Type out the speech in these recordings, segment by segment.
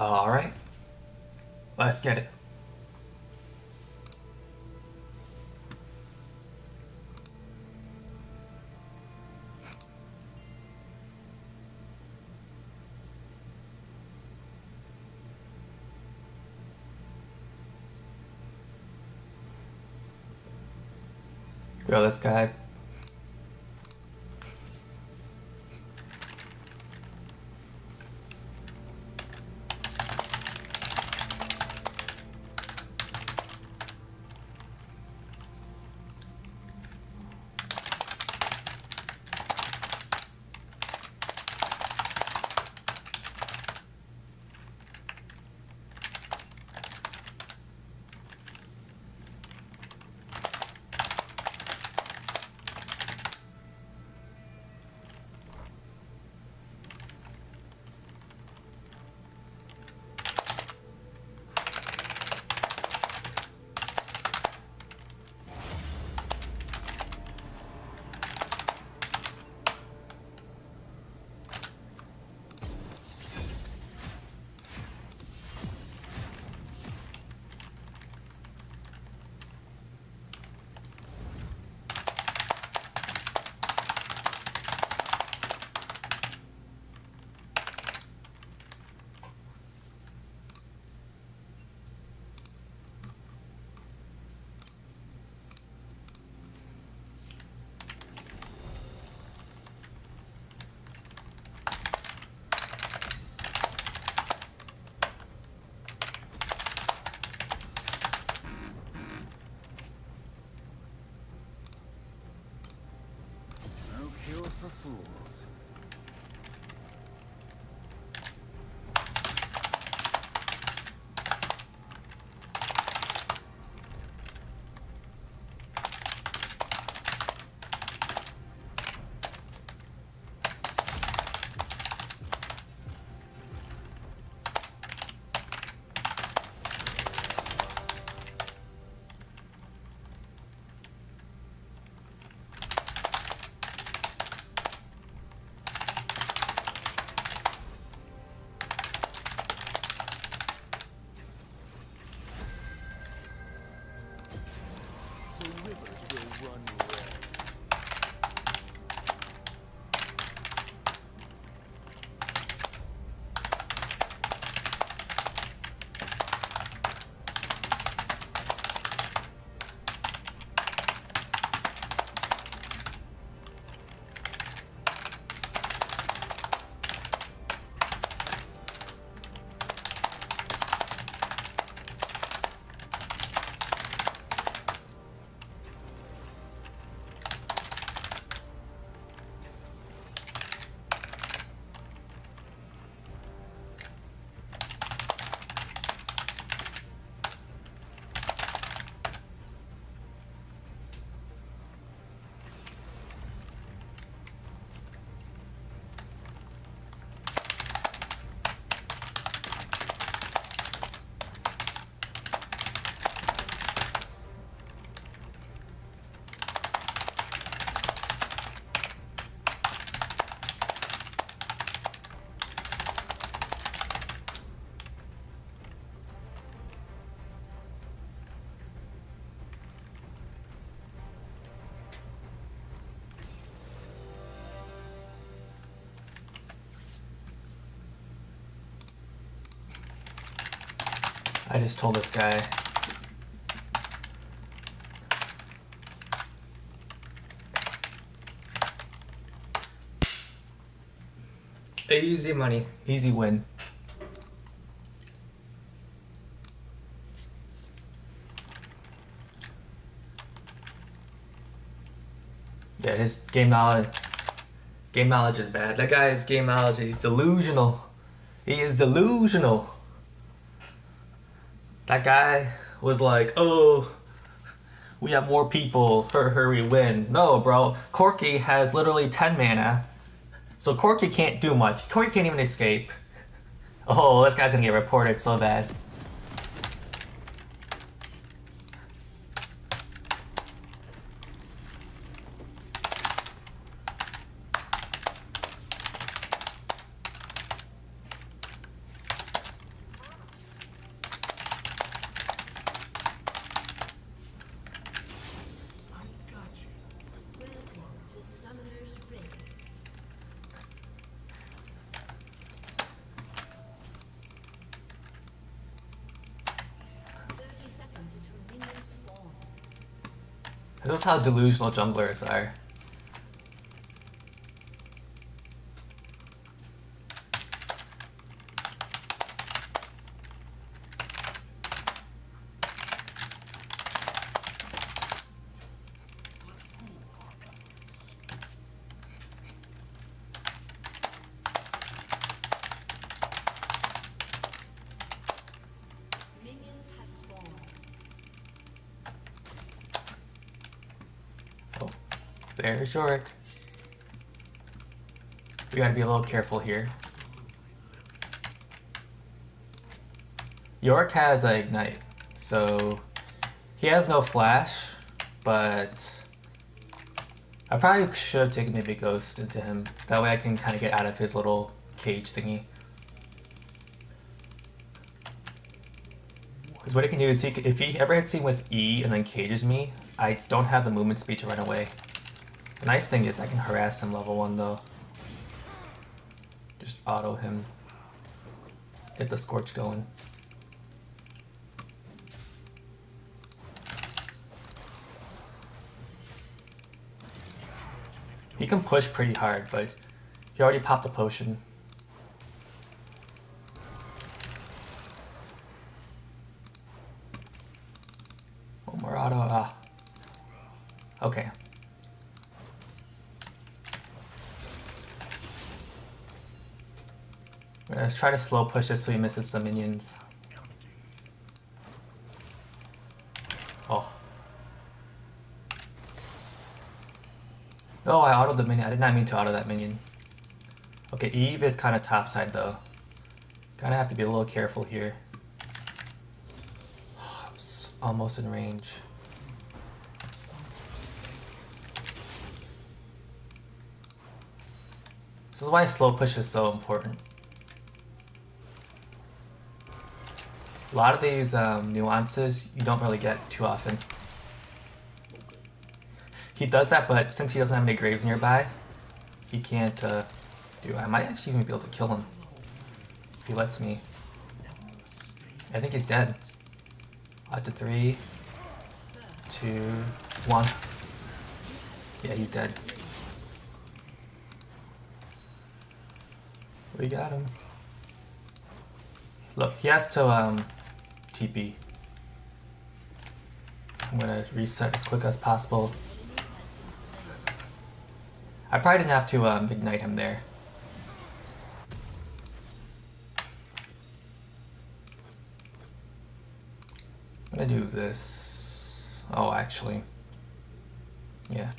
All right, let's get it. Yo, this guy. No cure for fools. The rivers will run red. I just told this guy. Easy money, easy win. Yeah, his game knowledge is bad. That guy's game knowledge, he's delusional. He is delusional. That guy was like, oh, we have more people, hurry, win. No, bro, Corki has literally 10 mana. So Corki can't do much. Corki can't even escape. Oh, this guy's gonna get reported so bad. This is how delusional junglers are. Minions have spawned. Oh, there's Yorick. We gotta be a little careful here. Yorick has a Ignite, so he has no flash, but I probably should have taken maybe Ghost into him. That way I can kind of get out of his little cage thingy. Because what he can do is, if he ever hits me with E and then cages me, I don't have the movement speed to run away. The nice thing is I can harass him level 1 though. Just auto him. Get the Scorch going. He can push pretty hard, but he already popped the potion. One more auto. Ah. Okay. We're gonna try to slow push this so he misses some minions. Oh. Oh, I autoed the minion. I did not mean to auto that minion. Okay, Eve is kind of topside though. Kind of have to be a little careful here. I'm almost in range. This is why slow push is so important. A lot of these nuances you don't really get too often. He does that, but since he doesn't have any graves nearby, he can't do. I might actually even be able to kill him if he lets me. I think he's dead. At the 3, 2, 1. Yeah, he's dead. We got him. Look, he has to TP. I'm gonna reset as quick as possible. I probably didn't have to ignite him there. I'm gonna do this. Oh, actually. Yeah.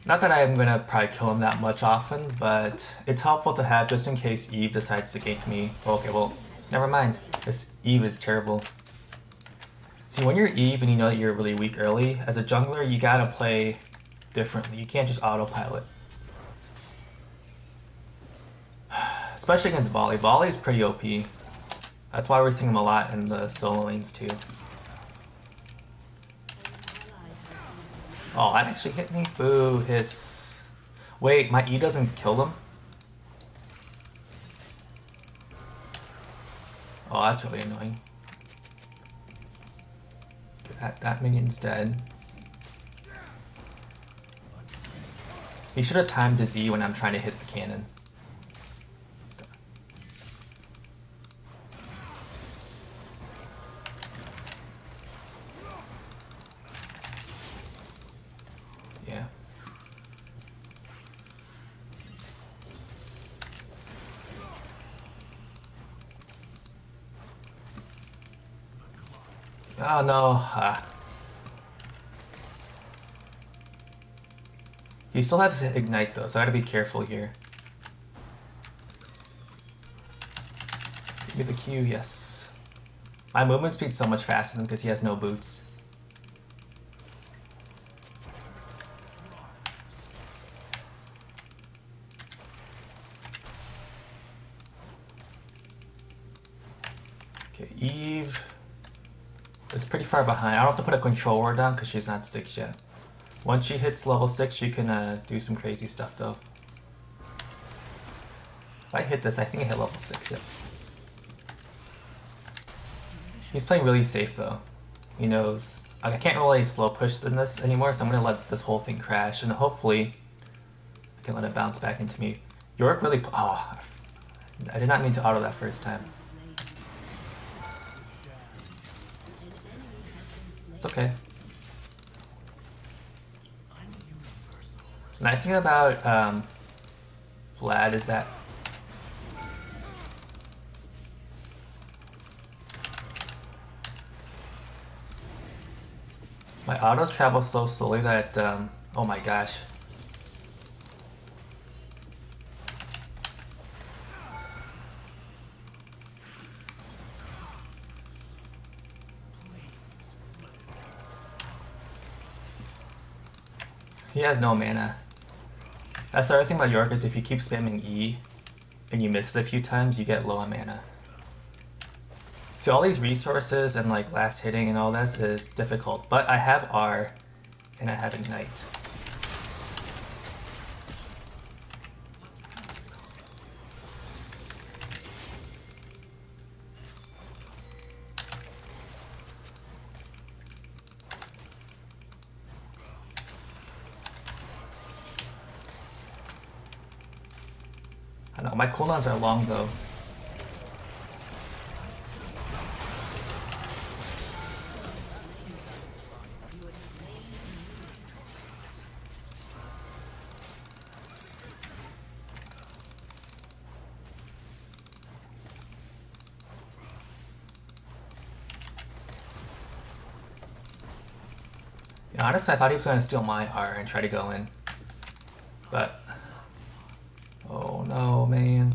Not that I'm gonna probably kill him that much often, but it's helpful to have just in case Eve decides to gank me. Okay, well, never mind. This Eve is terrible. See, when you're Eve and you know that you're really weak early, as a jungler, you gotta play differently. You can't just autopilot. Especially against Volley. Volley is pretty OP. That's why we're seeing him a lot in the solo lanes too. Oh, that actually hit me? Boo, hiss. Wait, my E doesn't kill them? Oh, that's really annoying. That minion's dead. He should have timed his E when I'm trying to hit the cannon. Yeah. Oh no. He still has his ignite though, so I gotta be careful here. Give me the Q, yes. My movement speed's so much faster than because he has no boots. Okay, Eve is pretty far behind. I don't have to put a control ward down because she's not 6 yet. Once she hits level 6, she can do some crazy stuff though. If I hit this, I think I hit level 6, yep. He's playing really safe though. He knows. I can't really slow push in this anymore, so I'm gonna let this whole thing crash, and hopefully I can let it bounce back into me. Yorick really. Oh, I did not mean to auto that first time. It's okay. Nice thing about Vlad is that my autos travel so slowly that oh my gosh. He has no mana. That's the other thing about Yorick is if you keep spamming E and you miss it a few times, you get low on mana. So all these resources and like last hitting and all this is difficult, but I have R and I have Ignite. I know, my cooldowns are long though. Yeah, honestly, I thought he was going to steal my R and try to go in. But oh no, man.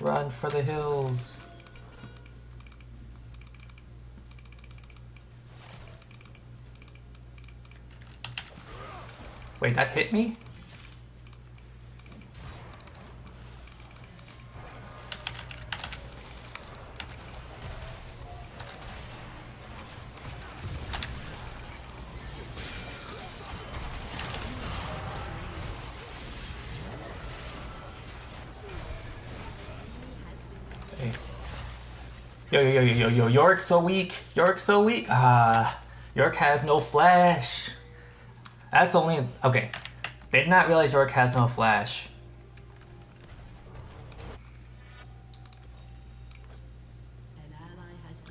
Run for the hills. Wait, that hit me? Yo, Yorick's so weak. Yorick's so weak. Yorick has no flash. That's only... Okay. They did not realize Yorick has no flash.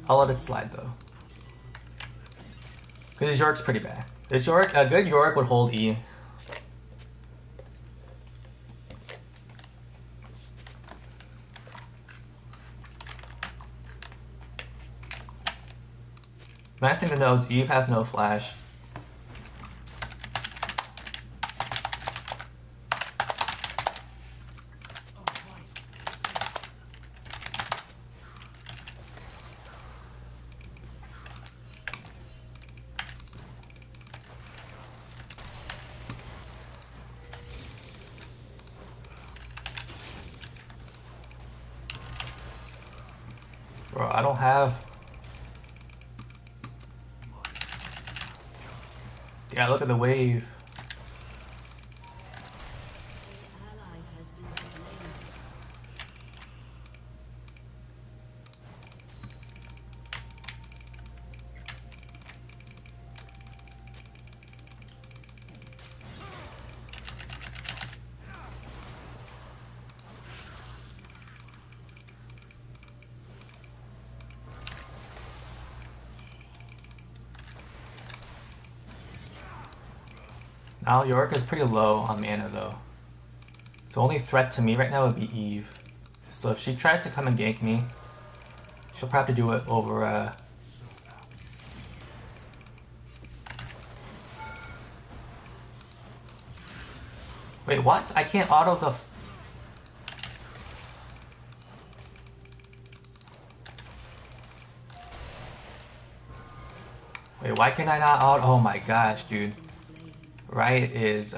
I'll let it slide though. Because Yorick's pretty bad. This Yorick, a good Yorick would hold E. Nice thing to know is Eve has no flash. Bro, I don't have... Yeah, look at the wave. Now Yorick is pretty low on mana though. So only threat to me right now would be Eve. So if she tries to come and gank me, she'll probably do it over Wait, what? I can't auto the... Wait, why can I not auto? Oh my gosh, dude. Riot is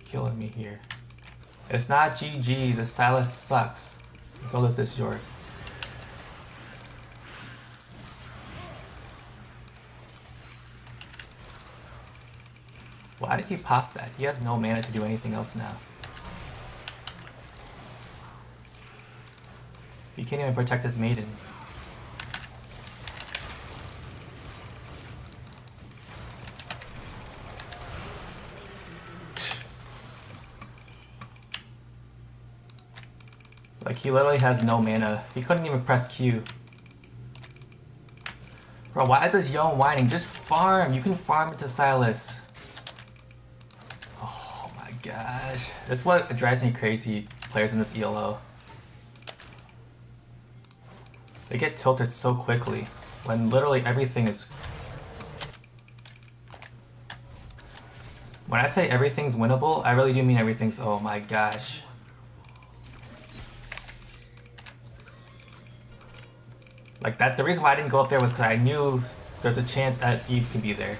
killing me here. It's not GG, the Sylas sucks. So does this Yorick. Why did he pop that? He has no mana to do anything else now. He can't even protect his maiden. Like, he literally has no mana. He couldn't even press Q. Bro, why is this Yone whining? Just farm. You can farm into Sylas. Oh my gosh. That's what drives me crazy, players in this ELO. They get tilted so quickly when literally everything is... When I say everything's winnable, I really do mean everything's... Oh my gosh. Like that, the reason why I didn't go up there was because I knew there's a chance that Eve could be there.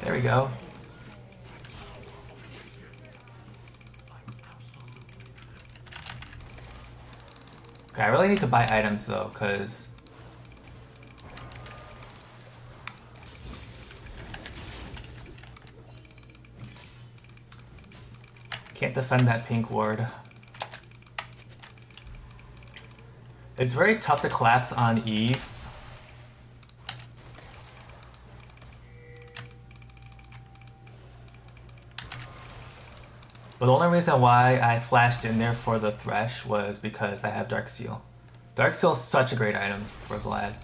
There we go. Okay, I really need to buy items though, because can't defend that pink ward. It's very tough to collapse on Eve. But the only reason why I flashed in there for the Thresh was because I have Dark Seal. Dark Seal is such a great item for Vlad.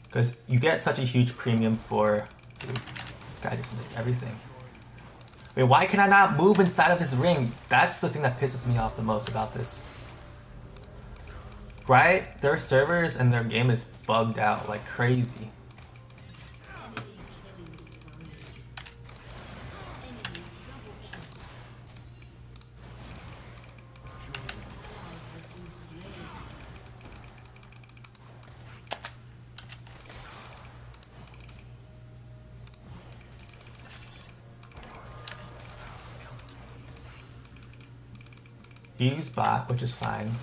Because you get such a huge premium for... Dude, this guy just missed everything. Wait, why can I not move inside of his ring? That's the thing that pisses me off the most about this. Right? Their servers and their game is bugged out like crazy. Eve's bot, which is fine.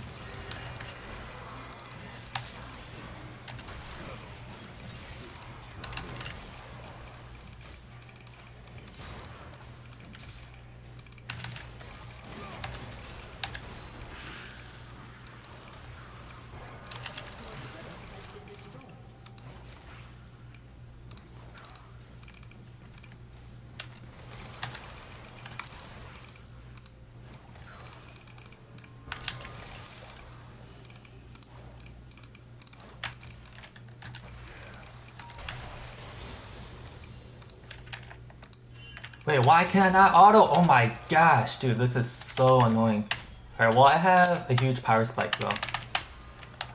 Wait, why can I not auto? Oh my gosh, dude, this is so annoying. Alright, well, I have a huge power spike, though.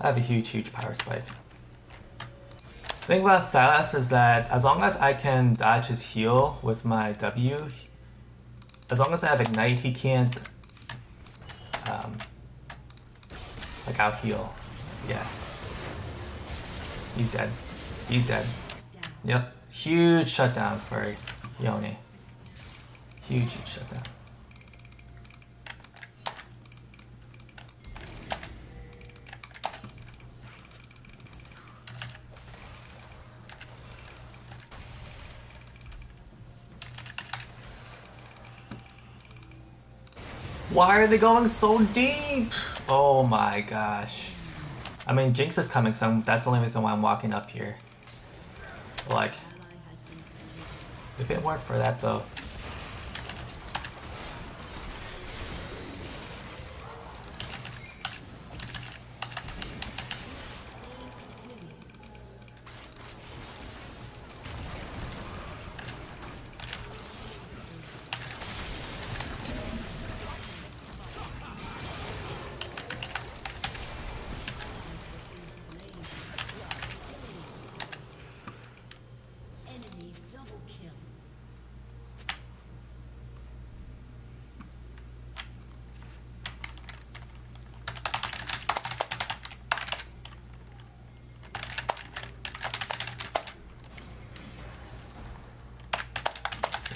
I have a huge power spike. The thing about Sylas is that as long as I can dodge his heal with my W, as long as I have Ignite, he can't, like, out-heal. Yeah. He's dead. He's dead. Yep. Huge shutdown for Yone. Huge shutdown. Why are they going so deep? Oh my gosh. I mean, Jinx is coming, so that's the only reason why I'm walking up here. Like, if it weren't for that though.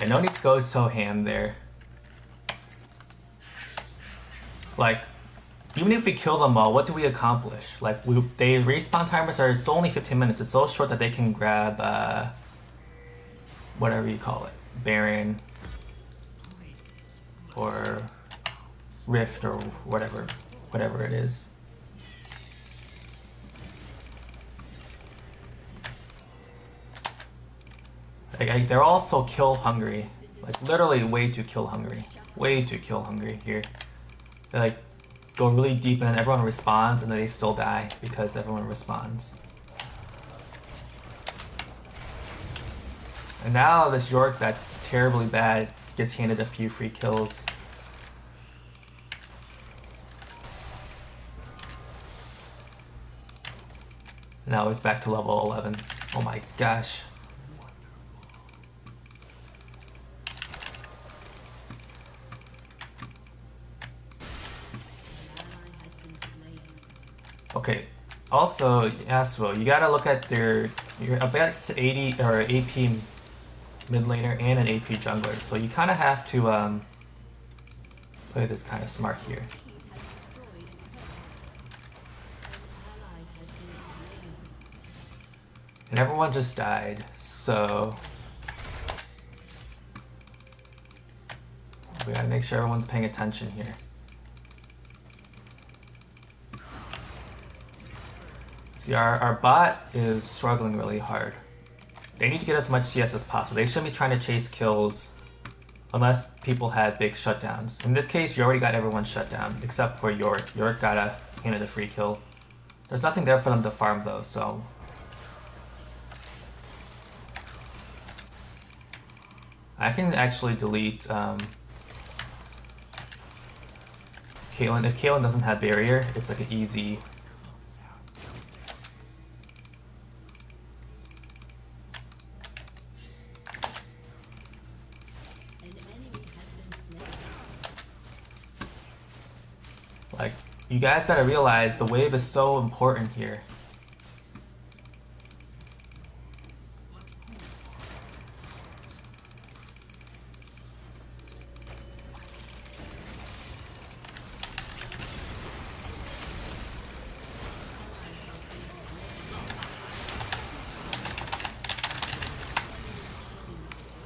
Yeah, no need to go so ham there. Like, even if we kill them all, what do we accomplish? Like, they respawn timers are still only 15 minutes. It's so short that they can grab, whatever you call it, Baron, or Rift or whatever it is. They're all so kill hungry, like literally way too kill hungry here. They like go really deep and then everyone responds and then they still die because everyone responds. And now this York that's terribly bad gets handed a few free kills. Now he's back to level 11. Oh my gosh. Okay, also, Yasuo, you gotta look at you're about to 80 or AP mid laner and an AP jungler, so you kind of have to play this kind of smart here. And everyone just died, so we gotta make sure everyone's paying attention here. See, our bot is struggling really hard. They need to get as much CS as possible. They shouldn't be trying to chase kills unless people had big shutdowns. In this case, you already got everyone shut down, except for York. York got a handed a free kill. There's nothing there for them to farm though, so... I can actually delete Caitlyn. If Caitlyn doesn't have barrier, it's like an easy... Like, you guys gotta realize the wave is so important here.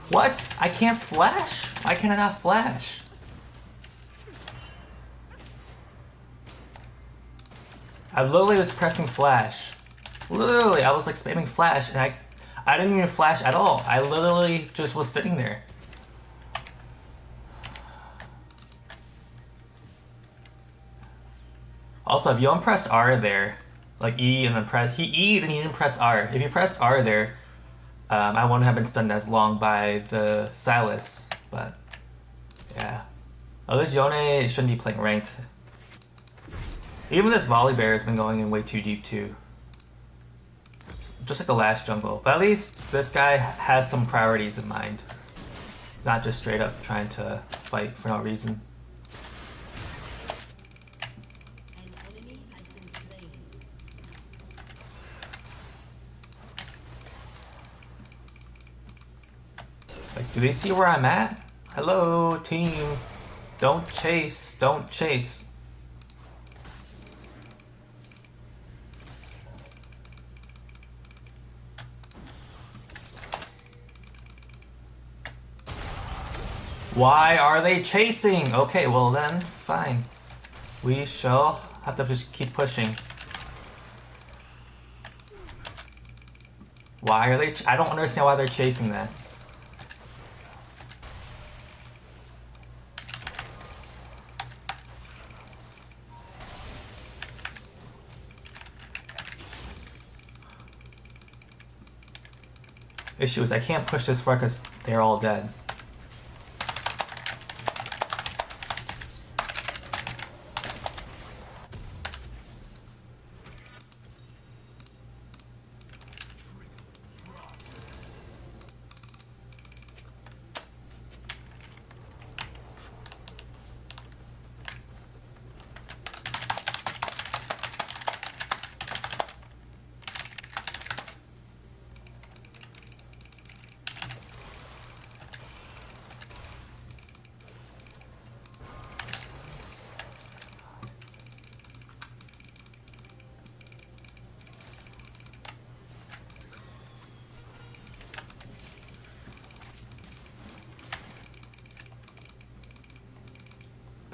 What? I can't flash? Why can I not flash? I literally was pressing flash. Literally, I was like spamming flash and I didn't even flash at all. I literally just was sitting there. Also, if you unpressed R there, like E and then he E'd and he didn't press R. If you pressed R there, I wouldn't have been stunned as long by the Sylas, but yeah. Oh, this Yone shouldn't be playing ranked. Even this Volibear has been going in way too deep too. Just like the last jungle. But at least this guy has some priorities in mind. He's not just straight up trying to fight for no reason. Like, do they see where I'm at? Hello, team. Don't chase. Don't chase. Why are they chasing? Okay, well then, fine. We shall have to just keep pushing. Why are they? I don't understand why they're chasing that. Issue is I can't push this far because they're all dead.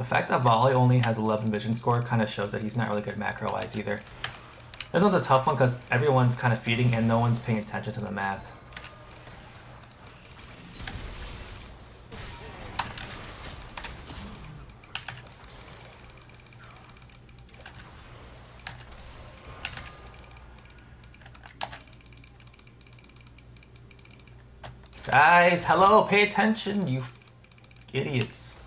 fact that Volley only has 11 vision score kind of shows that he's not really good macro-wise either. This one's a tough one because everyone's kind of feeding and no one's paying attention to the map. Guys, hello, pay attention, you idiots.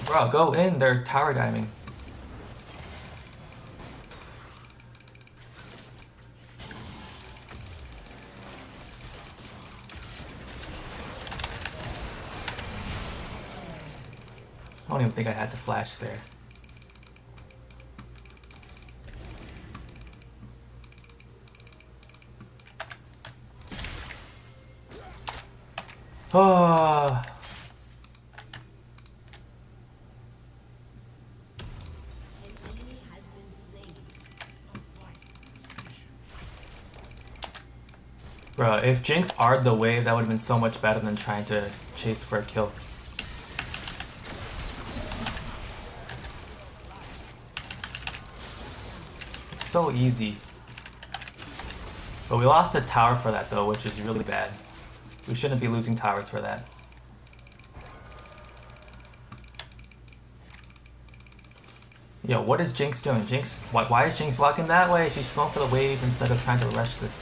Bro, go in, they're tower diving. I don't even think I had to flash there. Oh. Bro, if Jinx R'd the wave, that would have been so much better than trying to chase for a kill. So easy. But we lost a tower for that though, which is really bad. We shouldn't be losing towers for that. Yo, what is Jinx doing? Jinx, why is Jinx walking that way? She's going for the wave instead of trying to rush this.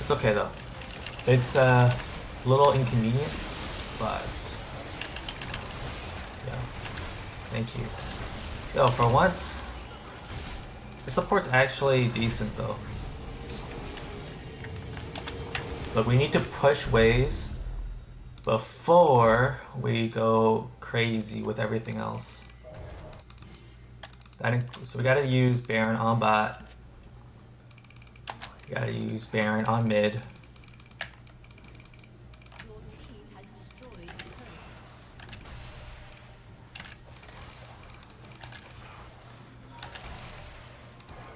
It's okay though. It's a little inconvenience, but yeah. Thank you. Yo, for once, the support's actually decent though. But we need to push waves before we go crazy with everything else. So we gotta use Baron on bot. We gotta use Baron on mid.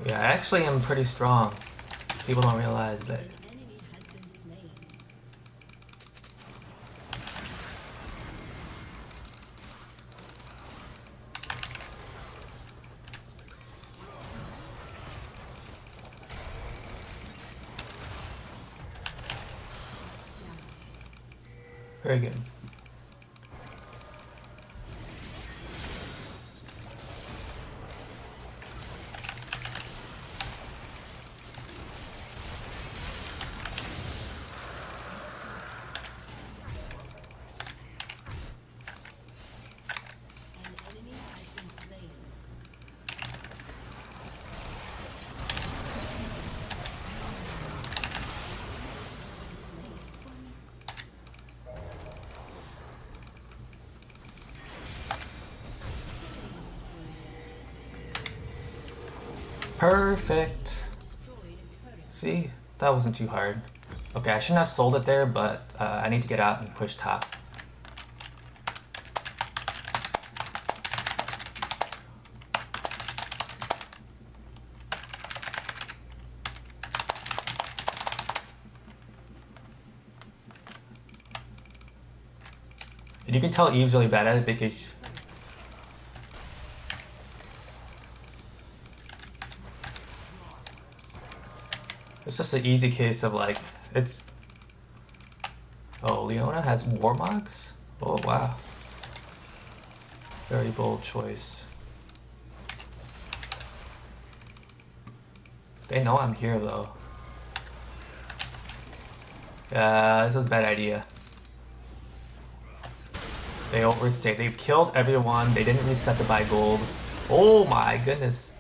Yeah, I actually am pretty strong. People don't realize that. Very good. Perfect. See, that wasn't too hard. Okay, I shouldn't have sold it there, but I need to get out and push top. And you can tell Eve's really bad at it because it's just an easy case of like, it's... Oh, Leona has Warmogs? Oh, wow. Very bold choice. They know I'm here though. Yeah, this is a bad idea. They overstayed. They killed everyone. They didn't reset to buy gold. Oh my goodness.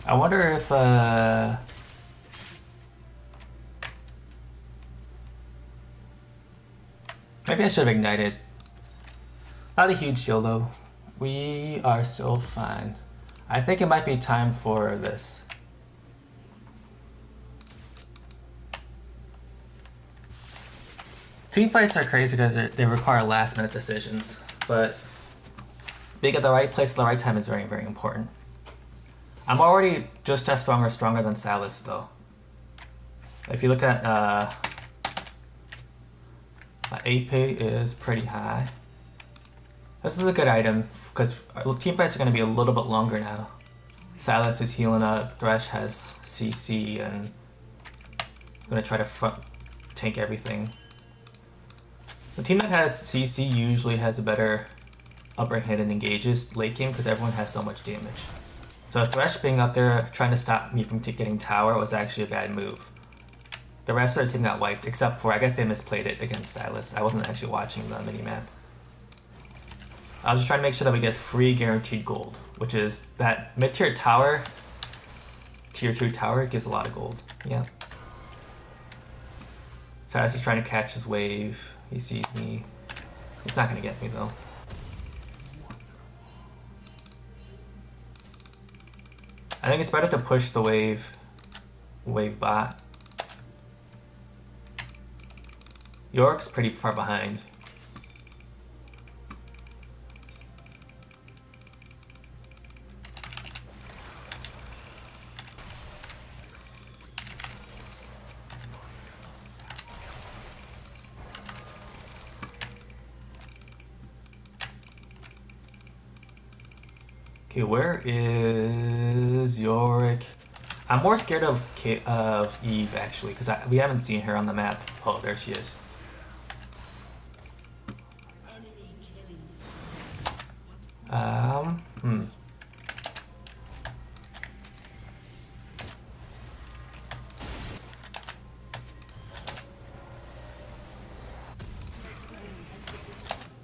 I wonder if maybe I should have ignited. Not a huge deal though. We are still fine. I think it might be time for this. Team fights are crazy because they require last minute decisions, but being at the right place at the right time is very, very important. I'm already just as strong or stronger than Salas though. If you look at my AP is pretty high. This is a good item because team fights are going to be a little bit longer now. Salas is healing up, Thresh has CC, and I'm going to try to front tank everything. The team that has CC usually has a better upper hand and engages late game because everyone has so much damage. So Thresh being up there trying to stop me from getting tower was actually a bad move. The rest of the team got wiped, except for, I guess they misplayed it against Silas. I wasn't actually watching the minimap. I was just trying to make sure that we get free guaranteed gold, which is that mid-tier tower, tier 2 tower, gives a lot of gold. Yeah. Silas is trying to catch his wave. He sees me. It's not going to get me though. I think it's better to push the wave bot. York's pretty far behind. Okay, where is Yorick? I'm more scared of Eve actually, because we haven't seen her on the map. Oh, there she is.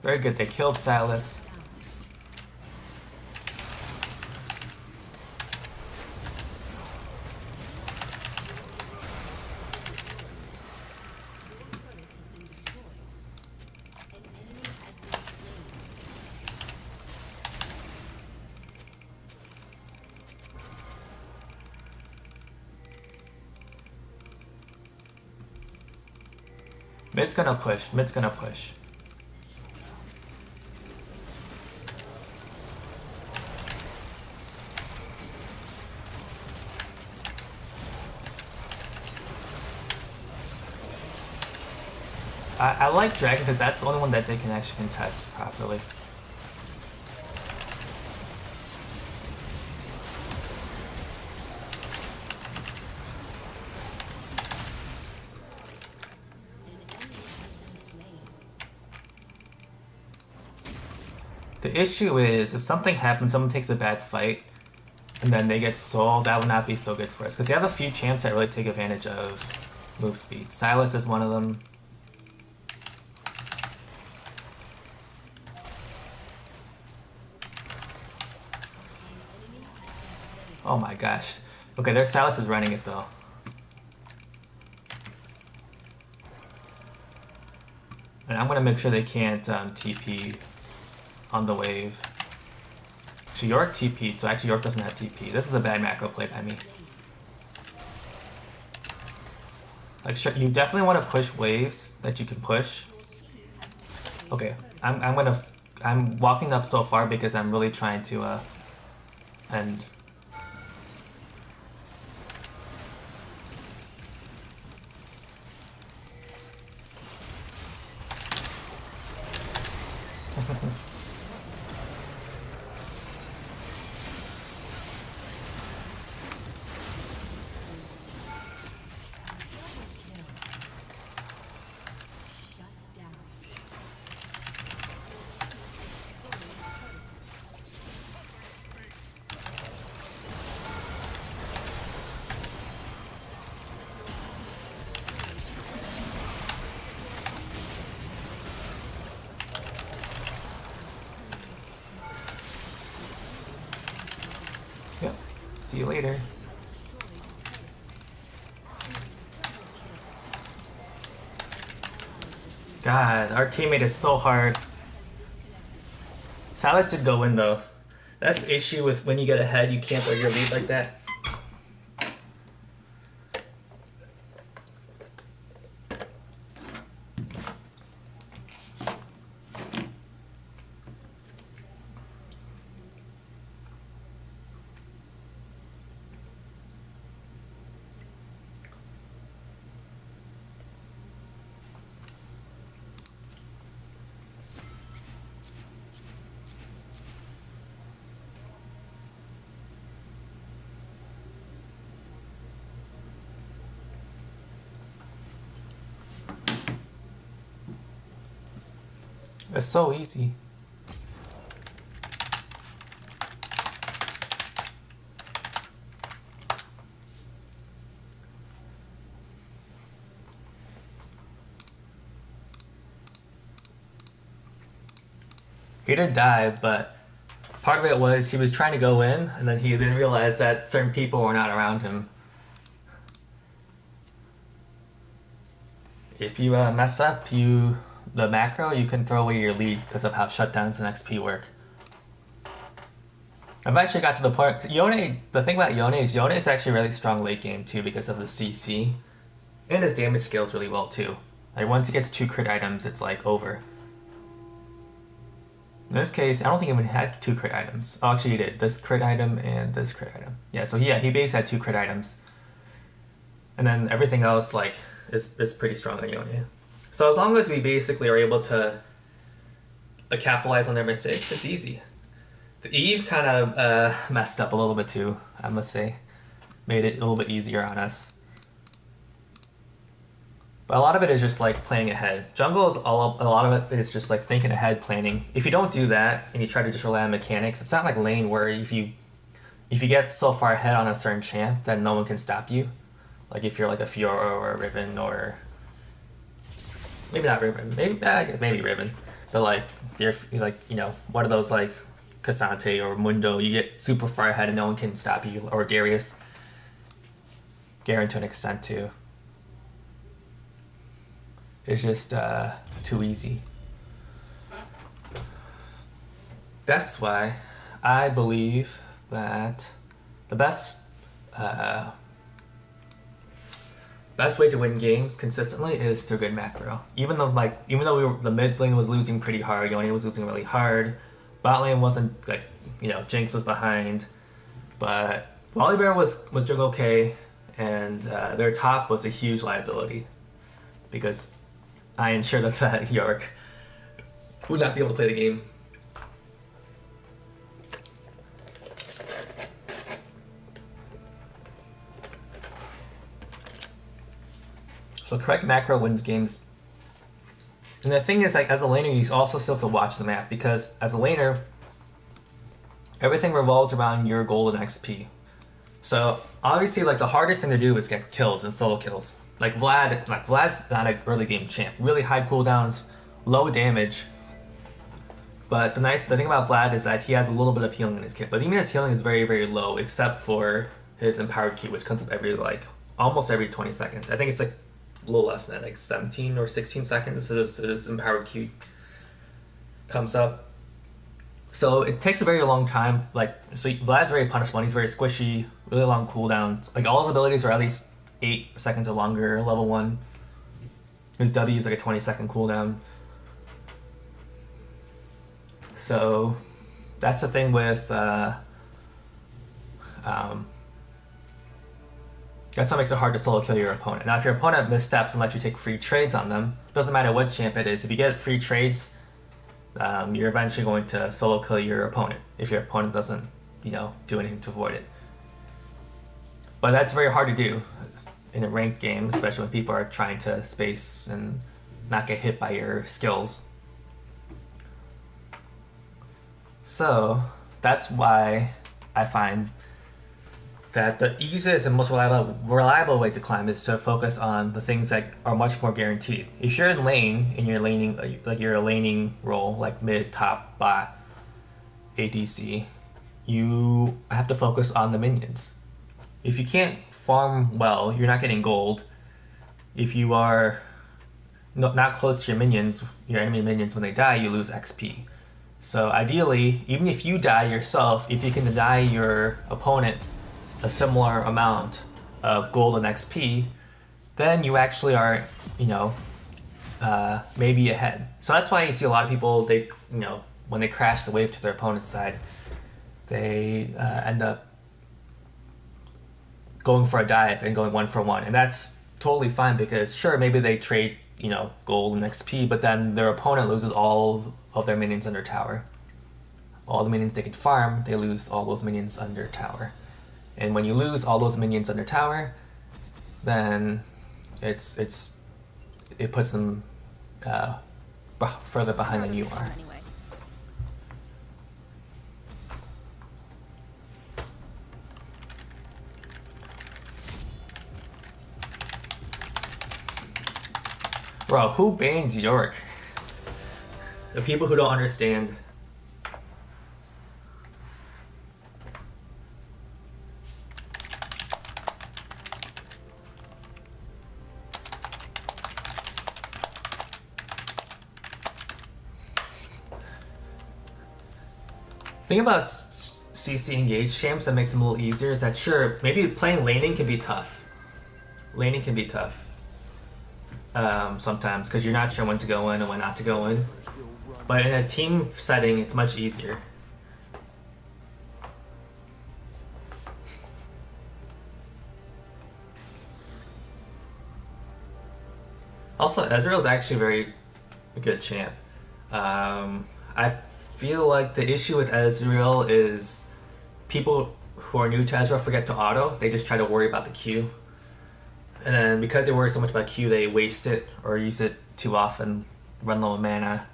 Very good, they killed Silas. Mid's gonna push, mid's gonna push. I like Dragon because that's the only one that they can actually contest properly. The issue is, if something happens, someone takes a bad fight, and then they get sold, that would not be so good for us. Because you have a few champs that really take advantage of move speed. Silas is one of them. Oh my gosh. Okay, their Silas is running it though. And I'm gonna make sure they can't TP on the wave. So York TP'd, so actually York doesn't have TP. This is a bad macro play by me. Like, sure, you definitely want to push waves that you can push. Okay, I'm walking up so far because I'm really trying to end. Yep. See you later. God, our teammate is so hard. Silas did go in though. That's the issue with when you get ahead, you can't throw your lead like that. It's so easy. He didn't die, but part of it was he was trying to go in, and then he didn't realize that certain people were not around him. If you mess up the macro, you can throw away your lead because of how shutdowns and XP work. I've actually got to the point. The thing about Yone is actually really strong late game too because of the CC, and his damage scales really well too. Like once he gets 2 crit items, it's like over. In this case, I don't think he even had 2 crit items. Oh, actually he did. This crit item and this crit item. Yeah, so he basically had 2 crit items. And then everything else like is pretty strong on Yone. So as long as we basically are able to capitalize on their mistakes, it's easy. The Eve kind of messed up a little bit too, I must say. Made it a little bit easier on us. But a lot of it is just like playing ahead. Jungle is a lot of it is just like thinking ahead, planning. If you don't do that and you try to just rely on mechanics, it's not like lane where if you get so far ahead on a certain champ, then no one can stop you. Like if you're like a Fiora or a Riven or maybe not Riven, maybe Riven, but like you're like one of those like Cassante or Mundo, you get super far ahead and no one can stop you, or Darius, Garen to an extent too. It's just too easy. That's why I believe that the best way to win games consistently is through good macro. Even though the mid lane was losing pretty hard, Yone was losing really hard. Bot lane wasn't like Jinx was behind, but Volibear was doing okay, and their top was a huge liability because I ensured that Yorick would not be able to play the game. So correct macro wins games. And the thing is, like, as a laner, you also still have to watch the map, because as a laner, everything revolves around your gold and XP. So obviously, like, the hardest thing to do is get kills and solo kills. Like Vlad's not an early game champ. Really high cooldowns, low damage. But the thing about Vlad is that he has a little bit of healing in his kit, but even his healing is very, very low, except for his empowered Q, which comes up almost every 20 seconds. I think it's like a little less than that, like 17 or 16 seconds. His empowered Q comes up. So it takes a very long time. So Vlad's very punishable. He's very squishy, really long cooldowns. Like all his abilities are at least 8 seconds or longer. Level 1. His W is like a 20-second cooldown. So that's the thing with that's what makes it hard to solo kill your opponent. Now if your opponent missteps and lets you take free trades on them, doesn't matter what champ it is, if you get free trades, you're eventually going to solo kill your opponent if your opponent doesn't do anything to avoid it. But that's very hard to do in a ranked game, especially when people are trying to space and not get hit by your skills. So that's why I find that the easiest and most reliable way to climb is to focus on the things that are much more guaranteed. If you're in lane and you're you're a laning role, like mid, top, bot, ADC, you have to focus on the minions. If you can't farm well, you're not getting gold. If you are no, not close to your minions, your enemy minions, when they die, you lose XP. So ideally, even if you die yourself, if you can deny your opponent a similar amount of gold and XP, then you actually are, maybe ahead. So that's why you see a lot of people, when they crash the wave to their opponent's side, they end up going for a dive and going 1-for-1. And that's totally fine because, sure, maybe they trade, gold and XP, but then their opponent loses all of their minions under tower. All the minions they can farm, they lose all those minions under tower. And when you lose all those minions under tower, then it puts them further behind than you are. Anyway. Bro, who bans York? The people who don't understand. Thing about CC engaged champs that makes them a little easier is that, sure, maybe playing laning can be tough. Laning can be tough. Sometimes, because you're not sure when to go in and when not to go in. But in a team setting, it's much easier. Also, Ezreal's actually a very good champ. I feel like the issue with Ezreal is people who are new to Ezreal forget to auto. They just try to worry about the Q. And then because they worry so much about Q, they waste it or use it too often, run low on mana.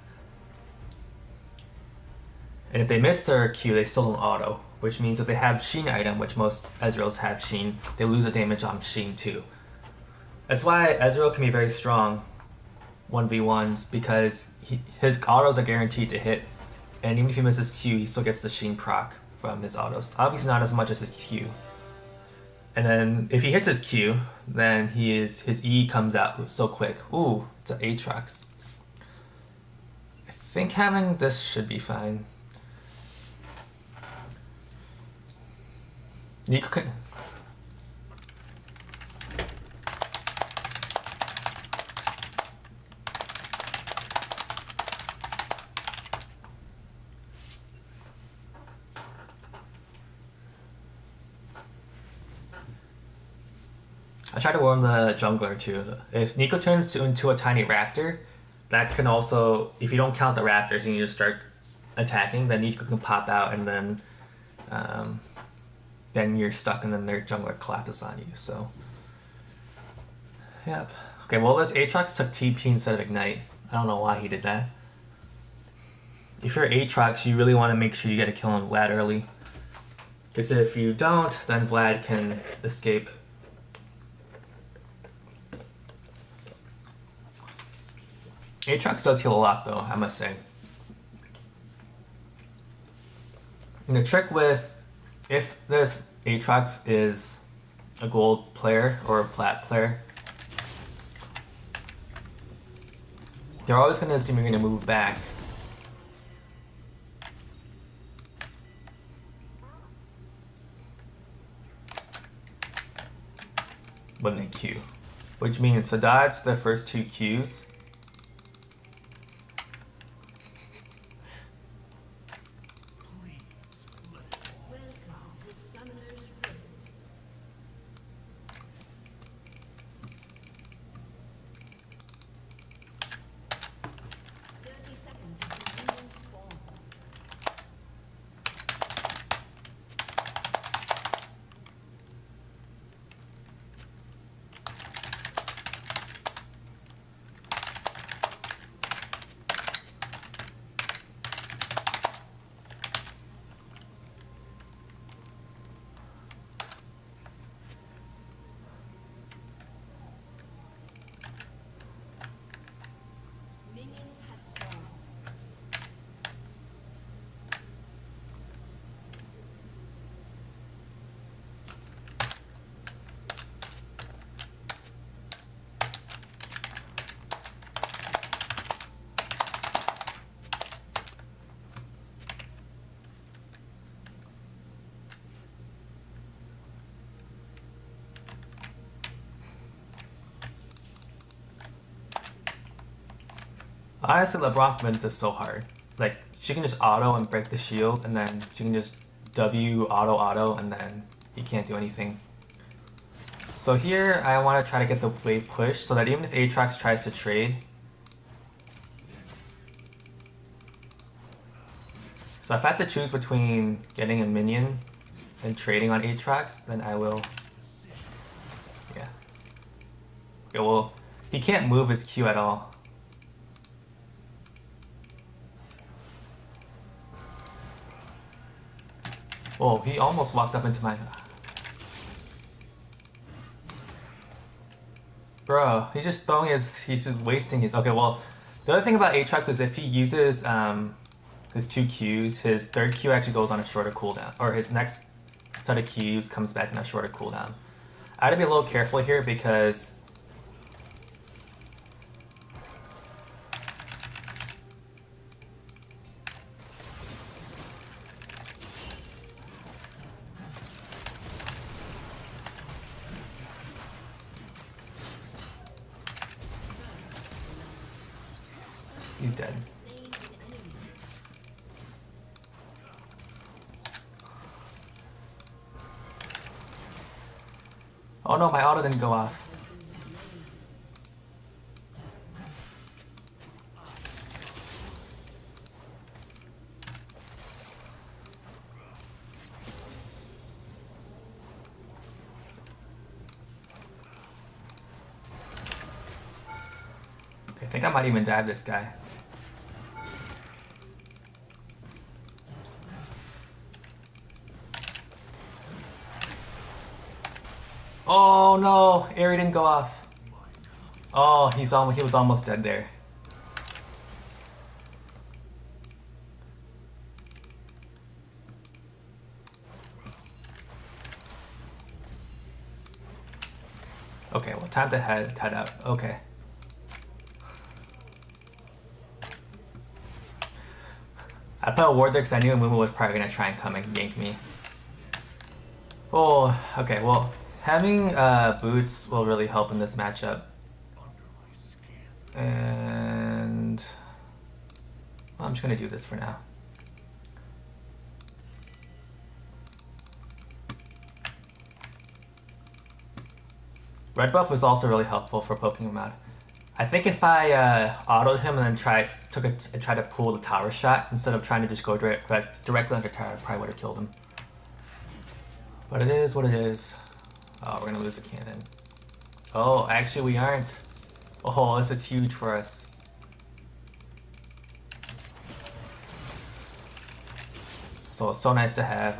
And if they miss their Q, they still don't auto, which means if they have Sheen item, which most Ezreals have Sheen, they lose the damage on Sheen too. That's why Ezreal can be very strong 1v1s, because his autos are guaranteed to hit. And even if he misses Q, he still gets the Sheen proc from his autos. Obviously not as much as his Q. And then if he hits his Q, then his E comes out so quick. Ooh, it's an Aatrox. I think having this should be fine. Nico can... I try to warn the jungler too. If Nico turns into a tiny raptor, that can also, if you don't count the raptors and you just start attacking, then Nico can pop out and then you're stuck and then their jungler collapses on you. So, yep. Okay, well this Aatrox took TP instead of Ignite. I don't know why he did that. If you're Aatrox, you really want to make sure you get a kill on Vlad early. Because if you don't, then Vlad can escape. Aatrox does heal a lot though, I must say. And the trick with, if this Aatrox is a gold player or a plat player, they're always going to assume you're going to move back. When they Q. Which means to dodge the first two Qs, Honestly, LeBron wins is so hard. Like, she can just auto and break the shield, and then she can just W auto, and then he can't do anything. So here, I want to try to get the wave push so that even if Aatrox tries to trade, so if I have to choose between getting a minion and trading on Aatrox, then I will. Yeah. Okay, well, he can't move his Q at all. Whoa, he almost walked up into my... Bro, he's just throwing his... He's just wasting his... Okay, well, the other thing about Aatrox is if he uses his 2 Qs, his 3rd Q actually goes on a shorter cooldown. Or his next set of Qs comes back in a shorter cooldown. I had to be a little careful here because... He's dead. Oh no, my auto didn't go off. Okay, I think I might even dive this guy. Oh no, Aerie didn't go off. Oh, he was almost dead there. Okay, well, time to head out. Okay. I put a ward there because I knew Amumu was probably gonna try and come and yank me. Oh, okay, well, having boots will really help in this matchup. And well, I'm just gonna do this for now. Red buff was also really helpful for poking him out. I think if I autoed him and then tried to pull the tower shot instead of trying to just go directly under tower, I probably would have killed him. But it is what it is. Oh, we're gonna lose a cannon. Oh, actually we aren't. Oh, this is huge for us. So it's so nice to have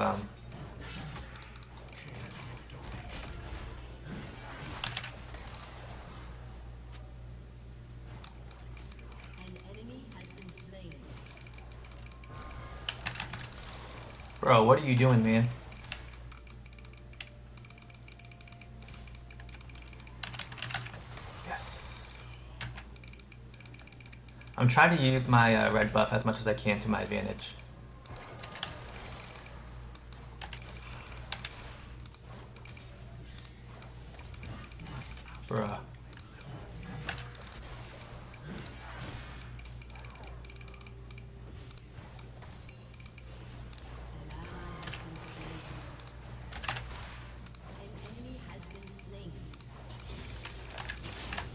Bro, what are you doing, man? Yes. I'm trying to use my red buff as much as I can to my advantage. Bruh.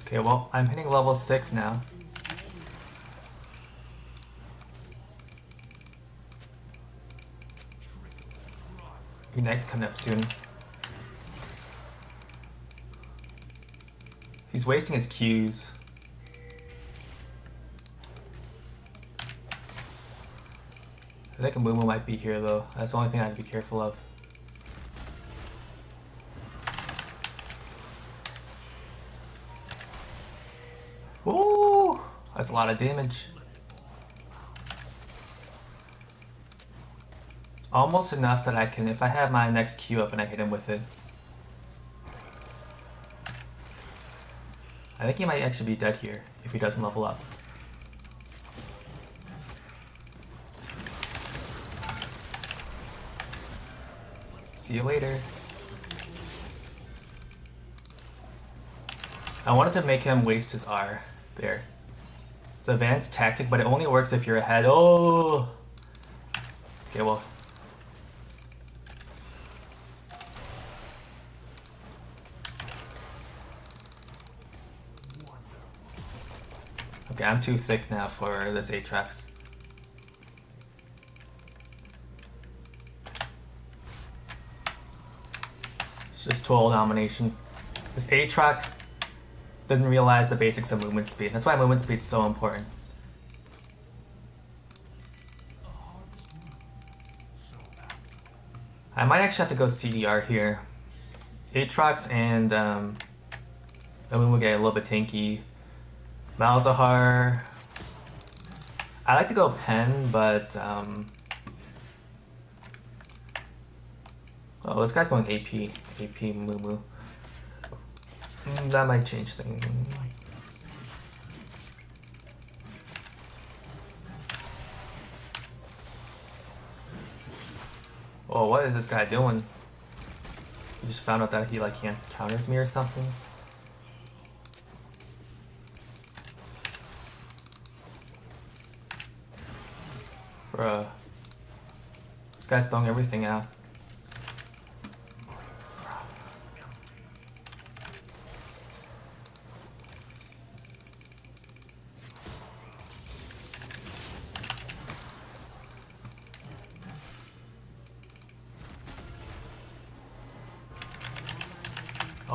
Okay, well, I'm hitting level 6 now. Ignite's coming up soon. He's wasting his Qs. I think Amumu might be here though. That's the only thing I'd be careful of. Ooh, that's a lot of damage. Almost enough that I can, if I have my next Q up and I hit him with it. I think he might actually be dead here if he doesn't level up. See you later. I wanted to make him waste his R there. It's advanced tactic, but it only works if you're ahead. Oh! Okay, well. Okay, I'm too thick now for this Aatrox. It's just total domination. This Aatrox didn't realize the basics of movement speed. That's why movement speed is so important. I might actually have to go CDR here. Aatrox and Amumu get a little bit tanky. Malzahar. I like to go Pen, but oh, this guy's going AP. AP Mumu. That might change things. Oh, what is this guy doing? He just found out that he like can't counters me or something. Bruh. This guy's throwing everything out.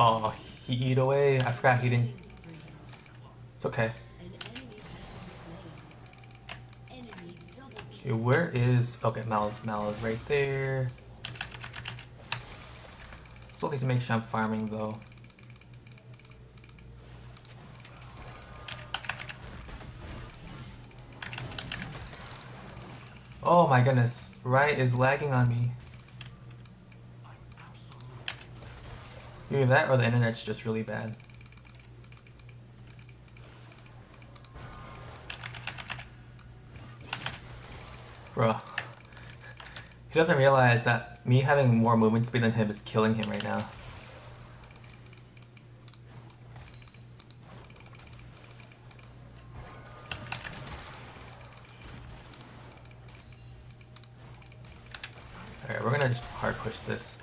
Oh, he eat away. I forgot he didn't. It's okay. Okay, where is... Okay, Mal is right there. It's okay to make sure I'm farming though. Oh my goodness, Riot is lagging on me. Either that or the internet's just really bad. Bro. He doesn't realize that me having more movement speed than him is killing him right now. Alright, we're gonna just hard push this.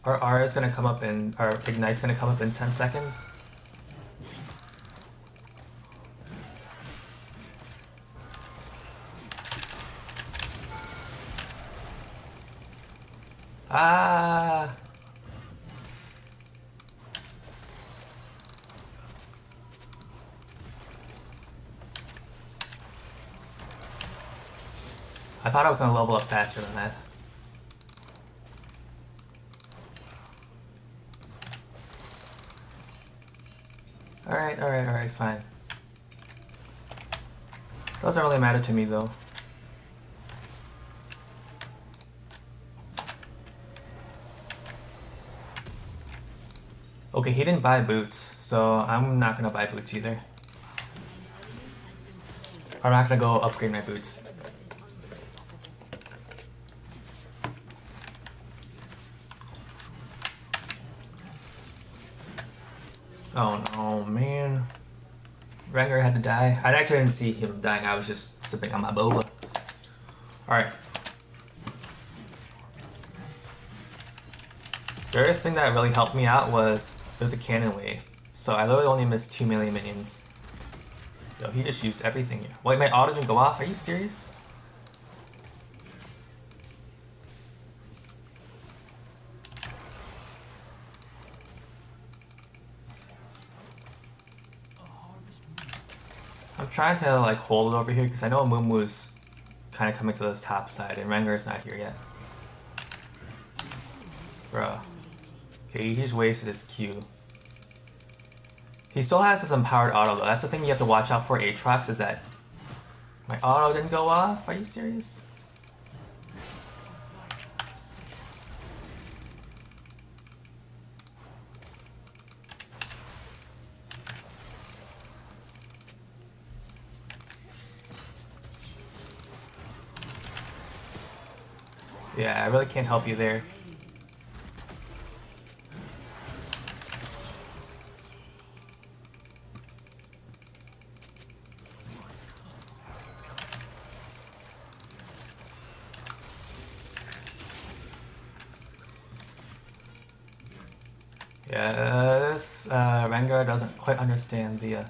Our R is gonna come up in, our Ignite's gonna come up in 10 seconds. Ah! I thought I was gonna level up faster than that. Alright, fine. Doesn't really matter to me though. Okay, he didn't buy boots, so I'm not gonna buy boots either. I'm not gonna go upgrade my boots. Oh no, man. Rengar had to die. I actually didn't see him dying, I was just sipping on my boba. Alright. The other thing that really helped me out was there's a cannon wave. So I literally only missed 2 melee minions. Yo, he just used everything here. Wait, my auto didn't go off? Are you serious? I'm trying to like hold it over here because I know Amumu's kind of coming to this top side and Rengar's not here yet. Bruh. Okay, he just wasted his Q. He still has this empowered auto though. That's the thing you have to watch out for Aatrox is that my auto didn't go off. Are you serious? Yeah, I really can't help you there. Yes, Rengar doesn't quite understand the.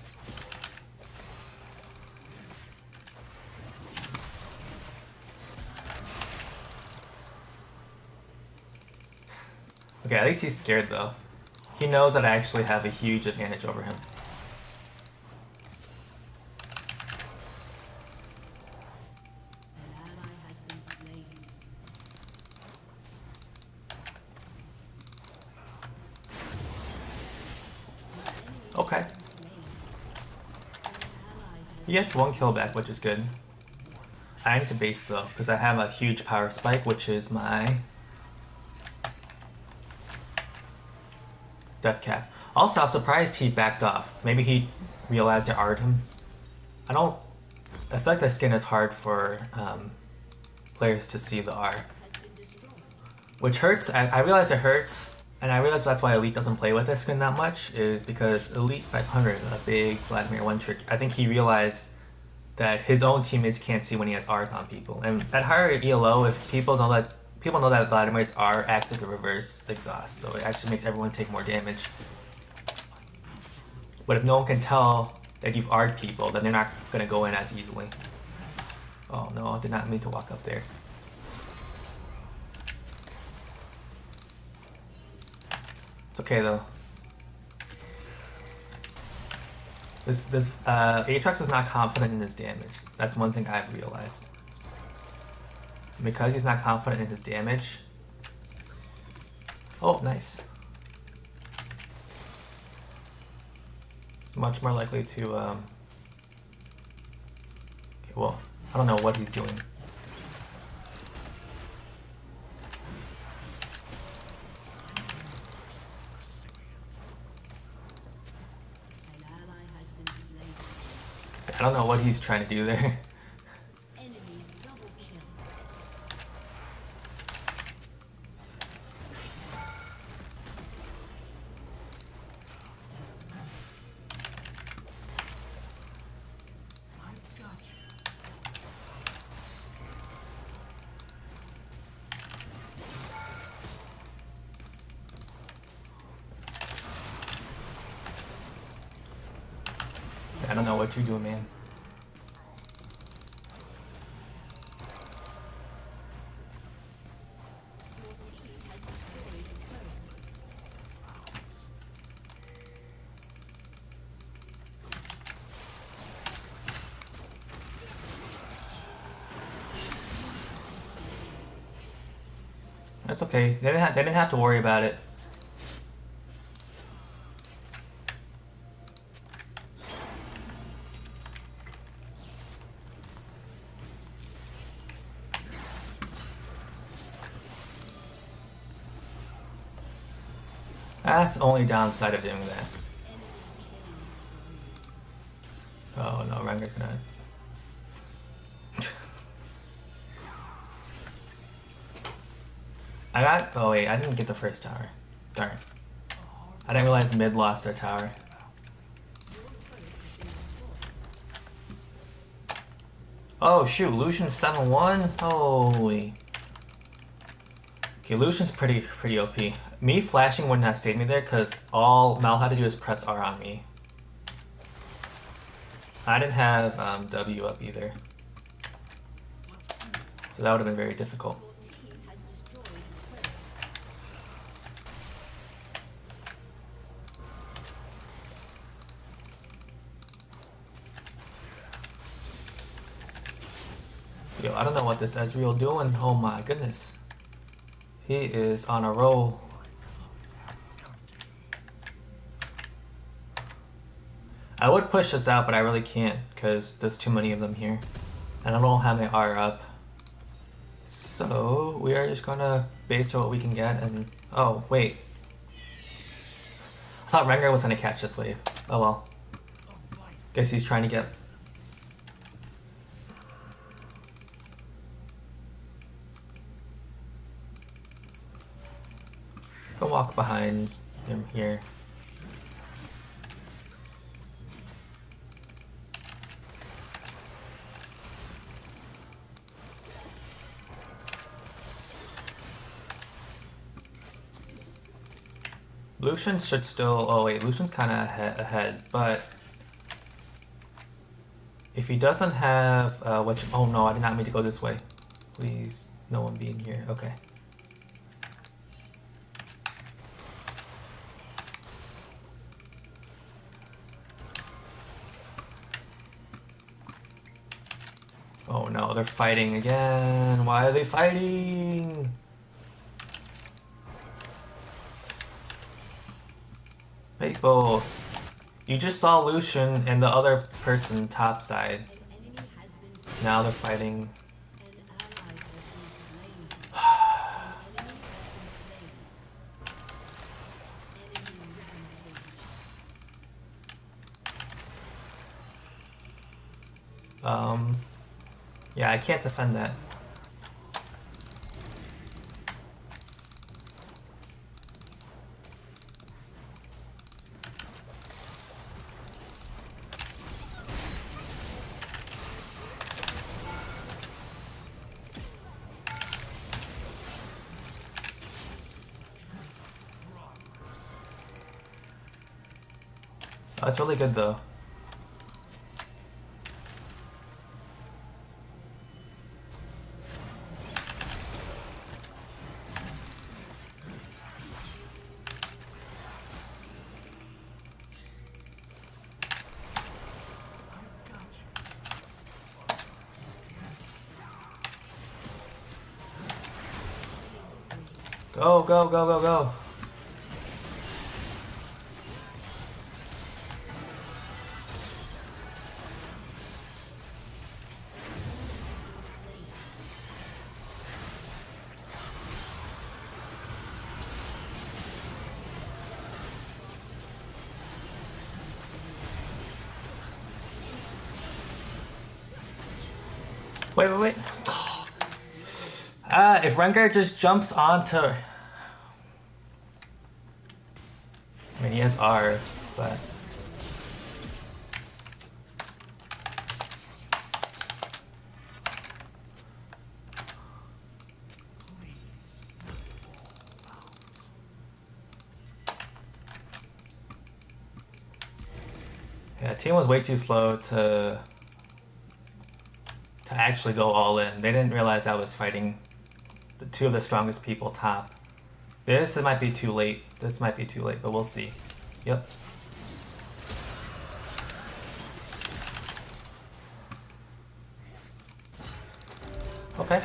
Okay, at least he's scared though. He knows that I actually have a huge advantage over him. An ally has been slain. Okay. Slain. An ally has He gets 1 kill back, which is good. I need to base though, because I have a huge power spike, which is my death cap. Also, I'm surprised he backed off. Maybe he realized I R'd him. I feel like the skin is hard for players to see the R. been destroyed. Which hurts. I realize it hurts, and I realize that's why Elite doesn't play with this skin that much, is because Elite 500, a big Vladimir one trick, I think he realized that his own teammates can't see when he has R's on people. And at higher ELO, if people know that Vladimir's R acts as a reverse exhaust, so it actually makes everyone take more damage. But if no one can tell that you've R'd people, then they're not gonna go in as easily. Oh no, I did not mean to walk up there. It's okay though. This Aatrox is not confident in his damage. That's one thing I've realized. And because he's not confident in his damage. Oh, nice. He's much more likely to. Okay, well, I don't know what he's doing. An ally has been slain. I don't know what he's trying to do there. Enemy double kill. I don't know what you're doing, man. Your team has destroyed a turret. That's okay. They didn't have to worry about it. That's the only downside of doing that. Oh no, Rengar's gonna. Oh wait, I didn't get the first tower. Darn. I didn't realize mid lost their tower. Oh shoot, Lucian's 7-1? Holy. Okay, Lucian's pretty OP. Me flashing wouldn't have saved me there because all Mal had to do is press R on me. I didn't have W up either. So that would have been very difficult. Your team has destroyed a turret. Yo, I don't know what this Ezreal doing. Oh my goodness. He is on a roll. I would push this out, but I really can't because there's too many of them here. And I don't have my R up. So we are just gonna base what we can get and... Oh, wait. I thought Rengar was gonna catch this wave. Oh well. Guess he's trying to get... Go walk behind him here. Lucian should still. Oh wait, Lucian's kind of ahead, but if he doesn't have what? Oh no, I did not mean to go this way. Please, no one be in here. Okay. Oh no, they're fighting again. Why are they fighting? People, you just saw Lucian and the other person topside. An enemy has been slain. Now they're fighting. An ally has been slain. An enemy has been slain. Enemy rampage. Yeah, I can't defend that. Oh, it's really good though. Go, go, go, go, go. Wait, wait, wait. If Rengar just jumps onto... I mean, he has R, but... Yeah, team was way too slow to actually go all in. They didn't realize I was fighting the two of the strongest people top. This might be too late. This might be too late, but we'll see. Yep. Okay.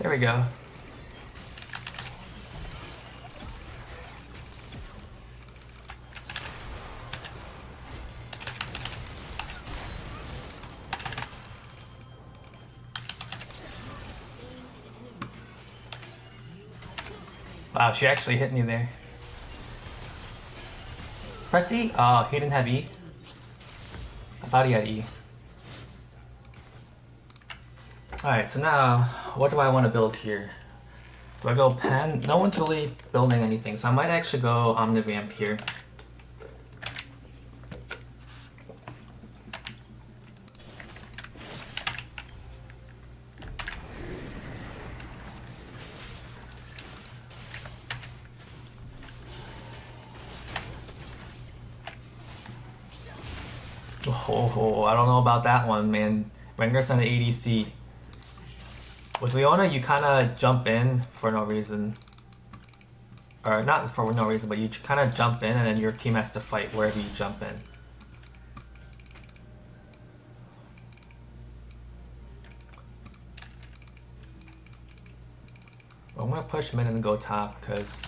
There we go. Wow, she actually hit me there. Press E? Oh, he didn't have E? I thought he had E. Alright, so now, what do I want to build here? Do I go Pen? No one's really building anything, so I might actually go Omnivamp here. Oh, I don't know about that one, man. Rengar's on the ADC. With Leona, you kind of jump in for no reason. Or not for no reason, but you kind of jump in and then your team has to fight wherever you jump in. But I'm gonna push mid and go top because.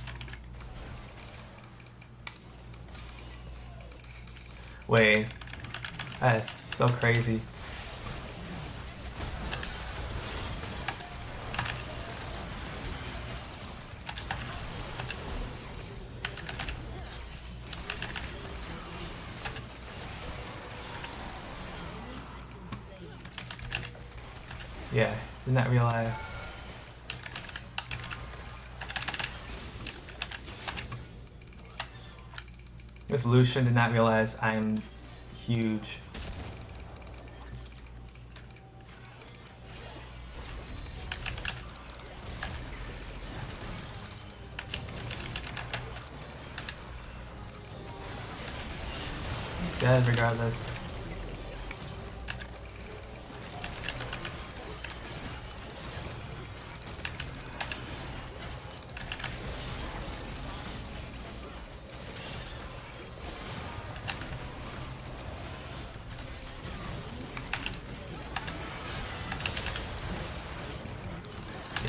Wait, that's so crazy. Yeah, did not realize. This Lucian did not realize I'm huge. He's dead regardless.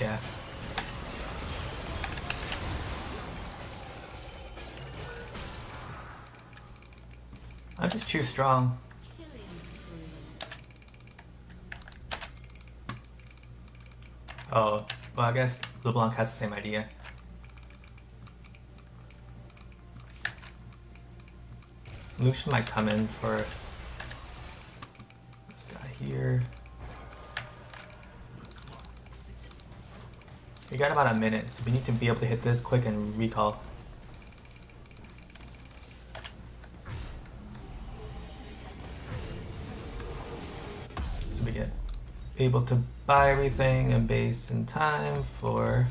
Yeah. I'm just too strong. Oh, well, I guess LeBlanc has the same idea. Lucian might come in for this guy here. We got about a minute, so we need to be able to hit this quick and recall. So we get able to buy everything and base in time for.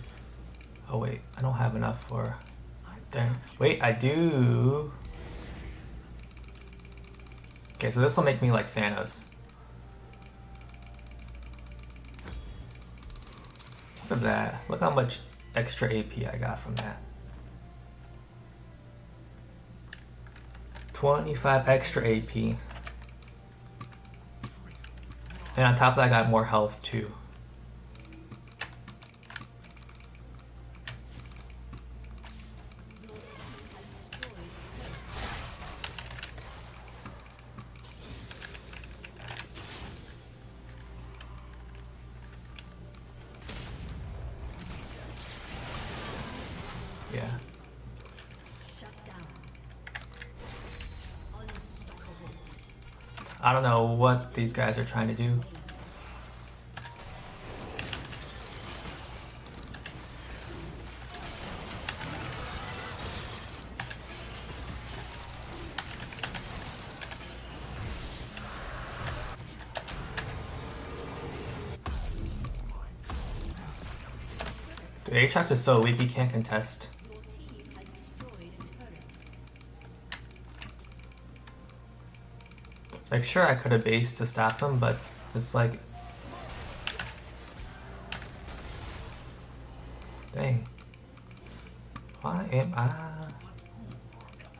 Oh wait, I don't have enough for. Damn. Wait, I do. Okay, so this will make me like Thanos. Look at that. Look how much extra AP I got from that. 25 extra AP. And on top of that, I got more health too. Yeah. Shut down. Unstoppable. I don't know what these guys are trying to do. Dude, Aatrox is so weak he can't contest. Your team has destroyed a turret. Like, sure, I could have based to stop him, but it's like... Dang. Why am I...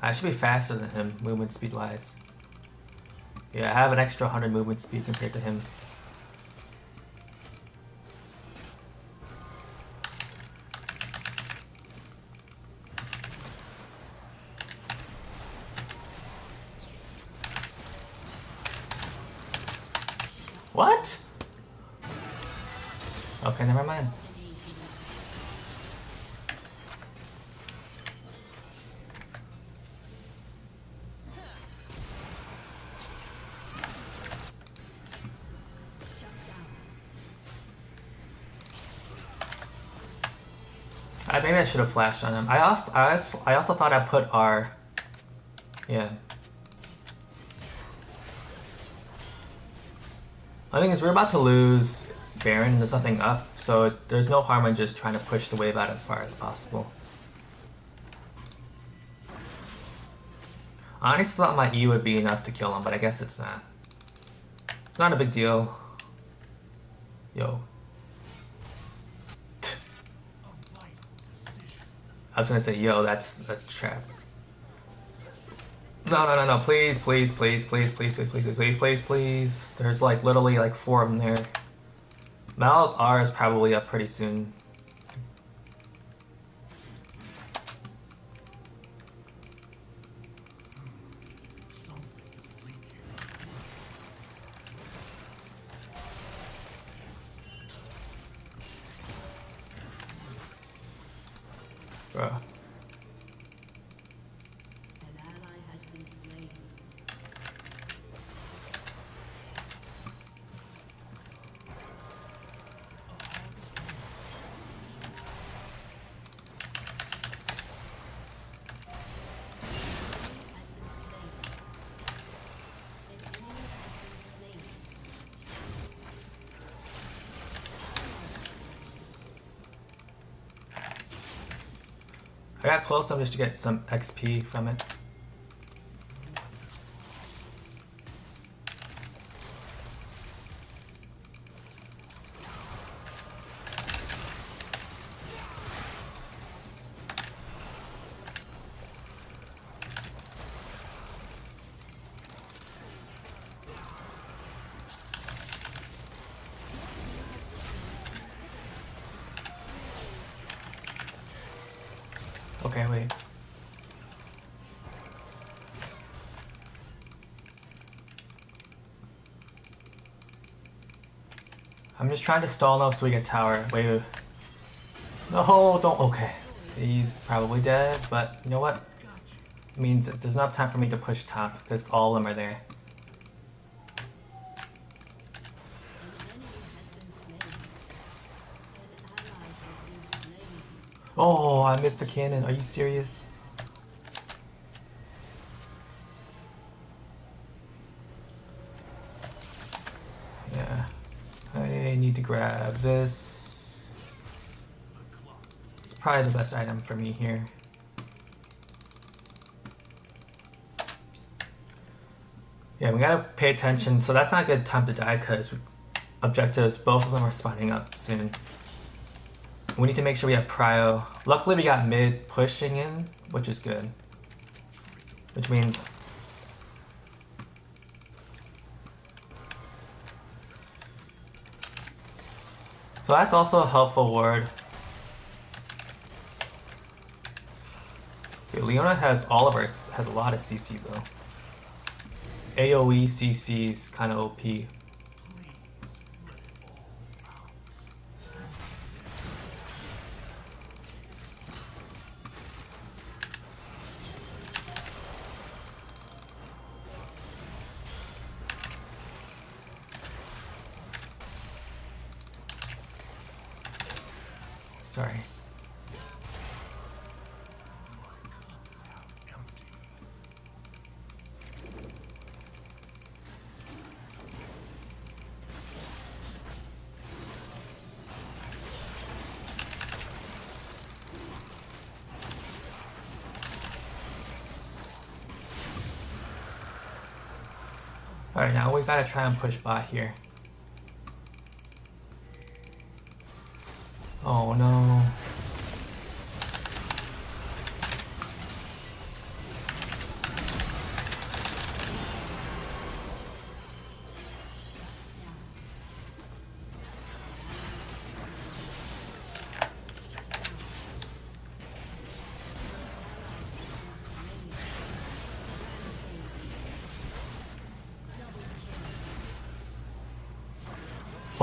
I should be faster than him, movement speed-wise. Yeah, I have an extra 100 movement speed compared to him. What? Okay, never mind. Maybe I should have flashed on him. I also thought I put R. Yeah. I think is we're about to lose Baron. There's nothing up, so there's no harm in just trying to push the wave out as far as possible. I honestly thought my E would be enough to kill him, but I guess it's not. It's not a big deal. Yo. I was gonna say, yo, that's a trap. No, please, please, please, please, please, please, please, please, please, please. There's like literally like 4 of them there. Mal's R is probably up pretty soon. I got close enough just to get some XP from it. Okay, wait. I'm just trying to stall enough so we get tower. Wait. No, don't. Okay. He's probably dead, but you know what? It means there's enough time for me to push top because all of them are there. Oh, I missed the cannon. Are you serious? Yeah. I need to grab this. It's probably the best item for me here. Yeah, we gotta pay attention. So that's not a good time to die because objectives, both of them are spawning up soon. We need to make sure we have prio. Luckily we got mid pushing in, which is good. Which means... So that's also a helpful word. Okay, Leona has all of ours, has a lot of CC though. AoE CC is kind of OP. Sorry. Alright, now we gotta try and push bot here. Oh no.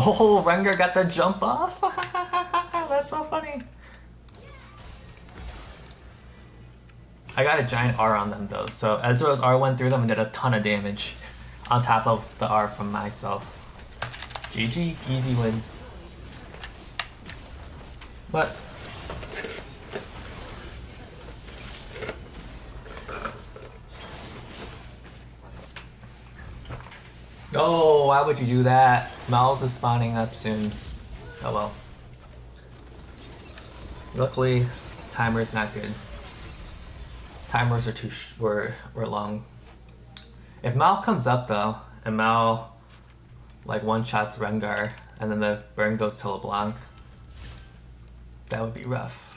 Oh, Rengar got the jump off. That's so funny. I got a giant R on them though, so Ezreal's R went through them and did a ton of damage on top of the R from myself. GG, easy win. But oh, why would you do that? Miles is spawning up soon. Oh well. Luckily, timer's not good. Timers are were long. If Mal comes up though, and Mal like one-shots Rengar, and then the burn goes to LeBlanc, that would be rough.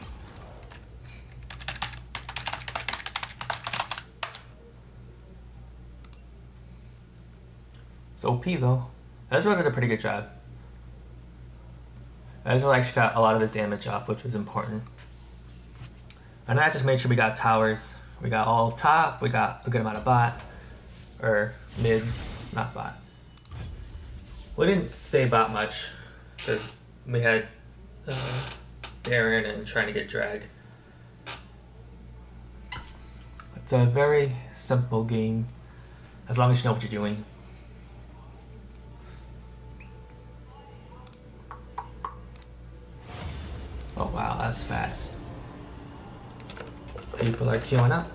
It's OP though. Ezreal did a pretty good job. Ezreal actually got a lot of his damage off, which was important. And I just made sure we got towers. We got all top, we got a good amount of bot. Or mid, not bot. We didn't stay bot much, because we had Darren and trying to get drag. It's a very simple game, as long as you know what you're doing. Oh wow, that's fast. People are queuing up.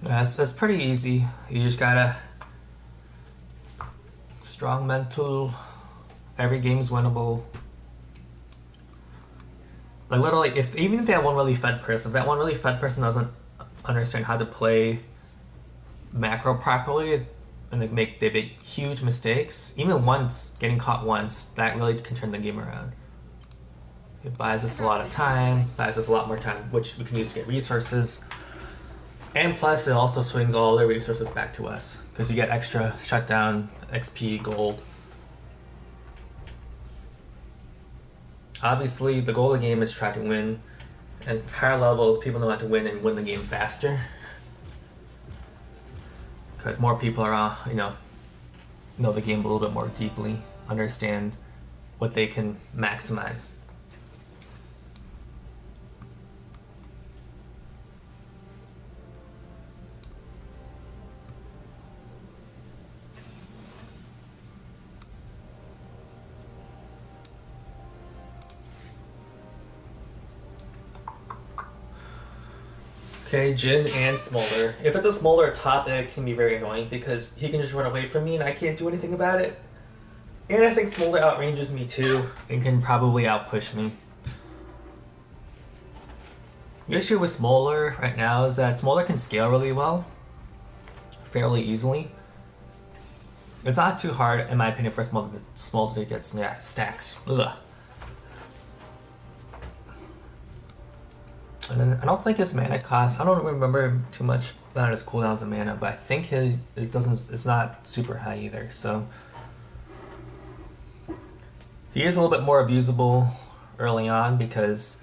That's pretty easy. You just gotta strong mental. Every game's winnable. Like literally, if even if that one really fed person, if that one really fed person doesn't understand how to play macro properly, and they make huge mistakes, even once getting caught once, that really can turn the game around. It buys us a lot of time, buys us a lot more time, which we can use to get resources. And plus, it also swings all the resources back to us because you get extra shutdown, XP, gold. Obviously, the goal of the game is try to win. And higher levels, people know how to win and win the game faster. Because more people are, know the game a little bit more deeply, understand what they can maximize. Okay, Jin and Smolder. If it's a Smolder top, it can be very annoying because he can just run away from me and I can't do anything about it. And I think Smolder outranges me too and can probably outpush me. The issue with Smolder right now is that Smolder can scale really well, fairly easily. It's not too hard, in my opinion, for Smolder to get stacks. Ugh. And then I don't think his mana cost. I don't remember too much about his cooldowns of mana, but I think it's not super high either. So he is a little bit more abusable early on because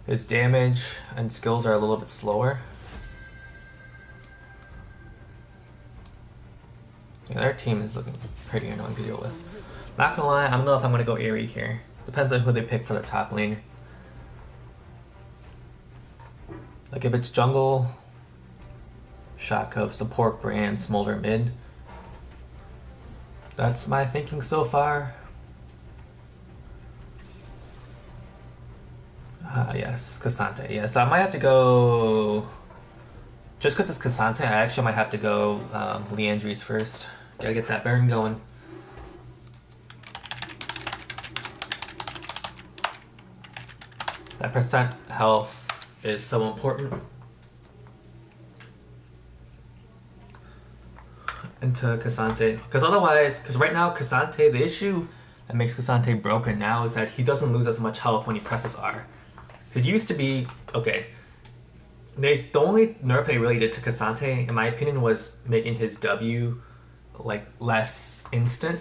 his damage and skills are a little bit slower. Yeah, their team is looking pretty annoying to deal with. Not gonna lie, I don't know if I'm gonna go Aerie here. Depends on who they pick for the top laner. Like if it's jungle, Shakov, support Brand, Smolder mid. That's my thinking so far. Yes, K'Sante. Yeah, so I might have to go. Just because it's K'Sante, I actually might have to go Liandry's first. Gotta get that burn going. That percent health is so important into K'Sante, because right now K'Sante, the issue that makes K'Sante broken now is that he doesn't lose as much health when he presses R. It used to be okay. The only nerf they really did to K'Sante, in my opinion, was making his W like less instant.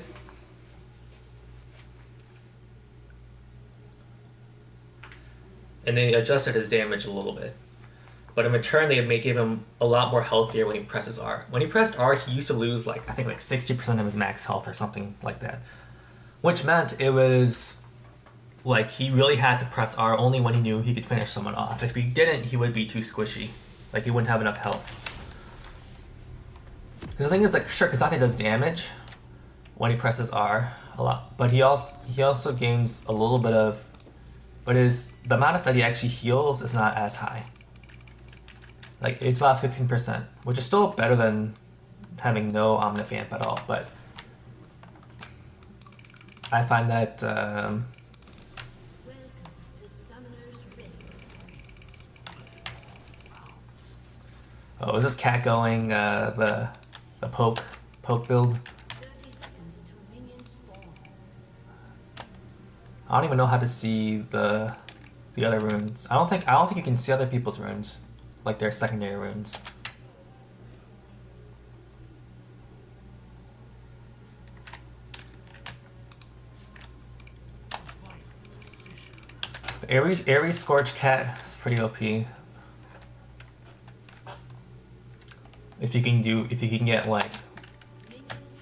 And they adjusted his damage a little bit. But in return, they give him a lot more healthier when he presses R. When he pressed R, he used to lose I think 60% of his max health or something like that. Which meant it was like he really had to press R only when he knew he could finish someone off. If he didn't, he would be too squishy. Like he wouldn't have enough health. Because the thing is, sure, K'Sante does damage when he presses R a lot, but he also gains a little bit of. But the amount that he actually heals is not as high. Like it's about 15%, which is still better than having no Omnifamp at all. But I find that Welcome to Summoner's Rift. is this cat going the poke build? 30 seconds until minions spawn. I don't even know how to see the other runes. I don't think you can see other people's runes, like their secondary runes. Ares Scorch Cat is pretty OP. If you can get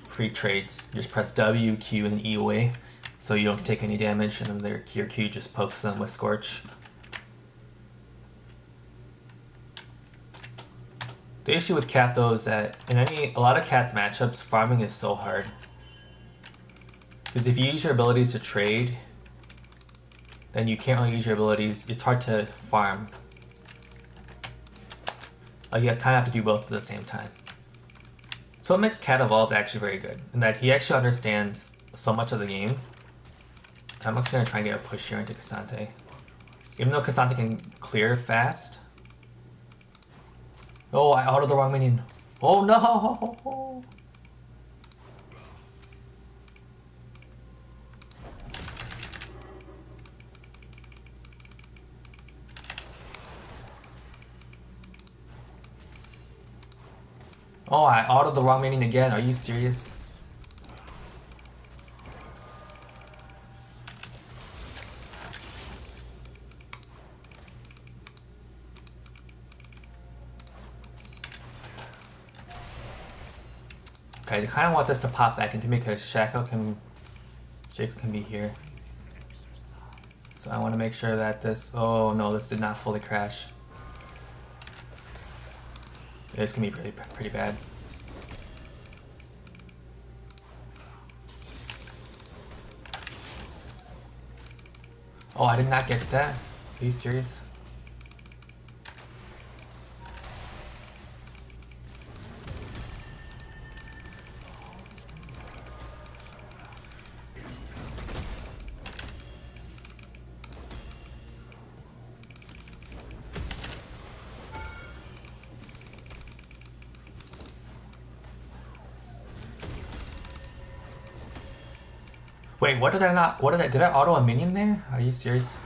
free trades, you just press W, Q, and then E away. So you don't take any damage, and then your Q just pokes them with Scorch. The issue with Cat though is that in a lot of Cat's matchups, farming is so hard. Because if you use your abilities to trade, then you can't really use your abilities. It's hard to farm. Like you kind of have to do both at the same time. So what makes Cat Evolved actually very good, in that he actually understands so much of the game. I'm actually gonna try and get a push here into Cassante. Even though Cassante can clear fast. Oh, I autoed the wrong minion. Oh no! Oh, I autoed the wrong minion again. Are you serious? Okay, I kind of want this to pop back into me because Shaco can be here. So I want to make sure that this... Oh no, this did not fully crash. This can be pretty bad. Oh, I did not get that. Are you serious? Wait, what did I not... What did I auto a minion there? Are you serious?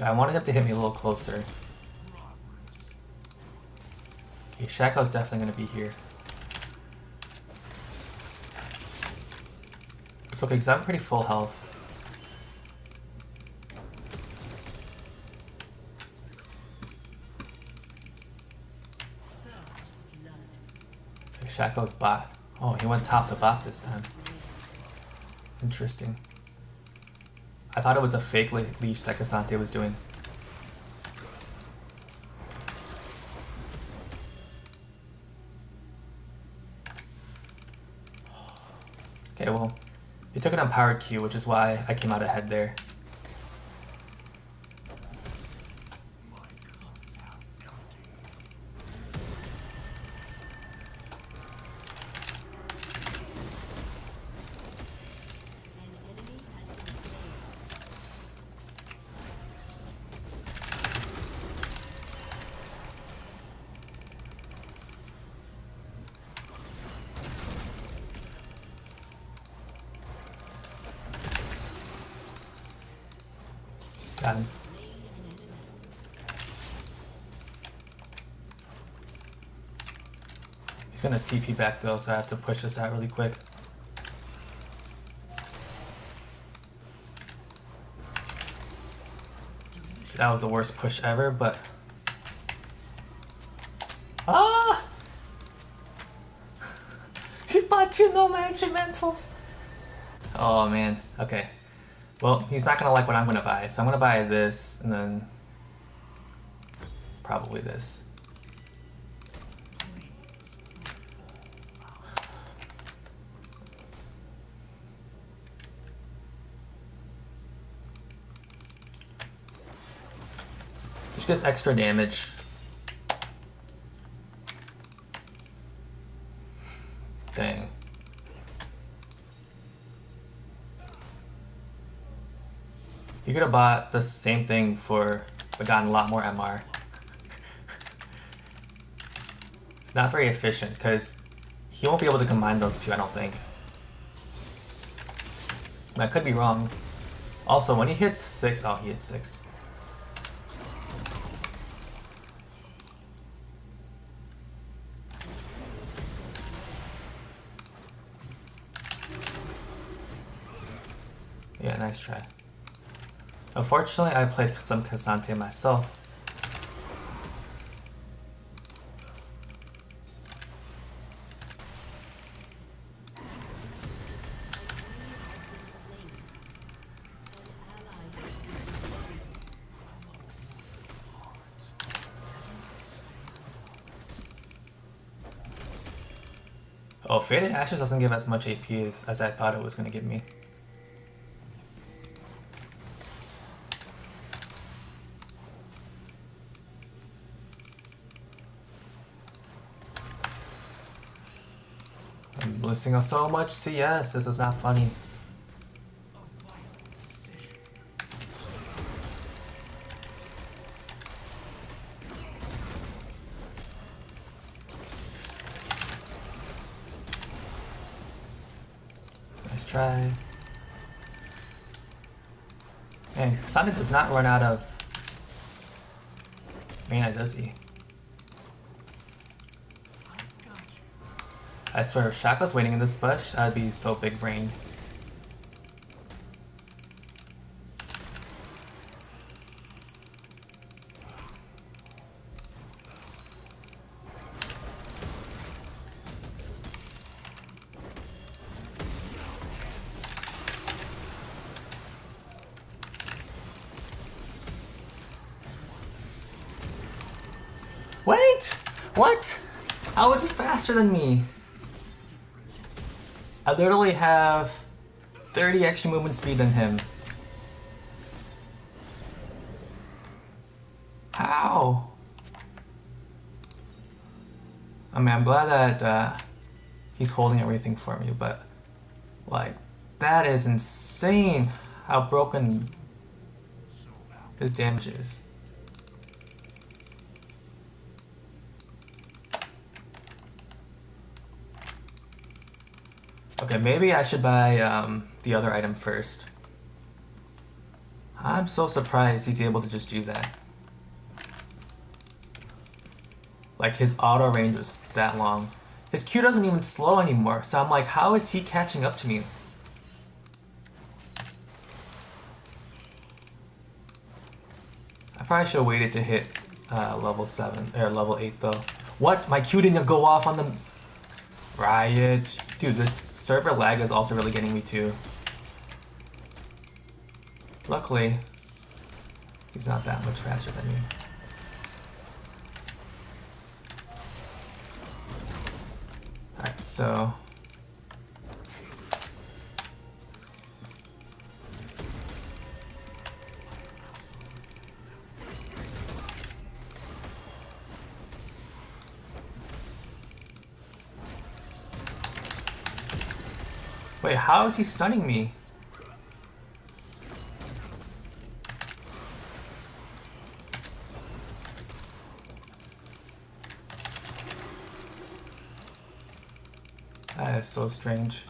I wanted him to hit me a little closer. Okay, Shaco's definitely gonna be here. It's okay, because I'm pretty full health. Okay, Shaco's bot. Oh, he went top to bot this time. Interesting. I thought it was a fake leash that Cassante was doing. Okay, well, he took an empowered Q, which is why I came out ahead there. Got him. He's gonna TP back though, so I have to push this out really quick. That was the worst push ever, but... Ah! He bought 2 no managementals! Oh man, okay. Well, he's not gonna like what I'm gonna buy, so I'm gonna buy this, and then... probably this. Just gets extra damage. Dang. You could have bought the same thing but gotten a lot more MR. It's not very efficient because he won't be able to combine those two, I don't think. I could be wrong. Also, when he hits 6, oh, he hit 6. Yeah, nice try. Unfortunately, I played some Cassante myself. Oh, Faded Ashes doesn't give as much AP as I thought it was going to give me. losing so much CS. This is not funny. Nice try. And Sonic does not run out of mana, does he? I swear, if Shaco's waiting in this bush, I'd be so big brained. Wait! What? How is he faster than me? I literally have 30 extra movement speed than him. How? I mean, I'm glad that he's holding everything for me, but like, that is insane how broken his damage is. Okay, maybe I should buy the other item first. I'm so surprised he's able to just do that. Like, his auto range was that long. His Q doesn't even slow anymore, so I'm like, how is he catching up to me? I probably should have waited to hit level 7, or level 8 though. What? My Q didn't go off on the... Riot. Dude, this server lag is also really getting me too. Luckily, he's not that much faster than me. Alright, so... Wait, how is he stunning me? That is so strange.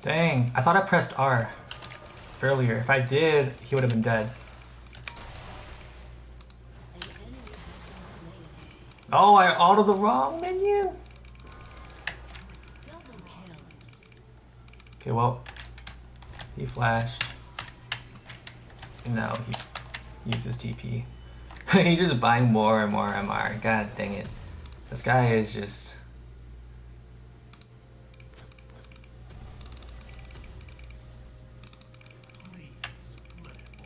Dang, I thought I pressed R earlier. If I did, he would have been dead. An enemy has been slain. Oh, I autoed the wrong menu? Double kill. Okay, well, he flashed. And now he uses TP. He's just buying more and more MR. God dang it. This guy is just...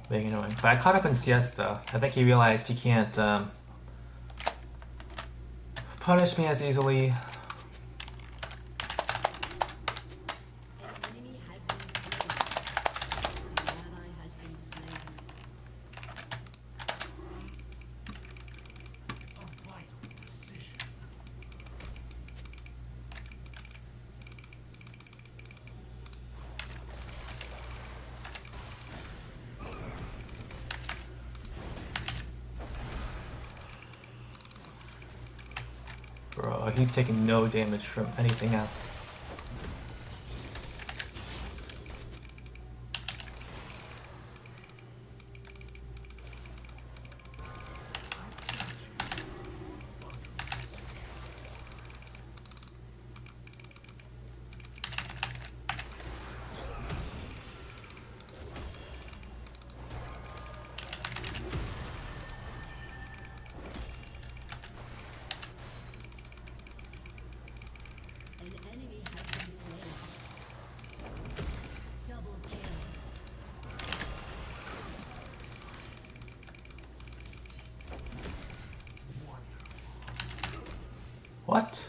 being annoying. But I caught up in CS though. I think he realized he can't punish me as easily. An enemy has been slain. An ally has been slain. he's taking no damage from anything else. An enemy has been slain. Double kill. What?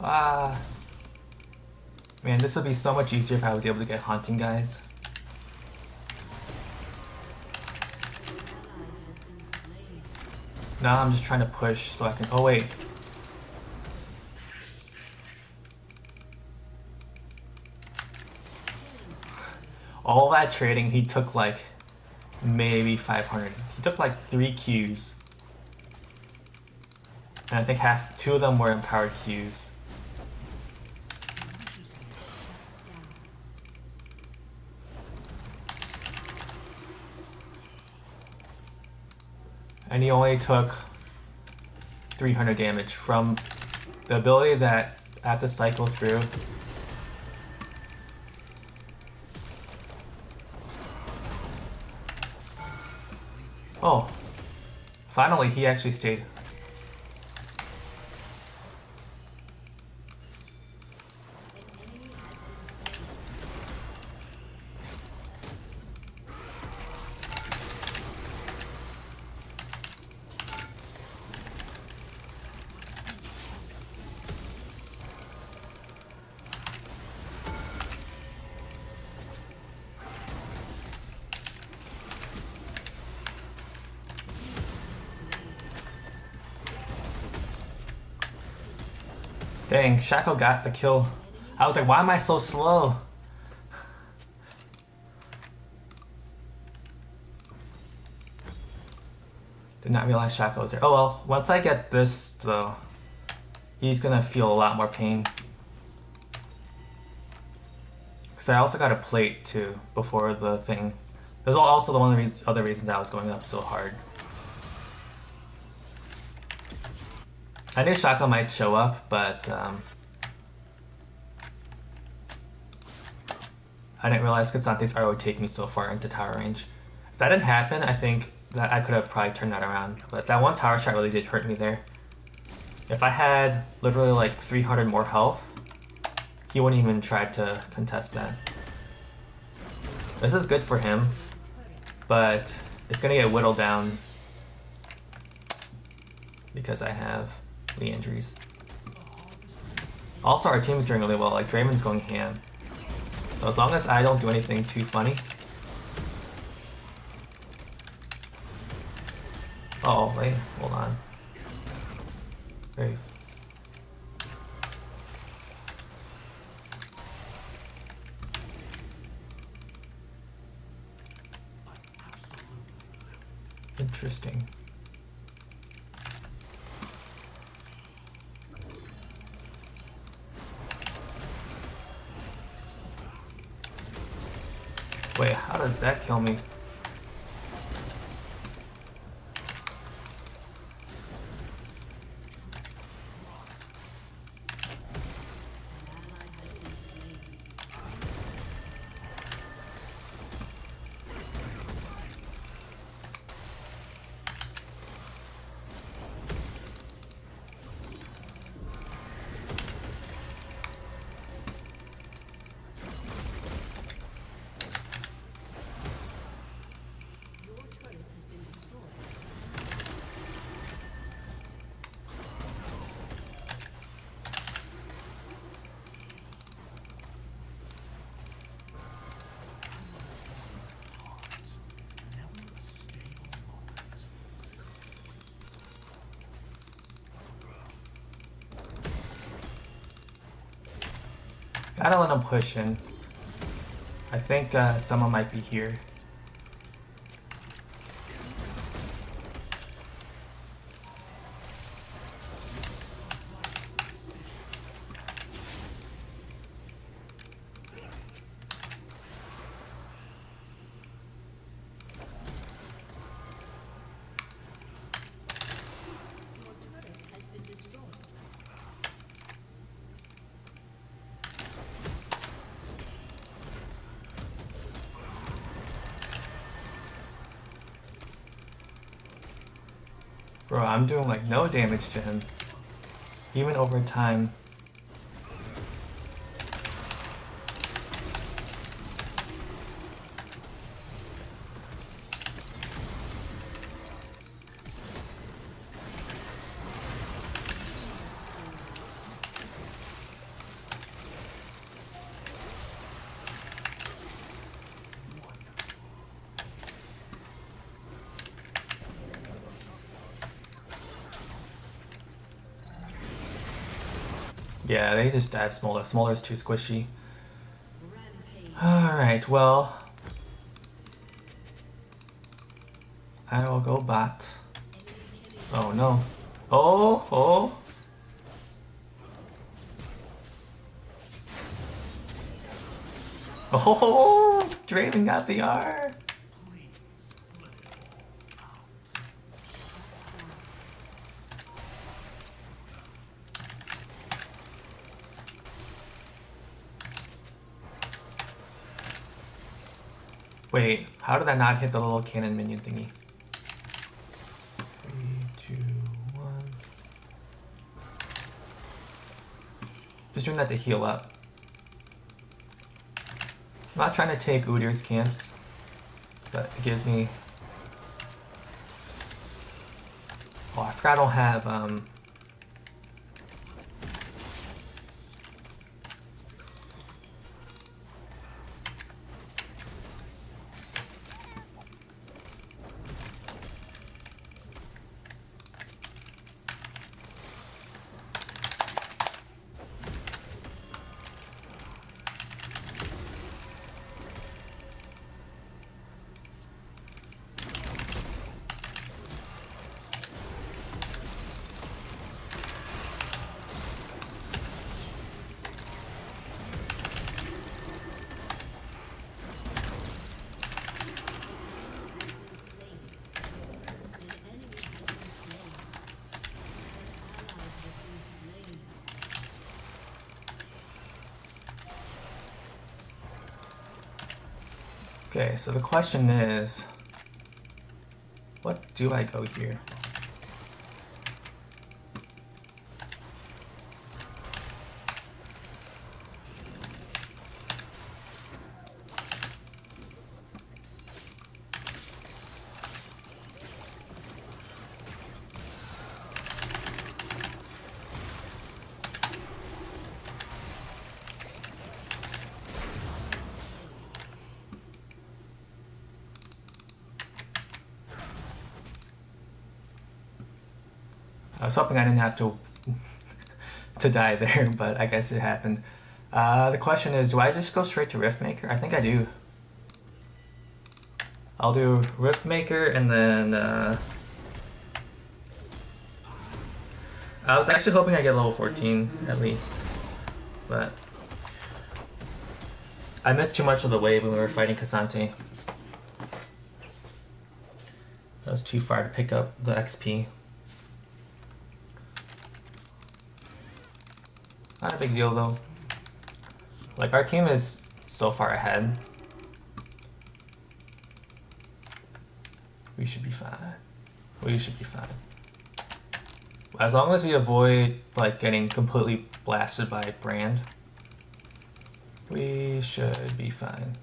Ah. Man, this would be so much easier if I was able to get hunting guys. Ally has been slain. Now I'm just trying to push so I can. Oh, wait. All that trading, he took like maybe 500. He took like 3 Qs. And I think two of them were empowered Qs. And he only took 300 damage from the ability that I have to cycle through. Oh, finally he actually stayed. An enemy has been slain. Dang, Shaco got the kill. I was like, why am I so slow? Did not realize Shaco was there. Oh well, once I get this though, he's gonna feel a lot more pain. Because I also got a plate too before the thing. There's also the one of the other reasons I was going up so hard. I knew Shaco might show up, but I didn't realize Katsante's arrow would take me so far into tower range. If that didn't happen, I think that I could have probably turned that around. But that one tower shot really did hurt me there. If I had literally like 300 more health, he wouldn't even try to contest that. This is good for him, but it's gonna get whittled down because I have Liandry's. Also, our team's doing really well. Like, Draven's going ham. So as long as I don't do anything too funny. Oh, wait, hold on. Very. Interesting. Wait, how does that kill me? An ally has been slain. Your turret has been destroyed. Gotta let him push in. I think someone might be here. Your turret has been destroyed. Bro, I'm doing like no damage to him. Even over time. Yeah, they just died Smolder. Smolder's too squishy. Rampage. Alright, well. I will go bot. Oh no. Oh, oh. Oh, Draven got the R. Wait, how did that not hit the little cannon minion thingy? 3, 2, 1. Just doing that to heal up. I'm not trying to take Udyr's camps, but it gives me. Oh, I forgot I don't have Okay, so the question is, what do I go here? I was hoping I didn't have to to die there, but I guess it happened. The question is, do I just go straight to Riftmaker? I think I do. I'll do Riftmaker and then I was actually hoping I get level 14 at least, but I missed too much of the wave when we were fighting Cassante. That was too far to pick up the XP. Not a big deal though. Like, our team is so far ahead. We should be fine. We should be fine. As long as we avoid like getting completely blasted by Brand, we should be fine.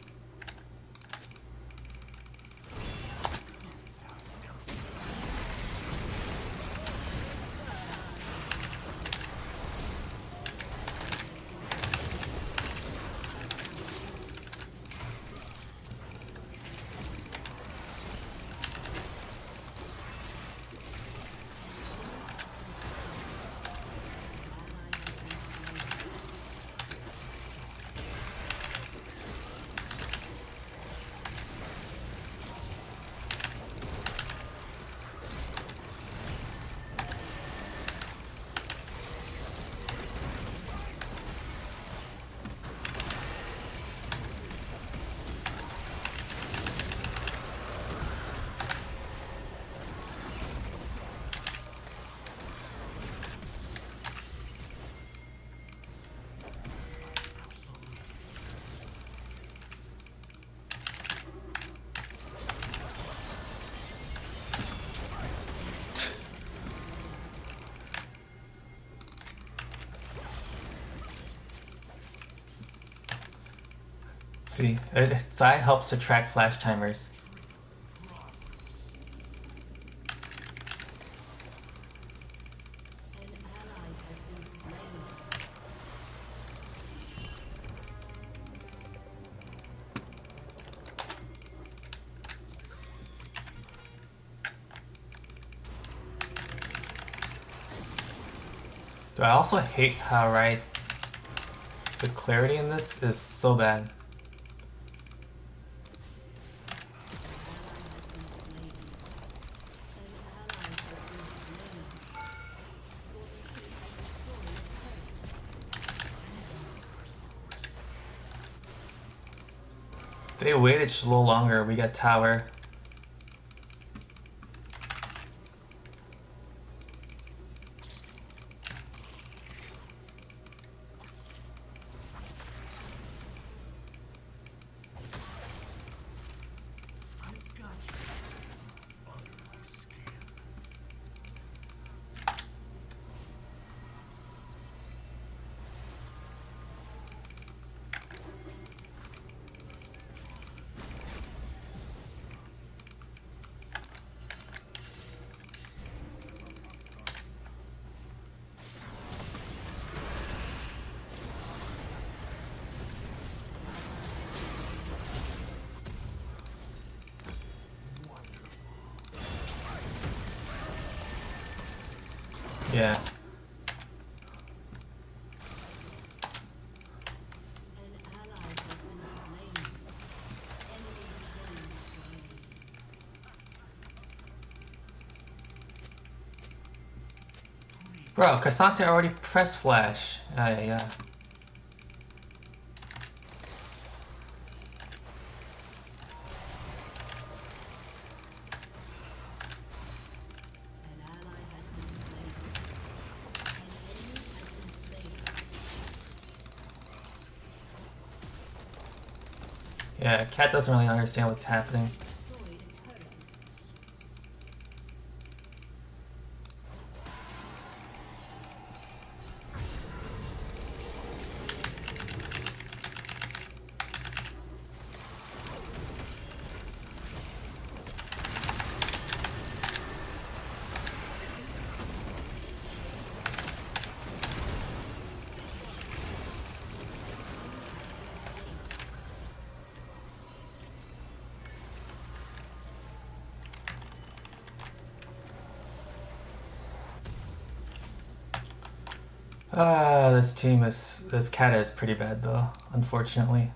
See, Zai helps to track flash timers. An ally has been slain. Dude, I also hate how, right, the clarity in this is so bad. If they waited just a little longer, we got tower. Yeah. An ally has been slain. Enemy killing spree. Bro, Cassante already pressed flash. Yeah. An ally has been slain. An enemy has been slain. Yeah, Cat doesn't really understand what's happening. Destroyed a turret. This Cat is pretty bad though, unfortunately.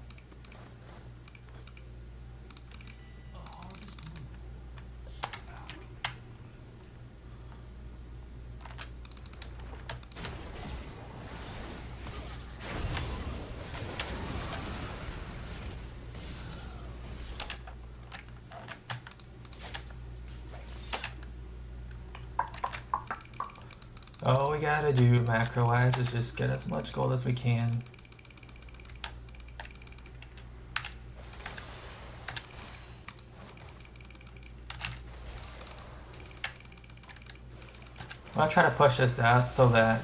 All we gotta do macro-wise is just get as much gold as we can. I'll try to push this out so that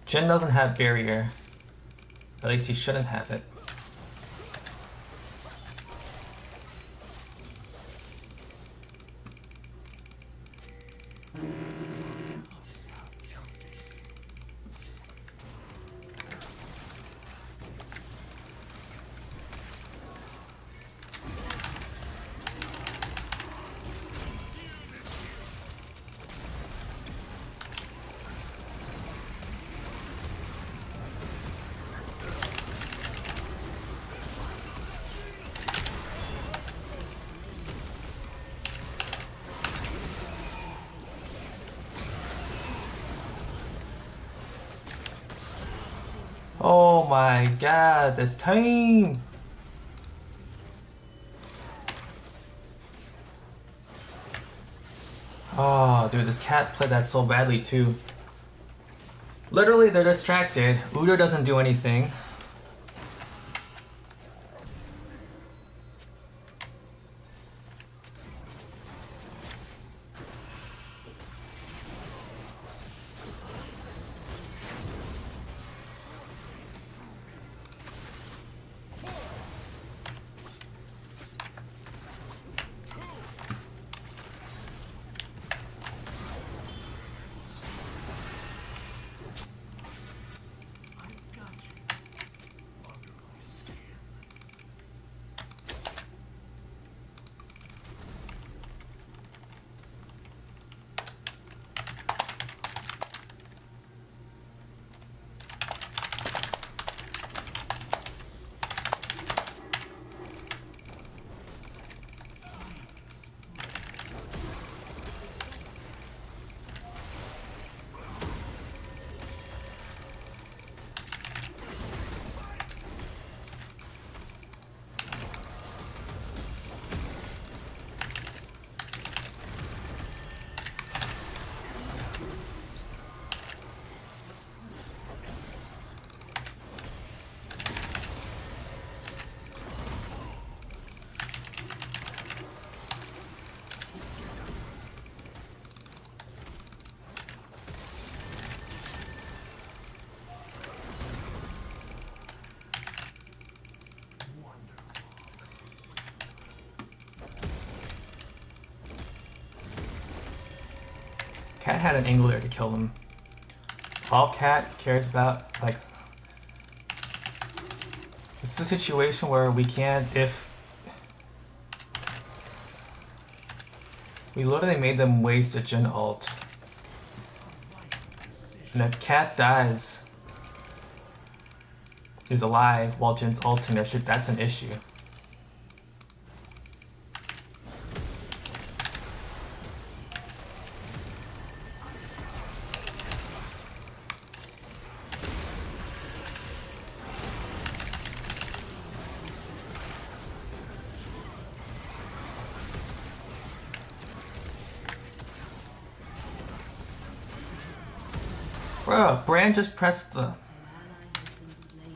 Jhin doesn't have barrier. At least he shouldn't have it. Oh my god, this team! Oh, dude, this cat played that so badly too. Literally, they're distracted. Udo doesn't do anything. Cat had an angle there to kill him. All Cat cares about, like, it's a situation where we can't, if we literally made them waste a Jhin ult. And if Cat dies, is alive while Jin's ulting, that's an issue. Bro, Bran just pressed the... An ally has been slain.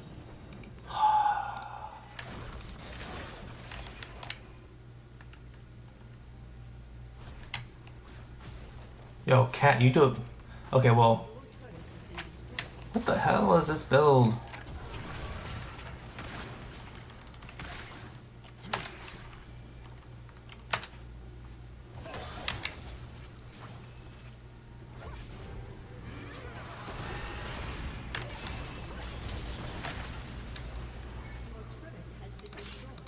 Yo, Cat, you do... Okay, well... Your turret has been destroyed. What the hell is this build? Your turret has been destroyed.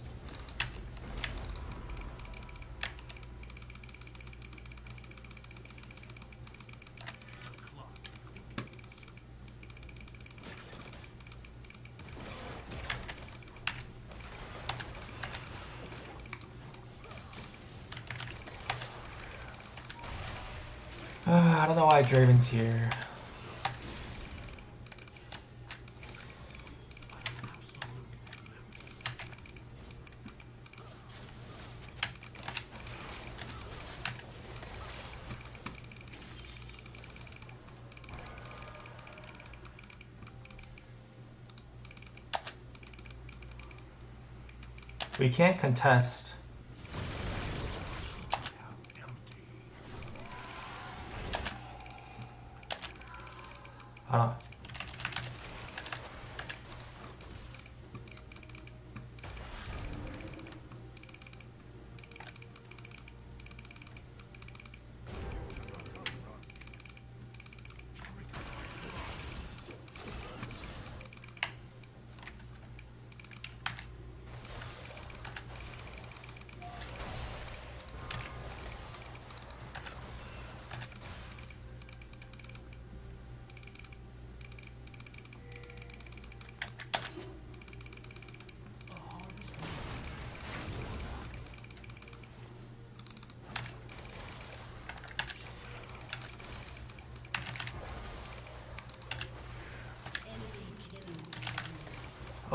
I don't know why Draven's here. We can't contest. I don't.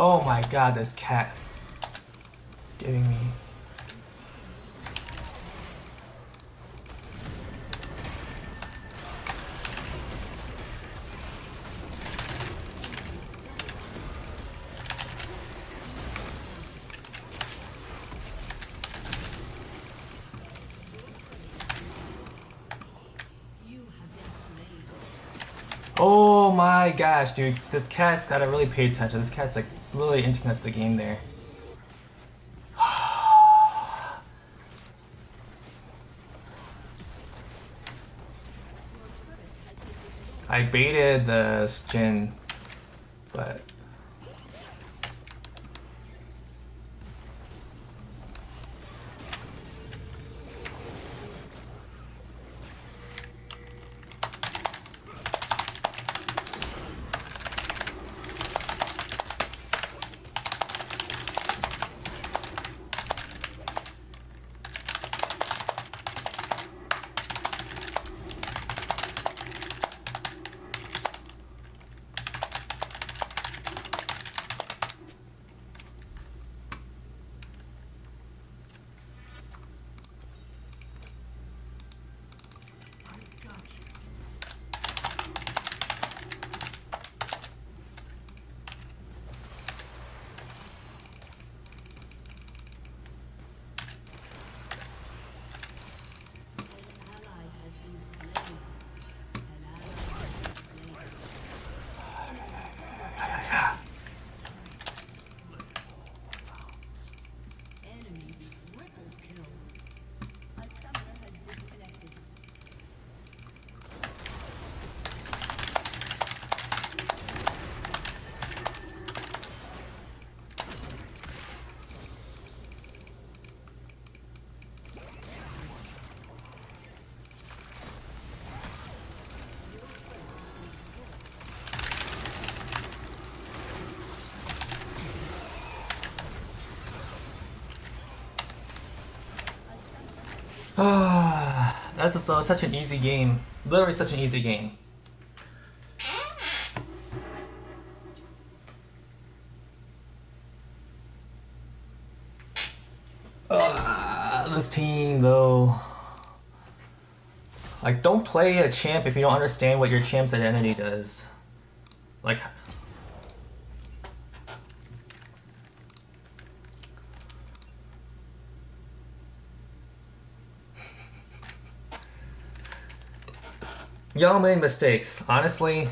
Oh my god, this cat giving me. Oh my gosh, dude. This cat's gotta really pay attention. This cat's like really into the game there. I baited the Jin, but An ally has been slain. An ally has been slain. Enemy triple kill. A summoner has disconnected. that's such an easy game. Literally such an easy game. This team though. Like, don't play a champ if you don't understand what your champ's identity does. Like, y'all made mistakes. Honestly,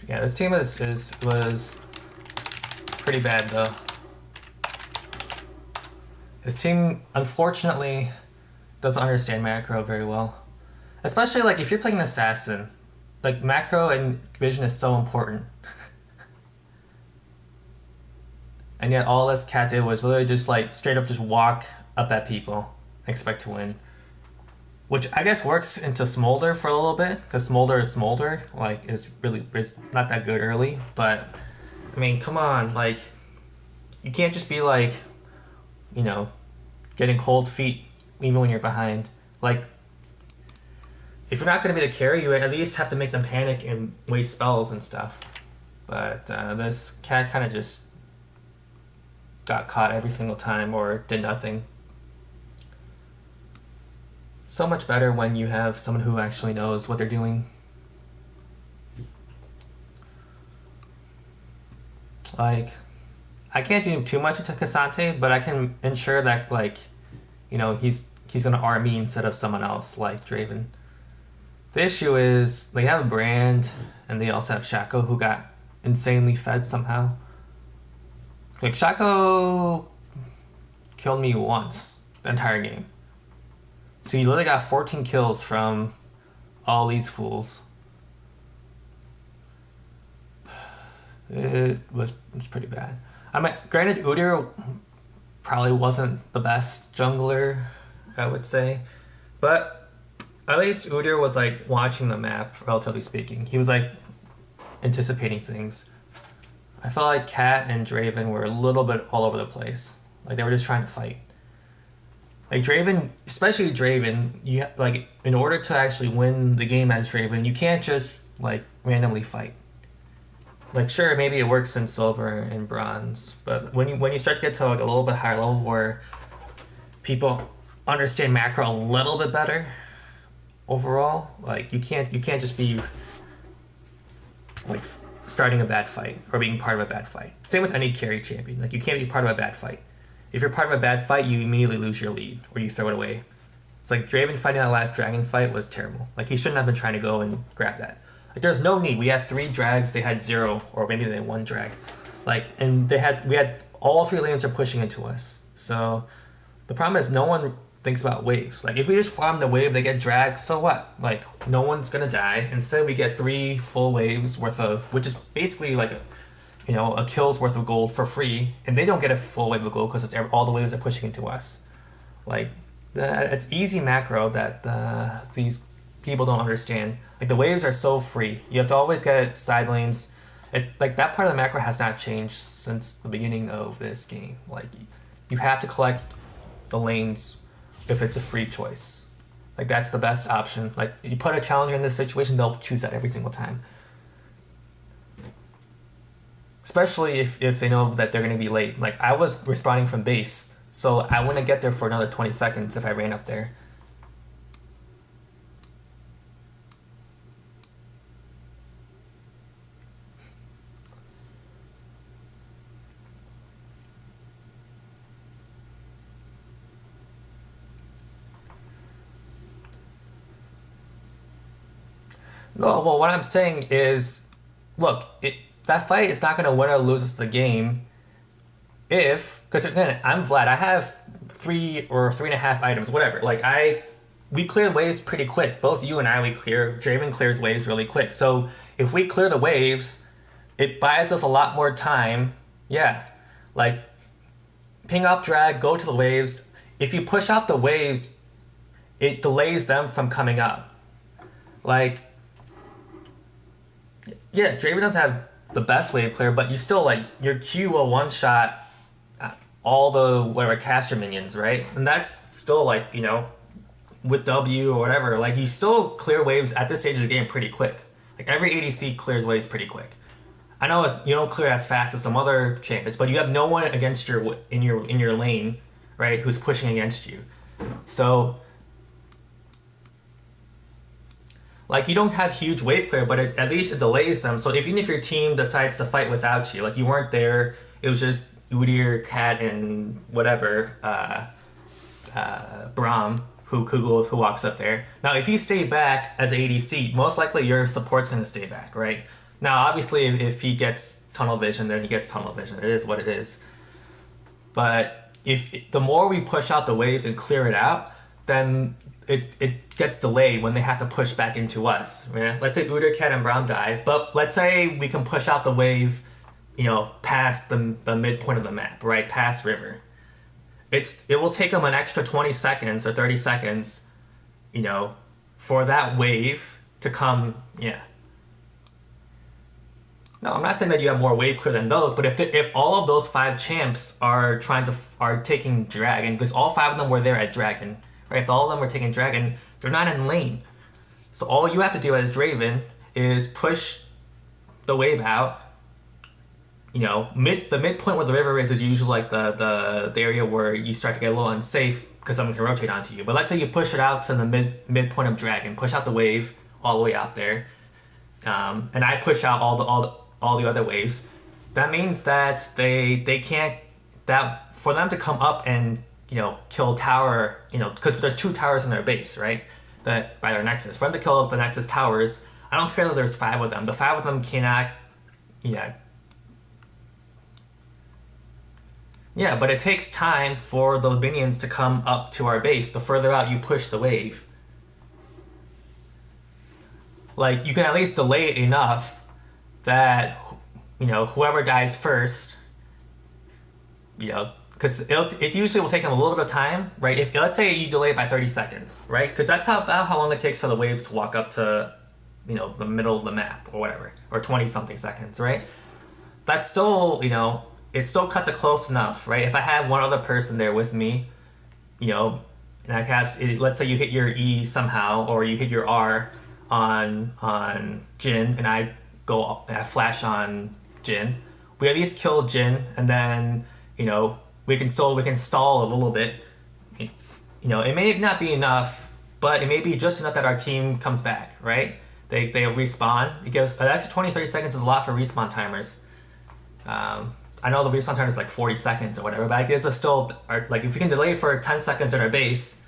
yeah, this team was pretty bad though. This team unfortunately doesn't understand macro very well. Especially like if you're playing an assassin. Like macro and vision is so important. And yet all this cat did was literally just like straight up just walk up at people and expect to win. Which I guess works into Smolder for a little bit, because Smolder like is not that good early, but I mean, come on, like you can't just be like, you know, getting cold feet even when you're behind. Like, if you're not going to be the carry, you at least have to make them panic and waste spells and stuff. But this cat kind of just got caught every single time or did nothing. So much better when you have someone who actually knows what they're doing. Like, I can't do too much to Cassante, but I can ensure that, like, you know, he's gonna R me instead of someone else like Draven. The issue is they have a Brand and they also have Shaco, who got insanely fed somehow. Like, Shaco killed me once the entire game. So you literally got 14 kills from all these fools. It's pretty bad. I mean, granted, Udyr probably wasn't the best jungler, I would say, but at least Udyr was like watching the map, relatively speaking. He was like anticipating things. I felt like Cat and Draven were a little bit all over the place. Like, they were just trying to fight. Like Draven, especially Draven, you like, in order to actually win the game as Draven, you can't just like randomly fight. like sure maybe it works in silver and bronze, but when you start to get to like a little bit higher level where people understand macro a little bit better overall, like you can't just be like starting a bad fight or being part of a bad fight. Same with any carry champion. Like you can't be part of a bad fight. If you're part of a bad fight, you immediately lose your lead or you throw it away. It's like Draven fighting that last dragon fight was terrible. Like he shouldn't have been trying to go and grab that. Like there's no need. We had 3 drags, they had 0, or maybe they had 1 drag. Like and we had all 3 lanes are pushing into us. So the problem is no one thinks about waves. Like if we just farm the wave, they get dragged, so what? Like no one's gonna die. Instead we get 3 full waves worth of, which is basically like a kill's worth of gold for free, and they don't get a full wave of gold because all the waves are pushing into us. Like it's easy macro that these people don't understand. Like the waves are so free. You have to always get side lanes. Like that part of the macro has not changed since the beginning of this game. Like you have to collect the lanes if it's a free choice. Like that's the best option. Like you put a challenger in this situation, they'll choose that every single time. Especially if they know that they're going to be late. Like I was responding from base, so I wouldn't get there for another 20 seconds if I ran up there. No, well, what I'm saying is, look, that fight is not going to win or lose us the game because again, I'm Vlad. I have 3 or 3.5 items, whatever. Like we clear waves pretty quick. Both you and I, we clear. Draven clears waves really quick. So if we clear the waves, it buys us a lot more time. Yeah, like ping off drag, go to the waves. If you push off the waves, it delays them from coming up. Like, yeah, Draven doesn't have the best wave clear, but you still like your Q will one shot all the whatever caster minions, right? And that's still like with W or whatever, like you still clear waves at this stage of the game pretty quick. Like every ADC clears waves pretty quick. I know you don't clear as fast as some other champions, but you have no one against in your lane, right? Who's pushing against you. So like you don't have huge wave clear, but at least it delays them. So even if your team decides to fight without you, like you weren't there, it was just Udyr, Cat, and whatever Braum who walks up there. Now if you stay back as ADC, most likely your support's gonna stay back, right? Now obviously if he gets tunnel vision, then he gets tunnel vision. It is what it is. But if the more we push out the waves and clear it out, then it gets delayed when they have to push back into us. Right? Let's say Udyr, Cat, and Braum die, but let's say we can push out the wave, past the midpoint of the map, right? Past river. It will take them an extra 20 seconds or 30 seconds, for that wave to come, yeah. No, I'm not saying that you have more wave clear than those, but if all of those 5 champs are taking dragon, because all 5 of them were there at dragon, right? If all of them were taking dragon, they're not in lane. So all you have to do as Draven is push the wave out. The midpoint where the river is usually like the area where you start to get a little unsafe because someone can rotate onto you. But let's say you push it out to the midpoint of dragon, push out the wave all the way out there, and I push out all the other waves. That means that they can't, that for them to come up and kill tower, because there's 2 towers in their base, right? That by their nexus. For them to kill the nexus towers, I don't care that there's 5 of them. The 5 of them cannot, yeah, but it takes time for the minions to come up to our base. The further out you push the wave, like you can at least delay it enough that whoever dies first, because it usually will take them a little bit of time, right? If let's say you delay it by 30 seconds, right? Because that's about how long it takes for the waves to walk up to, the middle of the map or whatever, or 20 something seconds, right? That's still, it still cuts it close enough, right? If I have one other person there with me, and I have, let's say you hit your E somehow, or you hit your R on Jhin, and I flash on Jhin. We at least kill Jhin, and then we can stall a little bit. It may not be enough, but it may be just enough that our team comes back, right? They respawn. It gives actually 20-30 seconds is a lot for respawn timers. I know the respawn time is like 40 seconds or whatever, but it gives us still like if we can delay for 10 seconds at our base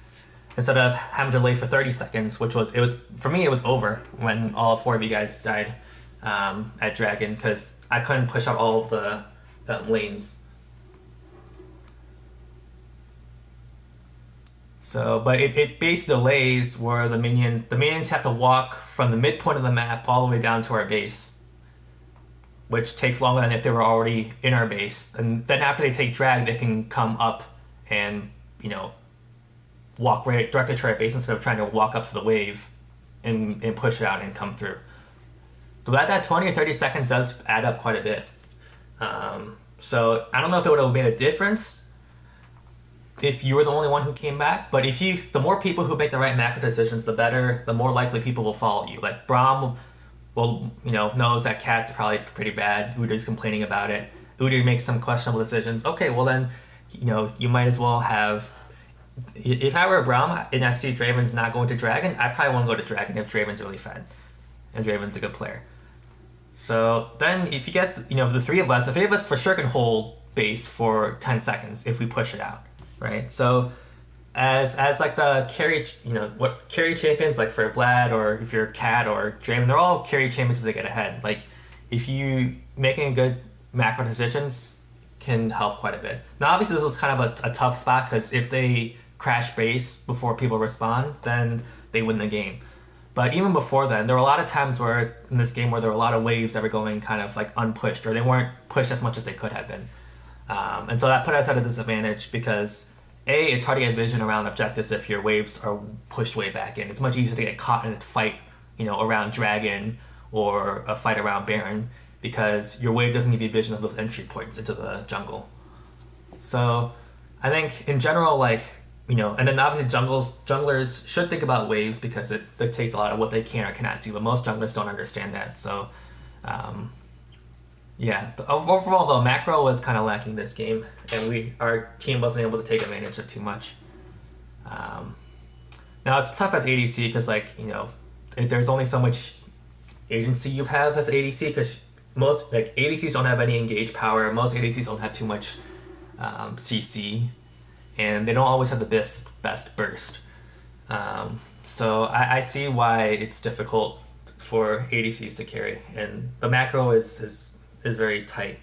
instead of having to delay for 30 seconds, which was for me it was over when all 4 of you guys died at Dragon because I couldn't push out all of the lanes. So, but it base delays where the minions have to walk from the midpoint of the map all the way down to our base, which takes longer than if they were already in our base. And then after they take drag, they can come up and walk right directly to our base instead of trying to walk up to the wave and push it out and come through. So that 20 or 30 seconds does add up quite a bit. So I don't know if it would have made a difference if you were the only one who came back, but the more people who make the right macro decisions, the better, the more likely people will follow you. Like Braum knows that Cat's probably pretty bad. Udyr's complaining about it. Udyr makes some questionable decisions. Okay, well then, you might as well have. If I were Braum and I see Draven's not going to Dragon, I probably want to go to Dragon if Draven's really fed, and Draven's a good player. So then, if you get the three of us for sure can hold base for 10 seconds if we push it out. Right, so as like the carry, what carry champions like for Vlad or if you're Cat or Draven, they're all carry champions if they get ahead. Like if you making good macro decisions can help quite a bit. Now obviously this was kind of a tough spot because if they crash base before people respond, then they win the game. But even before then, there were a lot of times where in this game where there were a lot of waves that were going kind of like unpushed or they weren't pushed as much as they could have been. And so that put us at a disadvantage because it's hard to get vision around objectives if your waves are pushed way back in. It's much easier to get caught in a fight, around Dragon or a fight around Baron because your wave doesn't give you vision of those entry points into the jungle. So I think in general, and then obviously junglers should think about waves because it takes a lot of what they can or cannot do, but most junglers don't understand that. So yeah, but overall though, macro was kind of lacking this game, and our team wasn't able to take advantage of too much. Now it's tough as ADC because there's only so much agency you have as ADC because most ADCs don't have any engage power. Most ADCs don't have too much CC, and they don't always have the best burst. So I see why it's difficult for ADCs to carry, and the macro is very tight,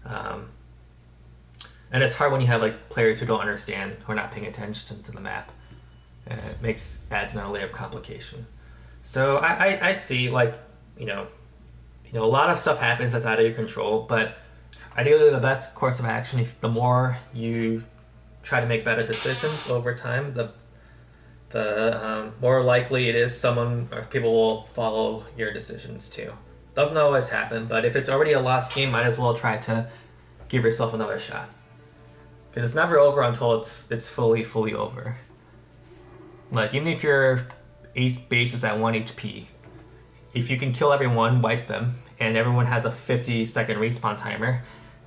and it's hard when you have players who don't understand, who are not paying attention to the map. It adds another layer of complication. So I see a lot of stuff happens that's out of your control, but ideally the best course of action, the more you try to make better decisions over time, the more likely it is someone or people will follow your decisions too. Doesn't always happen, but if it's already a lost game, might as well try to give yourself another shot. Because it's never over until it's fully over. Even if you're 8 bases at 1 HP, if you can kill everyone, wipe them, and everyone has a 50-second respawn timer,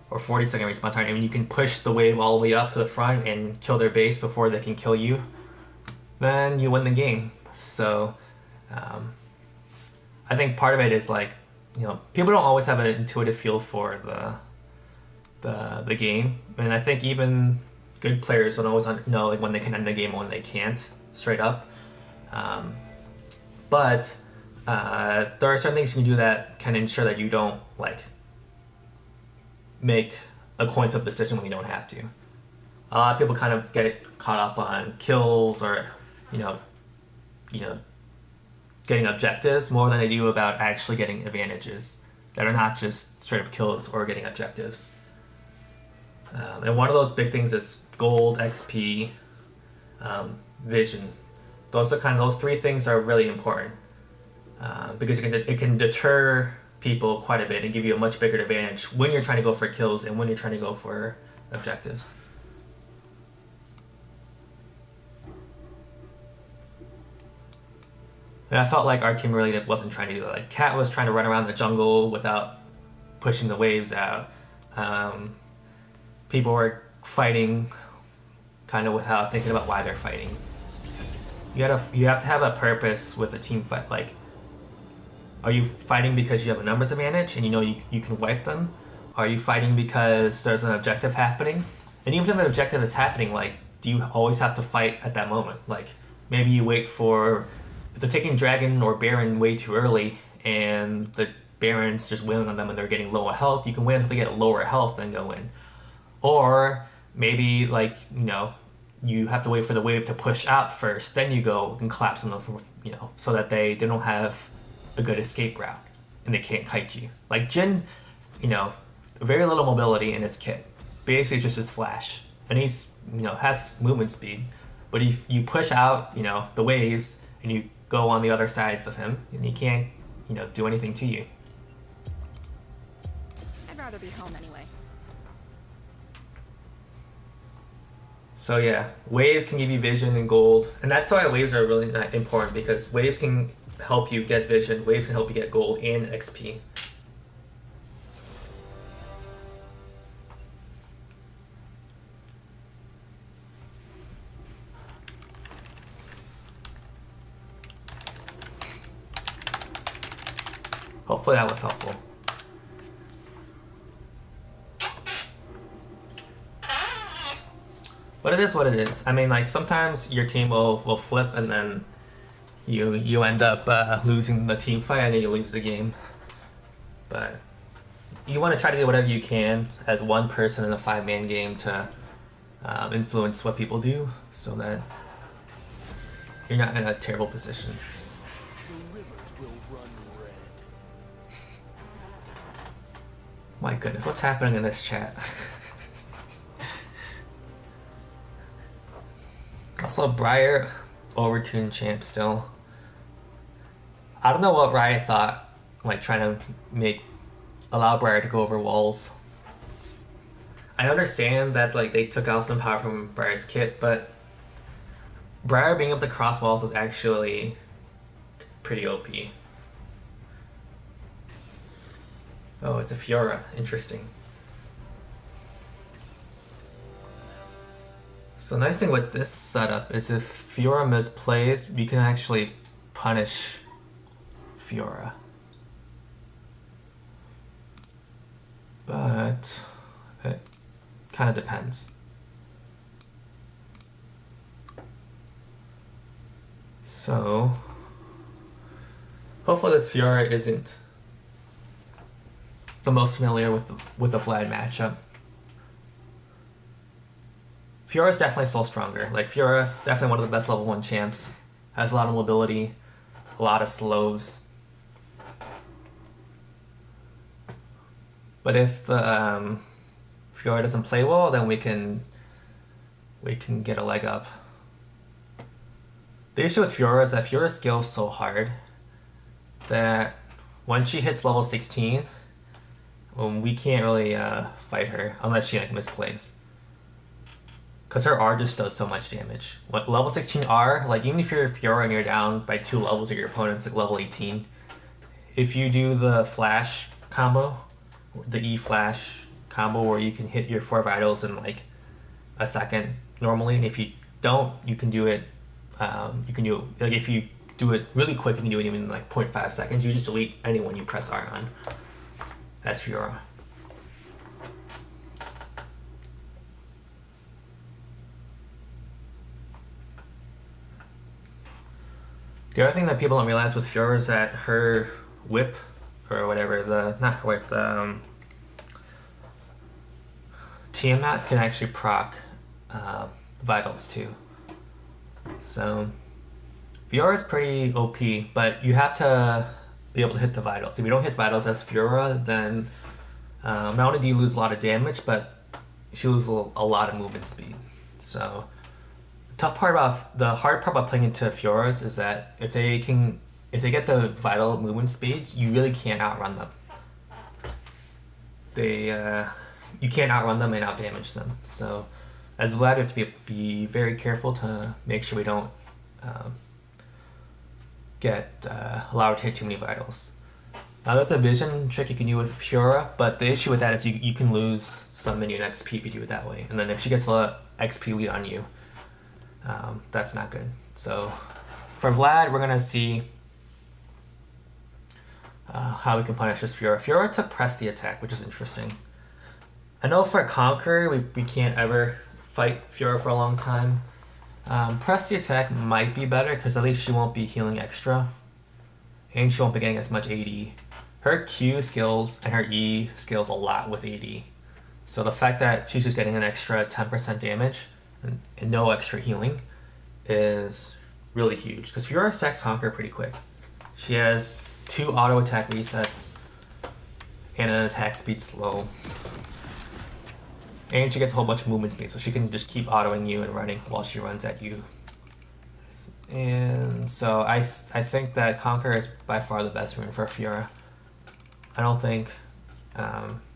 or 40-second respawn timer, and you can push the wave all the way up to the front and kill their base before they can kill you, then you win the game. So, I think part of it is people don't always have an intuitive feel for the game, and I think even good players don't always know when they can end the game and when they can't, straight up. But there are certain things you can do that can ensure that you don't make a coin-flip decision when you don't have to. A lot of people kind of get caught up on kills or getting objectives more than they do about actually getting advantages that are not just straight up kills or getting objectives. And one of those big things is gold, XP, vision. Those 3 things are really important because it can deter people quite a bit and give you a much bigger advantage when you're trying to go for kills and when you're trying to go for objectives. And I felt like our team really wasn't trying to do that. Cat was trying to run around the jungle without pushing the waves out. People were fighting kind of without thinking about why they're fighting. You have to have a purpose with a team fight. Like, are you fighting because you have a numbers advantage and you know you can wipe them? Are you fighting because there's an objective happening? And even if an objective is happening, like, do you always have to fight at that moment? Like, maybe you wait for, if they're taking Dragon or Baron way too early and the Baron's just wailing on them and they're getting lower health, you can wait until they get lower health and go in. Or maybe, like, you know, you have to wait for the wave to push out first, then you go and collapse on them, you know, so that they don't have a good escape route and they can't kite you. Like Jhin, you know, very little mobility in his kit, basically just his flash, and he's, you know, has movement speed, but if you push out, you know, the waves and you go on the other sides of him, and he can't, you know, do anything to you. I'd rather be home anyway. So yeah, waves can give you vision and gold, and that's why waves are really not important, because waves can help you get vision, waves can help you get gold and XP. Hopefully that was helpful. But it is what it is. I mean, like, sometimes your team will flip and then you end up losing the team fight and then you lose the game. But you want to try to do whatever you can as one person in a 5-man game to influence what people do so that you're not in a terrible position. The river will run red. My goodness, what's happening in this chat? Also, Briar overtuned champ still. I don't know what Riot thought, like trying to allow Briar to go over walls. I understand that like they took off some power from Briar's kit, but Briar being able to cross walls is actually pretty OP. Oh, it's a Fiora. Interesting. So the nice thing with this setup is if Fiora misplays, you can actually punish Fiora. But it kind of depends. So hopefully this Fiora isn't the most familiar with the Vlad matchup. Fiora is definitely still stronger. Like, Fiora, definitely one of the best level 1 champs. Has a lot of mobility, a lot of slows. But if the Fiora doesn't play well, then we can get a leg up. The issue with Fiora is that Fiora scales so hard that once she hits level 16, we can't really fight her unless she like misplays. Because her R just does so much damage. Level 16 R, like even if you're Fiora and you're down by 2 levels of your opponent's like level 18, if you do the flash combo, the E flash combo where you can hit your 4 vitals in like a second normally, and if you don't, you can do it, like if you do it really quick, you can do it even in like 0.5 seconds. You just delete anyone you press R on. That's Fiora. The other thing that people don't realize with Fiora is that her whip, or whatever, not whip, Tiamat can actually proc vitals too. So Fiora is pretty OP, but you have to be able to hit the vitals. If you don't hit vitals as Fiora, then not only do you lose a lot of damage, but she loses a lot of movement speed. So the hard part about playing into Fioras is that if they get the vital movement speed, you really can't outrun them. You can't outrun them and outdamage them. So as Vlad, you have to be very careful to make sure we don't allow her to hit too many vitals. Now that's a vision trick you can do with Fiora, but the issue with that is you can lose some minion XP if you do it that way. And then if she gets a XP lead on you, that's not good. So for Vlad, we're gonna see how we can punish this Fiora. Fiora took press the attack, which is interesting. I know for Conqueror, we can't ever fight Fiora for a long time. Press the attack might be better because at least she won't be healing extra. And she won't be getting as much AD. Her Q skills and her E skills a lot with AD. So the fact that she's just getting an extra 10% damage and no extra healing is really huge. Because Fiora stacks Conqueror pretty quick. She has 2 auto attack resets and an attack speed slow. And she gets a whole bunch of movement speed, so she can just keep autoing you and running while she runs at you. And so I think that Conqueror is by far the best rune for Fiora. I don't think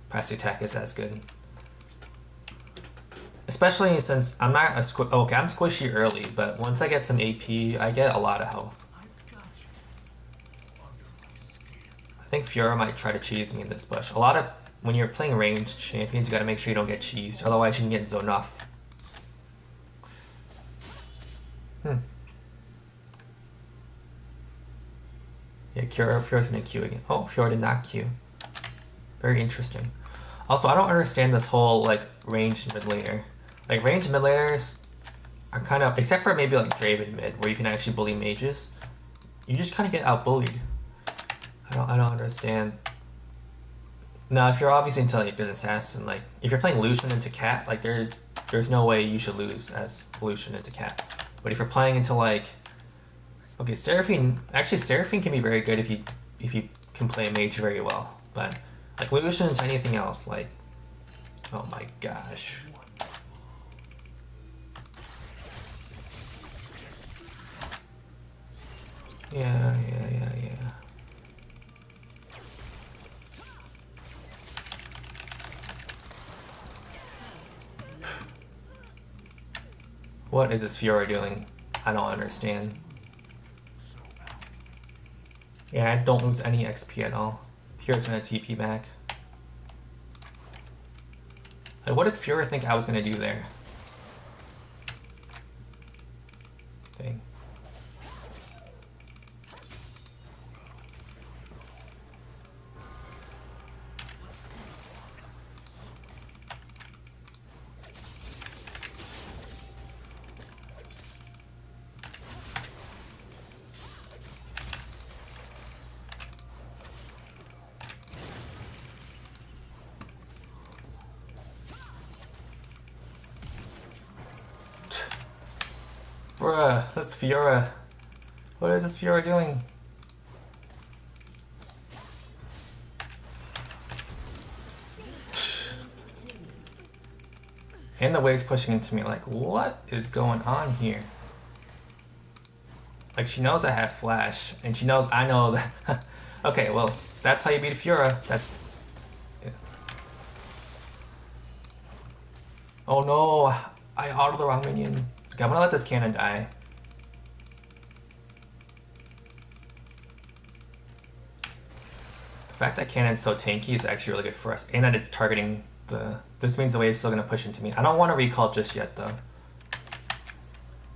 press the attack is as good. Especially since I'm not a okay, I'm squishy early, but once I get some AP, I get a lot of health. I think Fiora might try to cheese me in this bush. A lot of when you're playing ranged champions, you gotta make sure you don't get cheesed, otherwise you can get zoned off. Yeah, Fiora's gonna Q again. Oh, Fiora did not Q. Very interesting. Also, I don't understand this whole like ranged mid laner. Like ranged mid laners are kind of, except for maybe like Draven mid, where you can actually bully mages. You just kind of get out bullied. I don't understand. Now, if you're obviously into like an assassin, like if you're playing Lucian into Cat, like there's no way you should lose as Lucian into Cat. But if you're playing into like, okay, Seraphine can be very good if you can play mage very well. But like Lucian into anything else, like, oh my gosh. Yeah. What is this Fiora doing? I don't understand. Yeah, I don't lose any XP at all. Fiora's gonna TP back. Like, what did Fiora think I was gonna do there? Dang. Bruh, this Fiora. What is this Fiora doing? And the wave's pushing into me, like, what is going on here? Like, she knows I have flash, and she knows I know that. Okay, well, that's how you beat a Fiora. That's. Yeah. Oh no, I autoed the wrong minion. Okay, I'm gonna let this cannon die. The fact that cannon's so tanky is actually really good for us, and that it's targeting the. This means the wave's still gonna push into me. I don't want to recall just yet, though.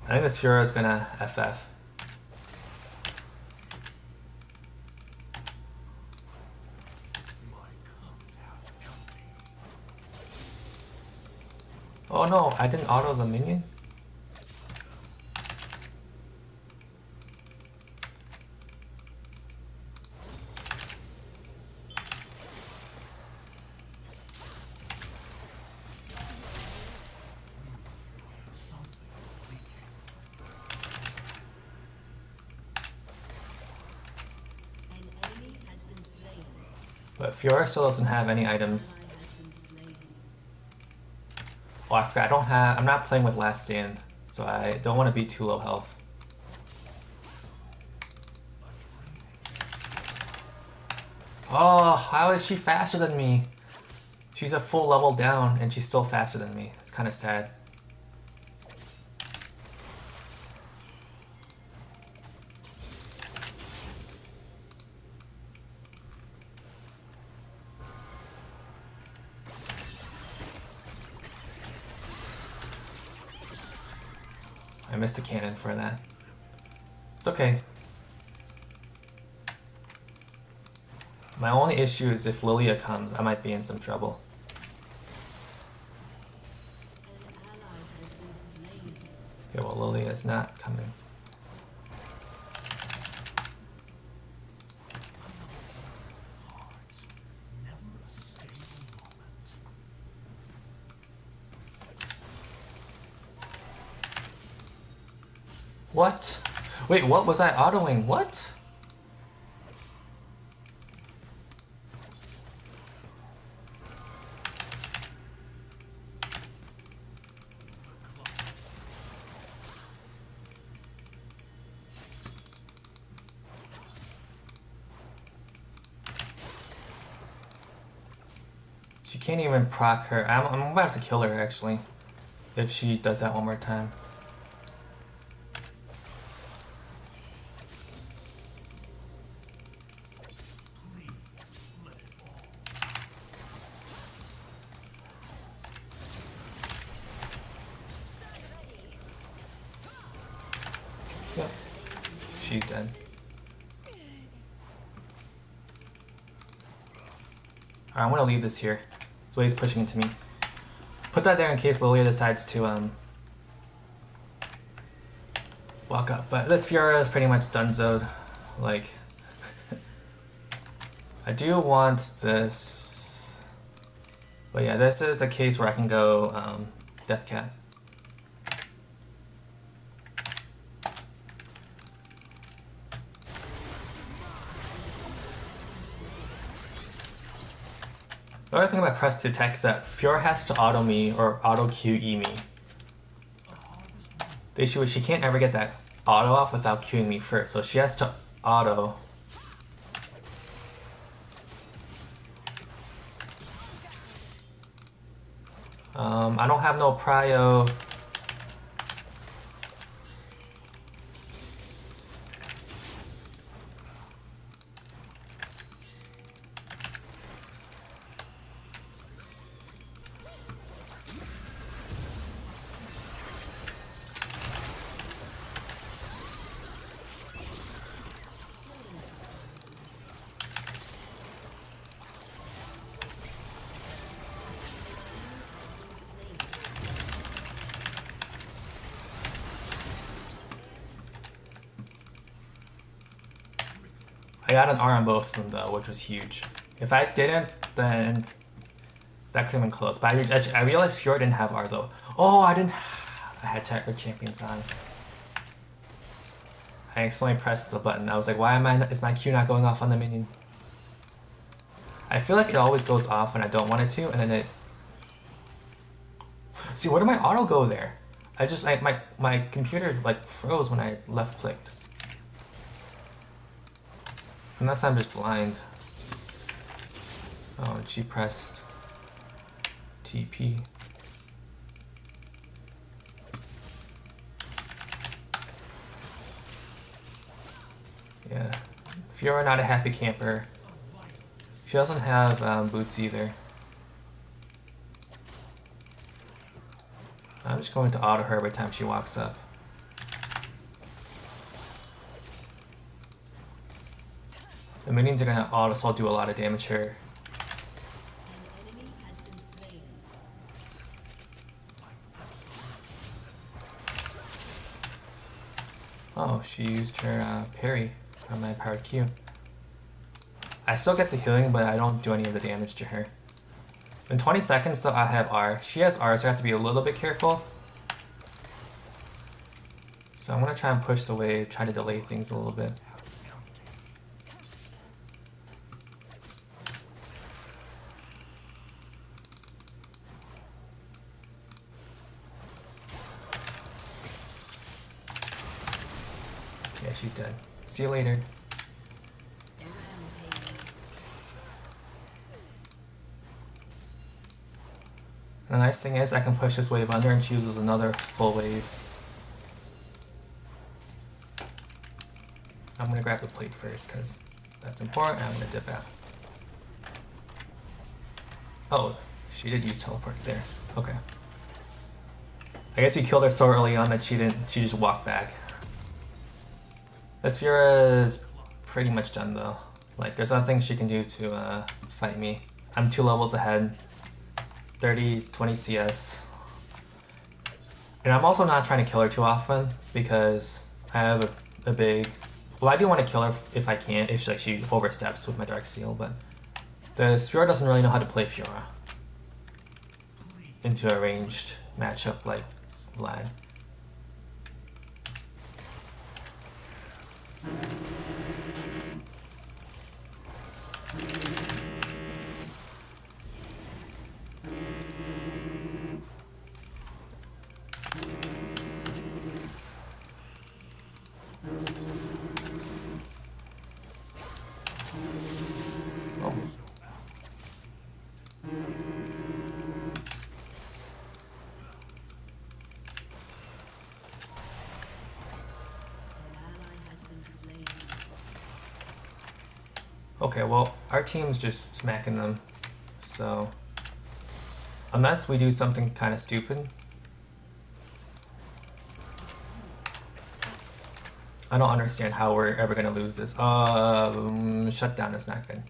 I think this Fiora is gonna FF. Oh no, I didn't auto the minion. An enemy has been slain. But Fiora still doesn't have any items. Ally has been slain. Oh, I forgot, I'm not playing with Last Stand, so I don't want to be too low health. Oh, how is she faster than me? She's a full level down, and she's still faster than me. It's kind of sad. I missed the cannon for that. It's okay. My only issue is if Lilia comes, I might be in some trouble. An ally has been slain. Okay, well, Lilia is not coming. What? Wait, what was I autoing? What? She can't even proc her. I'm about to kill her actually, if she does that one more time. Yep, she's dead. Alright, I'm gonna leave this here. That's what he's pushing into me. Put that there in case Lilia decides to walk up. But this Fiora is pretty much donezoed. Like, I do want this. But yeah, this is a case where I can go Death Cat. The other thing about press to attack is that Fiora has to auto me or auto QE me. The issue is she can't ever get that auto off without queuing me first, so she has to auto. I don't have no prio. I got an R on both of them though, which was huge. If I didn't, then that could have been close. But I realized Fiora didn't have R though. Oh, I didn't. I had Tiger Champions on. I accidentally pressed the button. I was like, why is my Q not going off on the minion? I feel like it always goes off when I don't want it to, and then it... See, where did my auto go there? I just, my computer like froze when I left clicked. Unless I'm just blind. Oh, and she pressed TP. Yeah. Fiora not a happy camper. She doesn't have boots either. I'm just going to auto her every time she walks up. The minions are gonna also do a lot of damage here. An enemy has been slain. Oh, she used her parry on my powered Q. I still get the healing, but I don't do any of the damage to her. In 20 seconds, though, I have R. She has R, so I have to be a little bit careful. So I'm gonna try and push the wave, try to delay things a little bit. Yeah, she's dead. See you later. Rampage. The nice thing is I can push this wave under and she uses another full wave. I'm gonna grab the plate first because that's important and I'm gonna dip out. Oh, she did use teleport there. Okay. I guess we killed her so early on that she just walked back. This Fiora is pretty much done though. Like, there's nothing she can do to fight me. I'm 2 levels ahead. 30, 20 CS. And I'm also not trying to kill her too often because I have a big... Well, I do want to kill her if I can, if she oversteps with my Dark Seal, but the Fiora doesn't really know how to play Fiora into a ranged matchup like Vlad. Oh. Okay, well, our team's just smacking them, so unless we do something kind of stupid, I don't understand how we're ever gonna lose this. Shutdown is not good.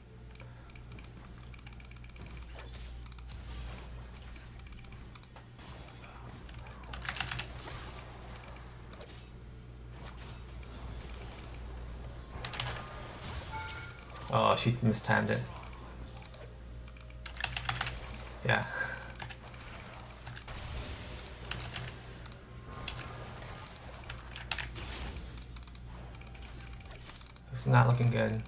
Oh, she mistimed it. Yeah. It's not looking good.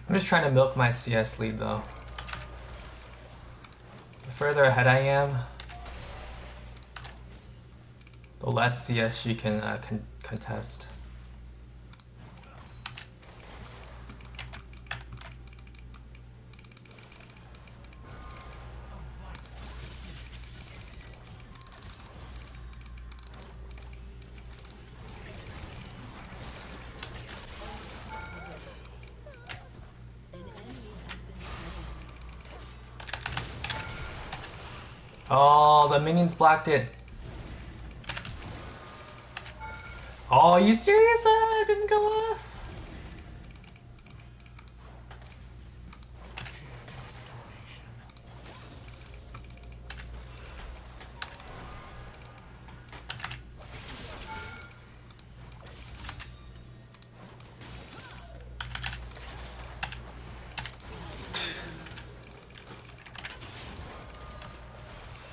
I'm just trying to milk my CS lead though. The further ahead I am, the less CS she can contest. Oh, the minions blocked it. Oh, are you serious? It didn't go off.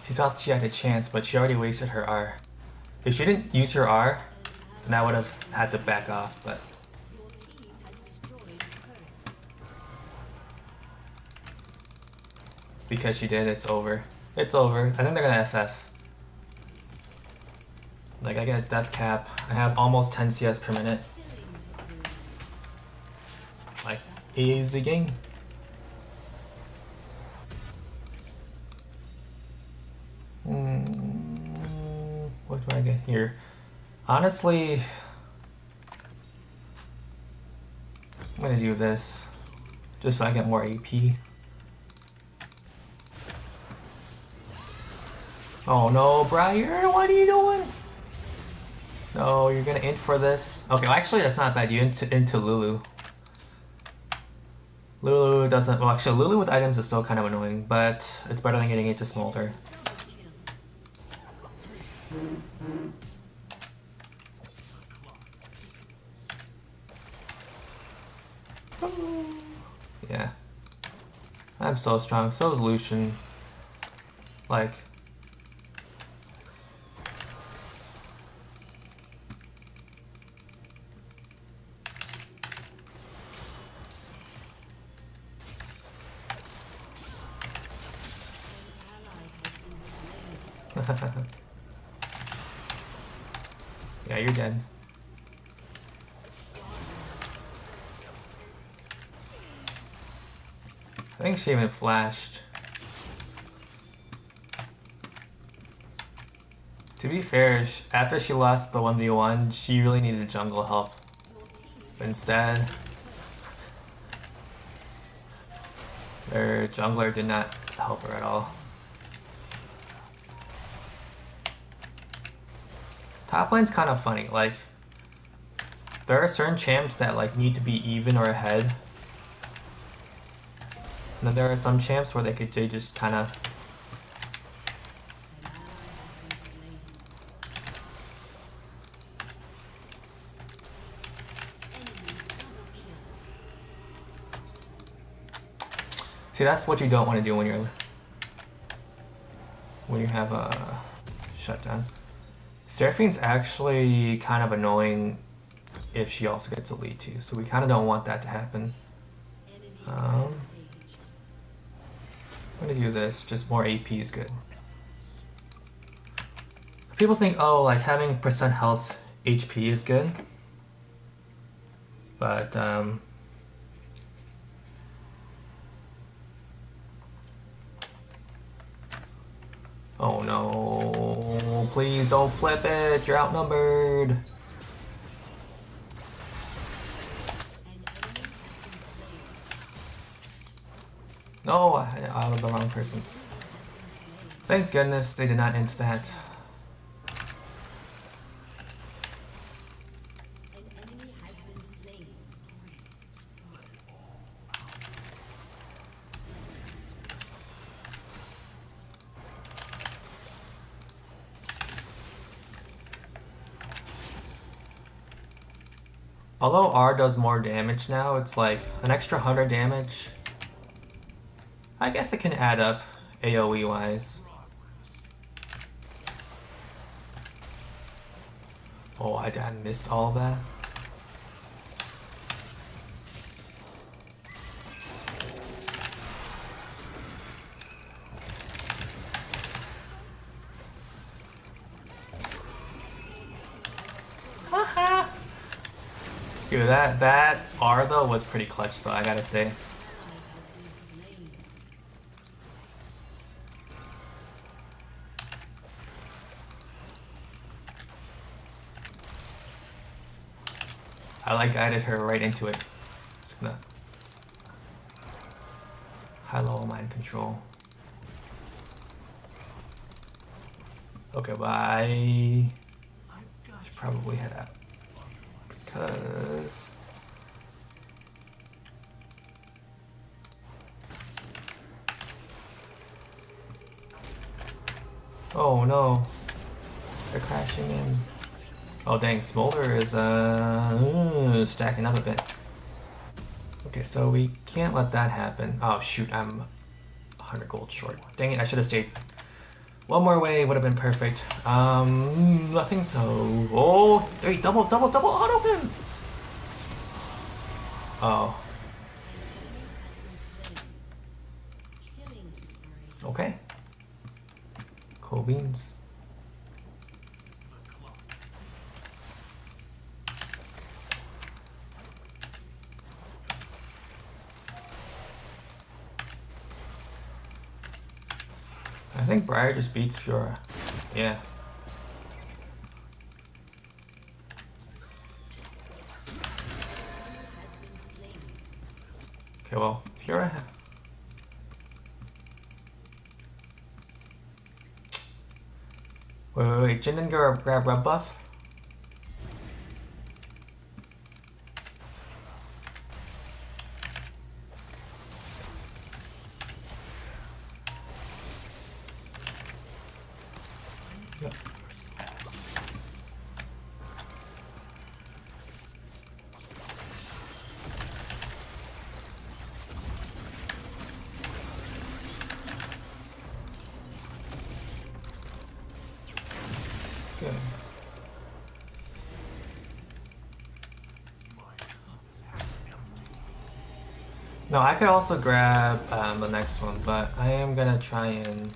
She thought she had a chance, but she already wasted her R. If she didn't use her R, then I would have had to back off, but... Because she did, it's over. It's over. I think they're gonna FF. Like, I get a death cap. I have almost 10 CS per minute. Like, easy game. What do I get here? Honestly, I'm gonna do this just so I get more AP. Oh no, Briar, what are you doing? No, you're gonna int for this. Okay, well, actually that's not bad. You into Lulu. Lulu doesn't. Well, actually, Lulu with items is still kind of annoying, but it's better than getting into Smolder. Yeah. I'm so strong. So is Lucian. Like. Yeah, you're dead. I think she even flashed To be fair, after she lost the 1v1, she really needed jungle help. But instead, their jungler did not help her at all. Top lane's kind of funny. Like, there are certain champs that like need to be even or ahead. And then there are some champs where they just kind of. See, that's what you don't want to do when you have a shutdown. Seraphine's actually kind of annoying if she also gets a lead too, so we kind of don't want that to happen. I'm gonna do this. Just more AP is good. People think, oh, like having percent health HP is good, but oh no, please don't flip it, you're outnumbered. No, I out of the wrong person. Thank goodness they did not end that. Although R does more damage now, it's like an extra 100 damage. I guess it can add up AoE wise. Oh, I missed all of that. Dude, that R though was pretty clutch though, I gotta say. I like guided her right into it. It's gonna high level mind control. Okay, bye. Should probably head out because oh no, they're crashing in. Oh dang, Smolder is stacking up a bit. Okay, so we can't let that happen. Oh shoot, I'm 100 gold short. Dang it, I should have stayed one more way, would have been perfect. Nothing though. Oh, wait, double auto pin! Oh. Okay. Cool beans. I think Briar just beats Fiora. Yeah. Okay, well, Fiora. Wait. Jin didn't grab red buff? Yep. Good. No, I could also grab the next one, but I am gonna try and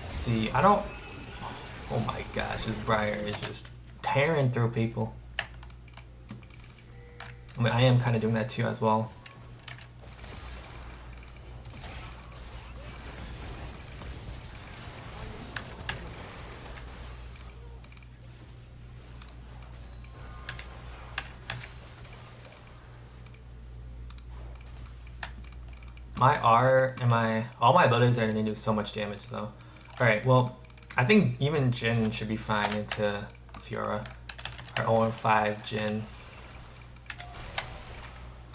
see. I don't. Oh my gosh, this Briar is just tearing through people. I mean, I am kind of doing that too as well. My R and all my abilities are gonna do so much damage though. Alright, well, I think even Jin should be fine into Fiora. Or 0-5 Jin.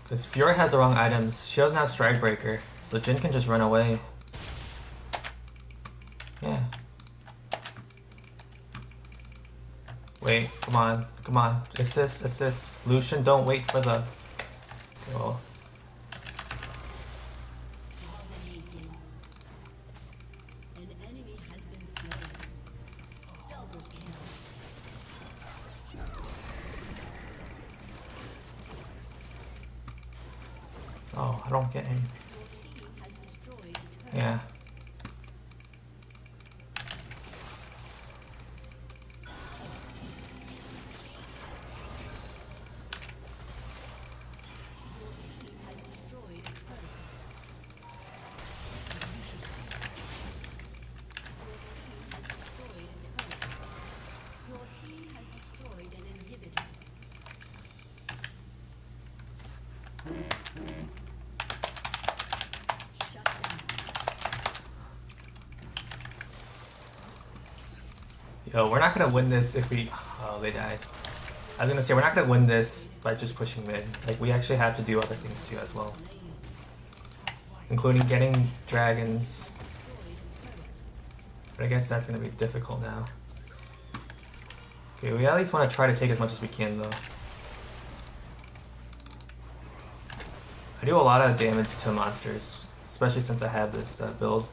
Because Fiora has the wrong items. She doesn't have Strike Breaker, so Jin can just run away. Yeah. Wait, come on, come on. Assist, assist. Lucian, don't wait for the... Okay, well. Dominating. An enemy has been slain. Double kill. Oh, I don't get any. Your team has destroyed a turret. Yeah. Your team has destroyed a turret. Your team has destroyed an inhibitor. Shut down. Yo, we're not gonna win this if we... Oh, they died. I was gonna say, we're not gonna win this by just pushing mid. Like, we actually have to do other things too as well. Including getting dragons. But I guess that's gonna be difficult now. Okay, we at least want to try to take as much as we can though. I do a lot of damage to monsters, especially since I have this build.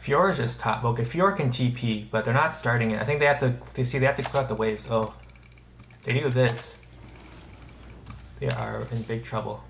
Fiora's just top. Okay, Fiora can TP, but they're not starting it. I think they have to. They have to clear out the waves. Oh, they do this. They are in big trouble.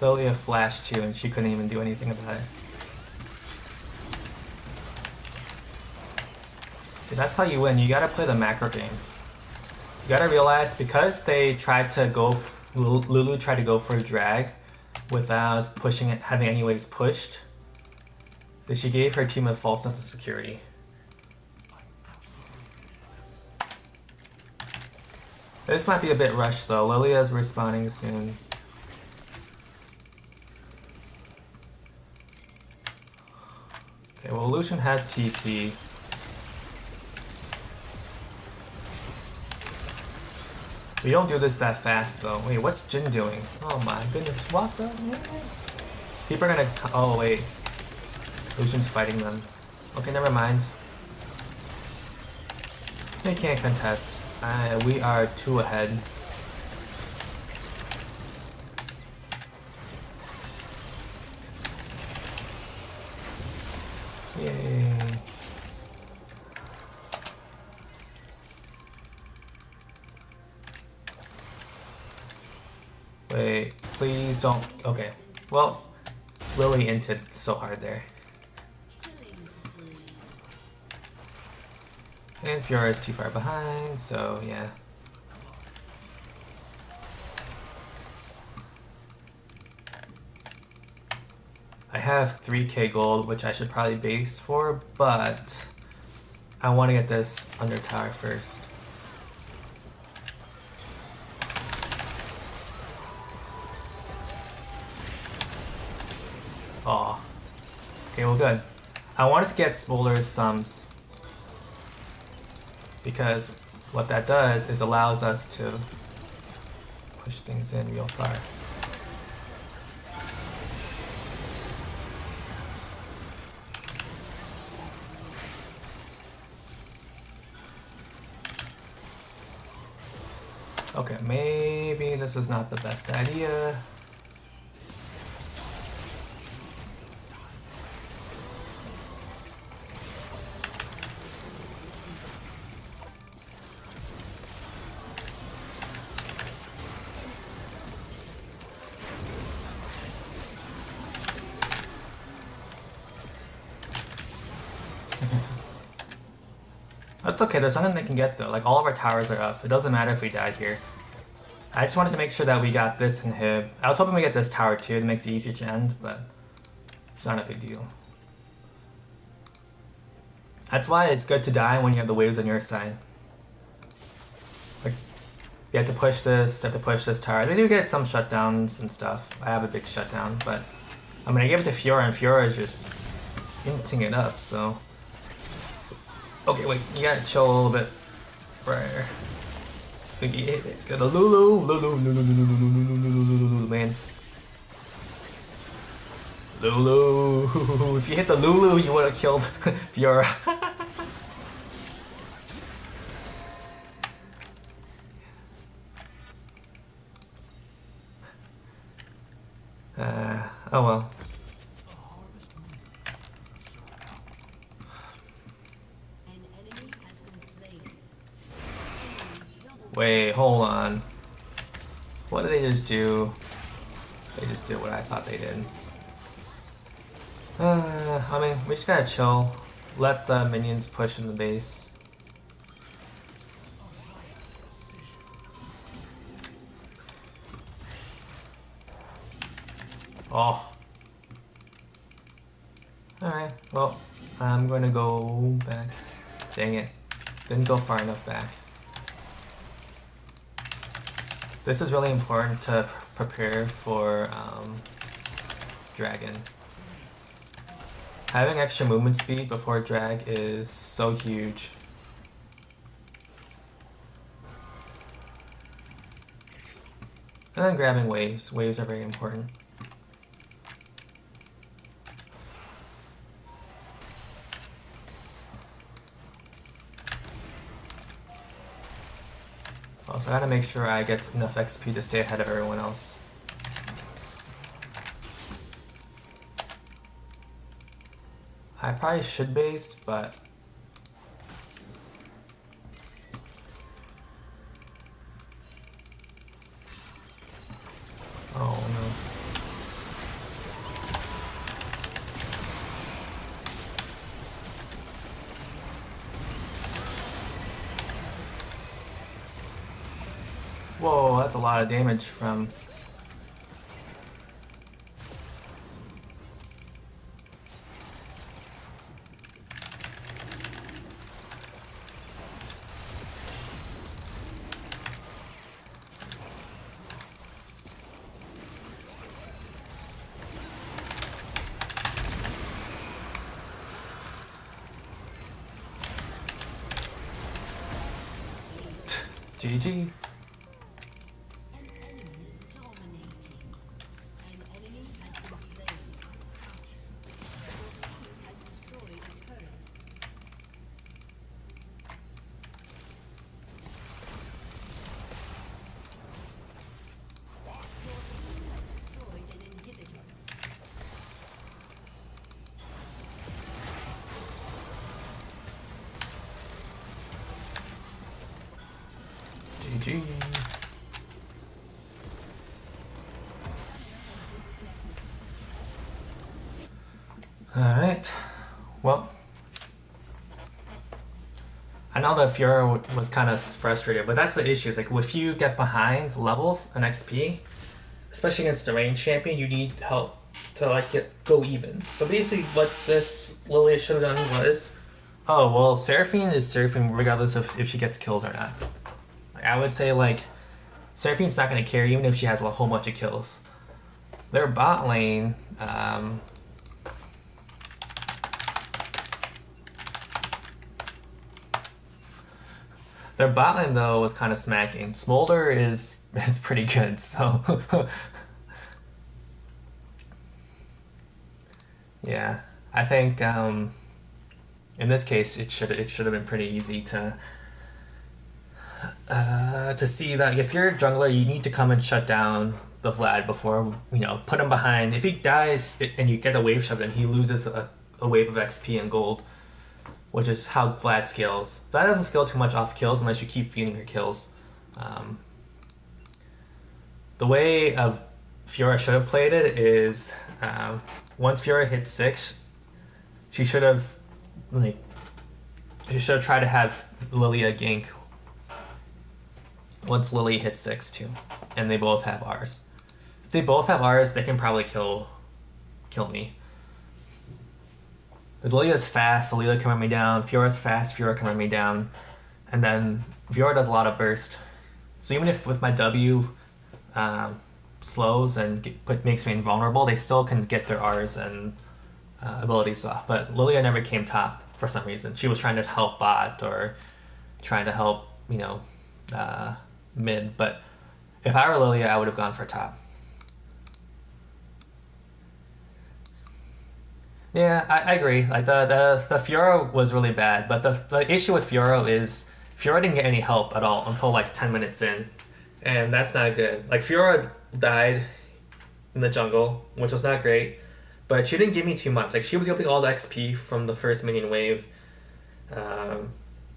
Lilia flashed too, and she couldn't even do anything about it. See, that's how you win. You gotta play the macro game. You gotta realize, because they tried to go, Lulu tried to go for a drag without pushing it, having any waves pushed. So she gave her team a false sense of security. This might be a bit rushed though. Lilia's respawning soon. Okay, well, Lucian has TP. We don't do this that fast though. Wait, what's Jin doing? Oh my goodness, what the heck? People are gonna... Oh wait. Lucian's fighting them. Okay, never mind. They can't contest. We are 2 ahead. Yay. Wait, please don't... Okay. Well, Lily inted so hard there. Killing spree. And Fiora is too far behind, so yeah. I have 3k gold, which I should probably base for, but I want to get this under tower first. Aw. Okay, well good. I wanted to get Smolder's sums, because what that does is allows us to push things in real far. Okay, maybe this is not the best idea. That's okay, there's nothing they can get though. Like all of our towers are up. It doesn't matter if we died here. I just wanted to make sure that we got this inhib. I was hoping we get this tower too, it makes it easier to end, but it's not a big deal. That's why it's good to die when you have the waves on your side. Like, you have to push this, you have to push this tower. They do get some shutdowns and stuff. I have a big shutdown, but I mean I gave it to Fiora and Fiora is just inting it up, so. Okay, wait, you gotta chill a little bit. Right. Get the Lulu, man. Lulu. If you hit the Lulu, you would have killed Fiora. Oh well. An enemy has been slain. Wait, hold on. What did they just do? They just did what I thought they did. I mean, we just gotta chill. Let the minions push in the base. Oh. Alright, well, I'm gonna go back. Dang it. Didn't go far enough back. This is really important to prepare for Dragon. Having extra movement speed before drag is so huge. And then grabbing waves. Waves are very important. Also, I gotta make sure I get enough XP to stay ahead of everyone else. I probably should base, but oh no. Whoa, that's a lot of damage from. GG. An enemy is dominating. An enemy has been slain. Your team has destroyed a turret. Your team has destroyed an inhibitor. GG. Alright. Well. I know that Fiora was kind of frustrated, but that's the issue. Is like if you get behind levels and XP, especially against the range champion, you need help to like go even. So basically what this Lilia should have done was, oh well, Seraphine is Seraphine regardless of if she gets kills or not. I would say like Seraphine's not going to carry even if she has a whole bunch of kills. Their bot lane, though was kind of smacking. Smolder is pretty good, so yeah, I think in this case it should have been pretty easy to see that if you're a jungler, you need to come and shut down the Vlad before, put him behind. If he dies and you get a wave shove, then he loses a wave of XP and gold, which is how Vlad scales. Vlad doesn't scale too much off kills unless you keep feeding her kills. The way of Fiora should have played it is once Fiora hits 6, she should have tried to have Lilia gank once Lily hits 6 too, and they both have R's. If they both have R's, they can probably kill me. Because Lilia's fast, so Lilia can run me down. Fiora's fast, Fiora can run me down. And then Fiora does a lot of burst. So even if with my W slows and makes me invulnerable, they still can get their R's and abilities off. But Lilia never came top for some reason. She was trying to help bot or trying to help, mid. But if I were Lilia, I would have gone for top. Yeah, I agree. Like the Fiora was really bad, but the issue with Fiora is Fiora didn't get any help at all until like 10 minutes in, and that's not good. Like Fiora died in the jungle, which was not great, but she didn't give me too much. Like she was able to get all the XP from the first minion wave.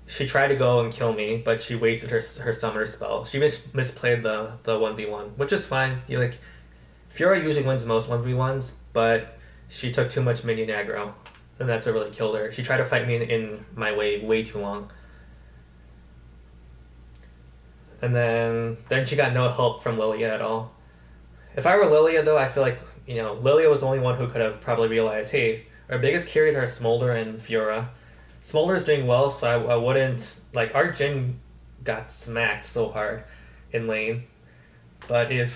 She tried to go and kill me, but she wasted her summoner spell. She misplayed the 1v1, which is fine. Fiora usually wins most 1v1s, but she took too much minion aggro, and that's what really killed her. She tried to fight me in my wave way too long. And then she got no help from Lilia at all. If I were Lilia, though, I feel like, Lilia was the only one who could have probably realized, hey, our biggest carries are Smolder and Fiora. Smolder is doing well, so I wouldn't... Like, our Jhin got smacked so hard in lane. But in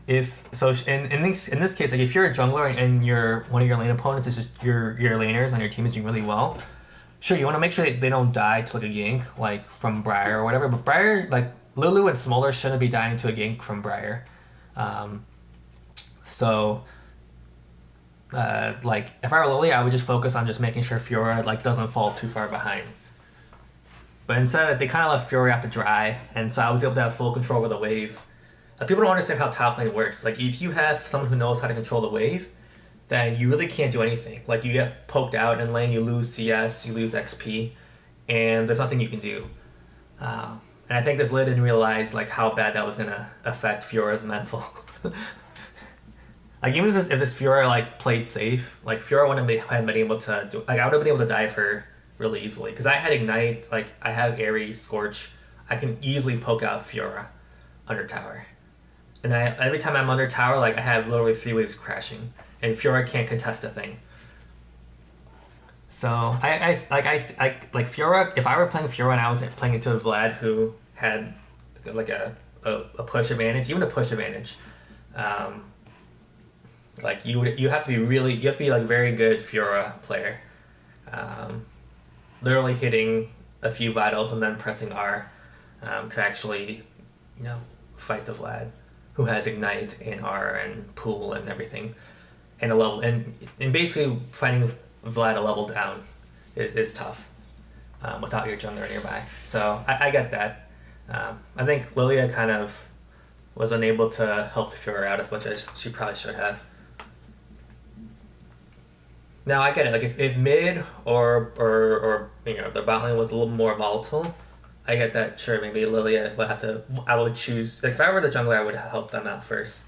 this case, like if you're a jungler and one of your lane opponents is just your laners on your team is doing really well, sure, you want to make sure they don't die to like a gank like from Briar or whatever. But Briar, like Lulu and Smolder shouldn't be dying to a gank from Briar. Like if I were Lily, I would just focus on just making sure Fiora like doesn't fall too far behind. But instead, they kind of left Fiora out to dry, and so I was able to have full control over the wave. People don't understand how top lane works. Like, if you have someone who knows how to control the wave, then you really can't do anything. Like, you get poked out in lane, you lose CS, you lose XP, and there's nothing you can do. And I think this lid didn't realize, like, how bad that was going to affect Fiora's mental. Like, even if this Fiora, like, played safe, like, Fiora wouldn't have been able to do... Like, I would have been able to dive her really easily. Because I had Ignite, like, I have Ares, Scorch. I can easily poke out Fiora under tower. And every time I'm under tower, like I have literally 3 waves crashing, and Fiora can't contest a thing. So I like Fiora. If I were playing Fiora and I was playing into a Vlad who had like a push advantage, even a push advantage, like you have to be like very good Fiora player, literally hitting a few vitals and then pressing R, to actually, fight the Vlad, who has Ignite and R and Pool and everything, and a level and basically fighting Vlad a level down is tough without your jungler nearby. So I get that. I think Lilia kind of was unable to help the Fiora out as much as she probably should have. Now I get it. Like if mid or the bot lane was a little more volatile, I get that. Sure, maybe Lilia would have to. I would choose. Like if I were the jungler, I would help them out first.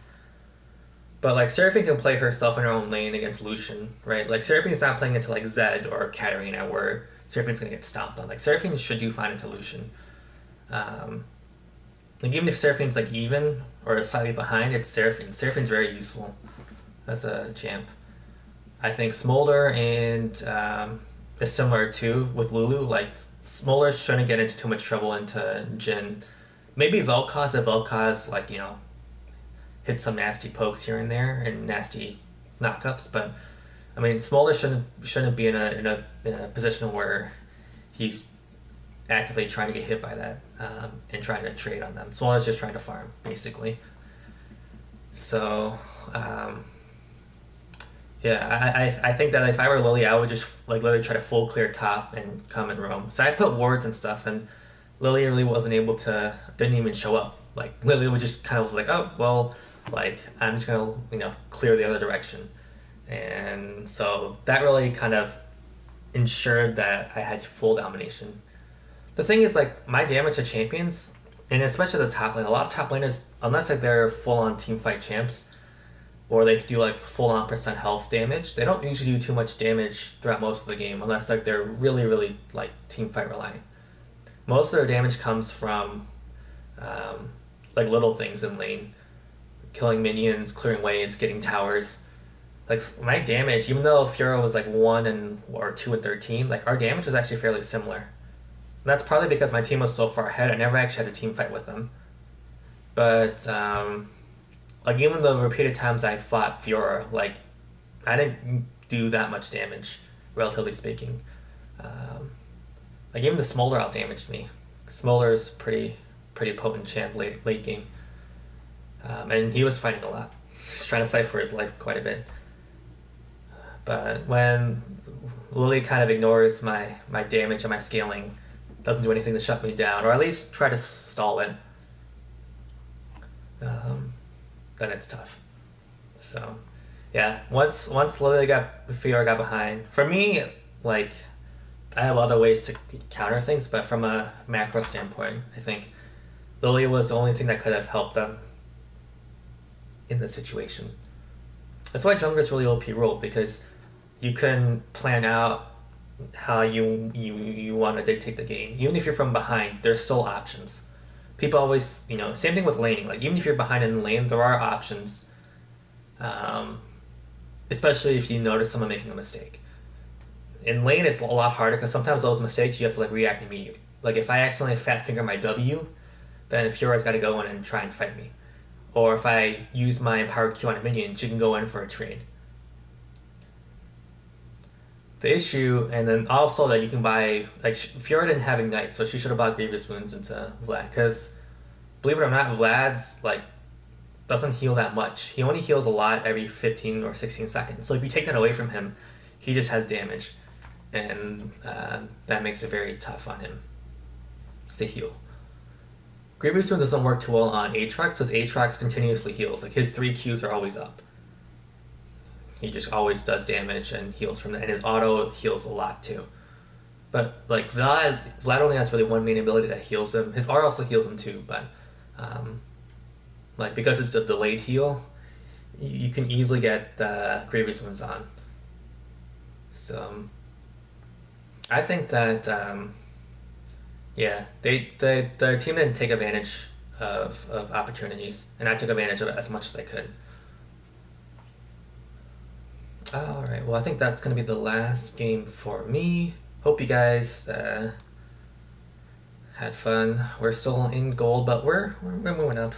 But like Seraphine can play herself in her own lane against Lucian, right? Like Seraphine's not playing into like Zed or Katarina, where Seraphine's gonna get stomped on. Like Seraphine should do fine into Lucian. Like even if Seraphine's like even or slightly behind, it's Seraphine. Seraphine's very useful as a champ. I think Smolder and is similar too with Lulu. Like Smolder shouldn't get into too much trouble into Jhin. Maybe Vel'Koz if Vel'Koz like hit some nasty pokes here and there and nasty knockups, but I mean Smolder shouldn't be in a position where he's actively trying to get hit by that and trying to trade on them. Smolder's just trying to farm basically. So yeah, I think that if I were Lily, I would just like literally try to full clear top and come and roam. So I put wards and stuff, and Lily really wasn't able to, didn't even show up. Like Lily would just kind of was like, oh well, like I'm just gonna clear the other direction, and so that really kind of ensured that I had full domination. The thing is, like my damage to champions, and especially the top lane, a lot of top laners, unless like they're full on team fight champs, or they do like full on % health damage, they don't usually do too much damage throughout most of the game unless like they're really like team fight reliant. Most of their damage comes from like little things in lane, killing minions, clearing waves, getting towers. Like my damage, even though Fiora was like 1 and or 2 and 13, like our damage was actually fairly similar. And that's partly because my team was so far ahead. I never actually had a team fight with them. But like even the repeated times I fought Fiora, like I didn't do that much damage, relatively speaking. Like even the Smolder out damaged me. Smolder's pretty potent champ late game, and he was fighting a lot. He's trying to fight for his life quite a bit. But when Lily kind of ignores my damage and my scaling, doesn't do anything to shut me down, or at least try to stall it, then it's tough. So, yeah, once Lily Fiora got behind, for me, like, I have other ways to counter things, but from a macro standpoint, I think Lily was the only thing that could have helped them in this situation. That's why jungler's really OP role, because you can plan out how you want to dictate the game. Even if you're from behind, there's still options. People always, same thing with laning. Like, even if you're behind in the lane, there are options. Especially if you notice someone making a mistake. In lane, it's a lot harder, because sometimes those mistakes, you have to, like, react immediately. Like, if I accidentally fat finger my W, then Fiora's got to go in and try and fight me. Or if I use my empowered Q on a minion, she can go in for a trade. The issue, and then also that you can buy, like, Fiora didn't have Ignite, so she should have bought Grievous Wounds into Vlad, because, believe it or not, Vlad's, like, doesn't heal that much. He only heals a lot every 15 or 16 seconds, so if you take that away from him, he just has damage, and that makes it very tough on him to heal. Grievous Wounds doesn't work too well on Aatrox, because Aatrox continuously heals, like, his 3 Qs are always up. He just always does damage and heals from that, and his auto heals a lot too. But like Vlad only has really one main ability that heals him. His R also heals him too, but like because it's a delayed heal, you can easily get the Grievous Wounds on. So I think that the team didn't take advantage of opportunities, and I took advantage of it as much as I could. Alright, well I think that's going to be the last game for me. Hope you guys had fun. We're still in gold, but we're moving up.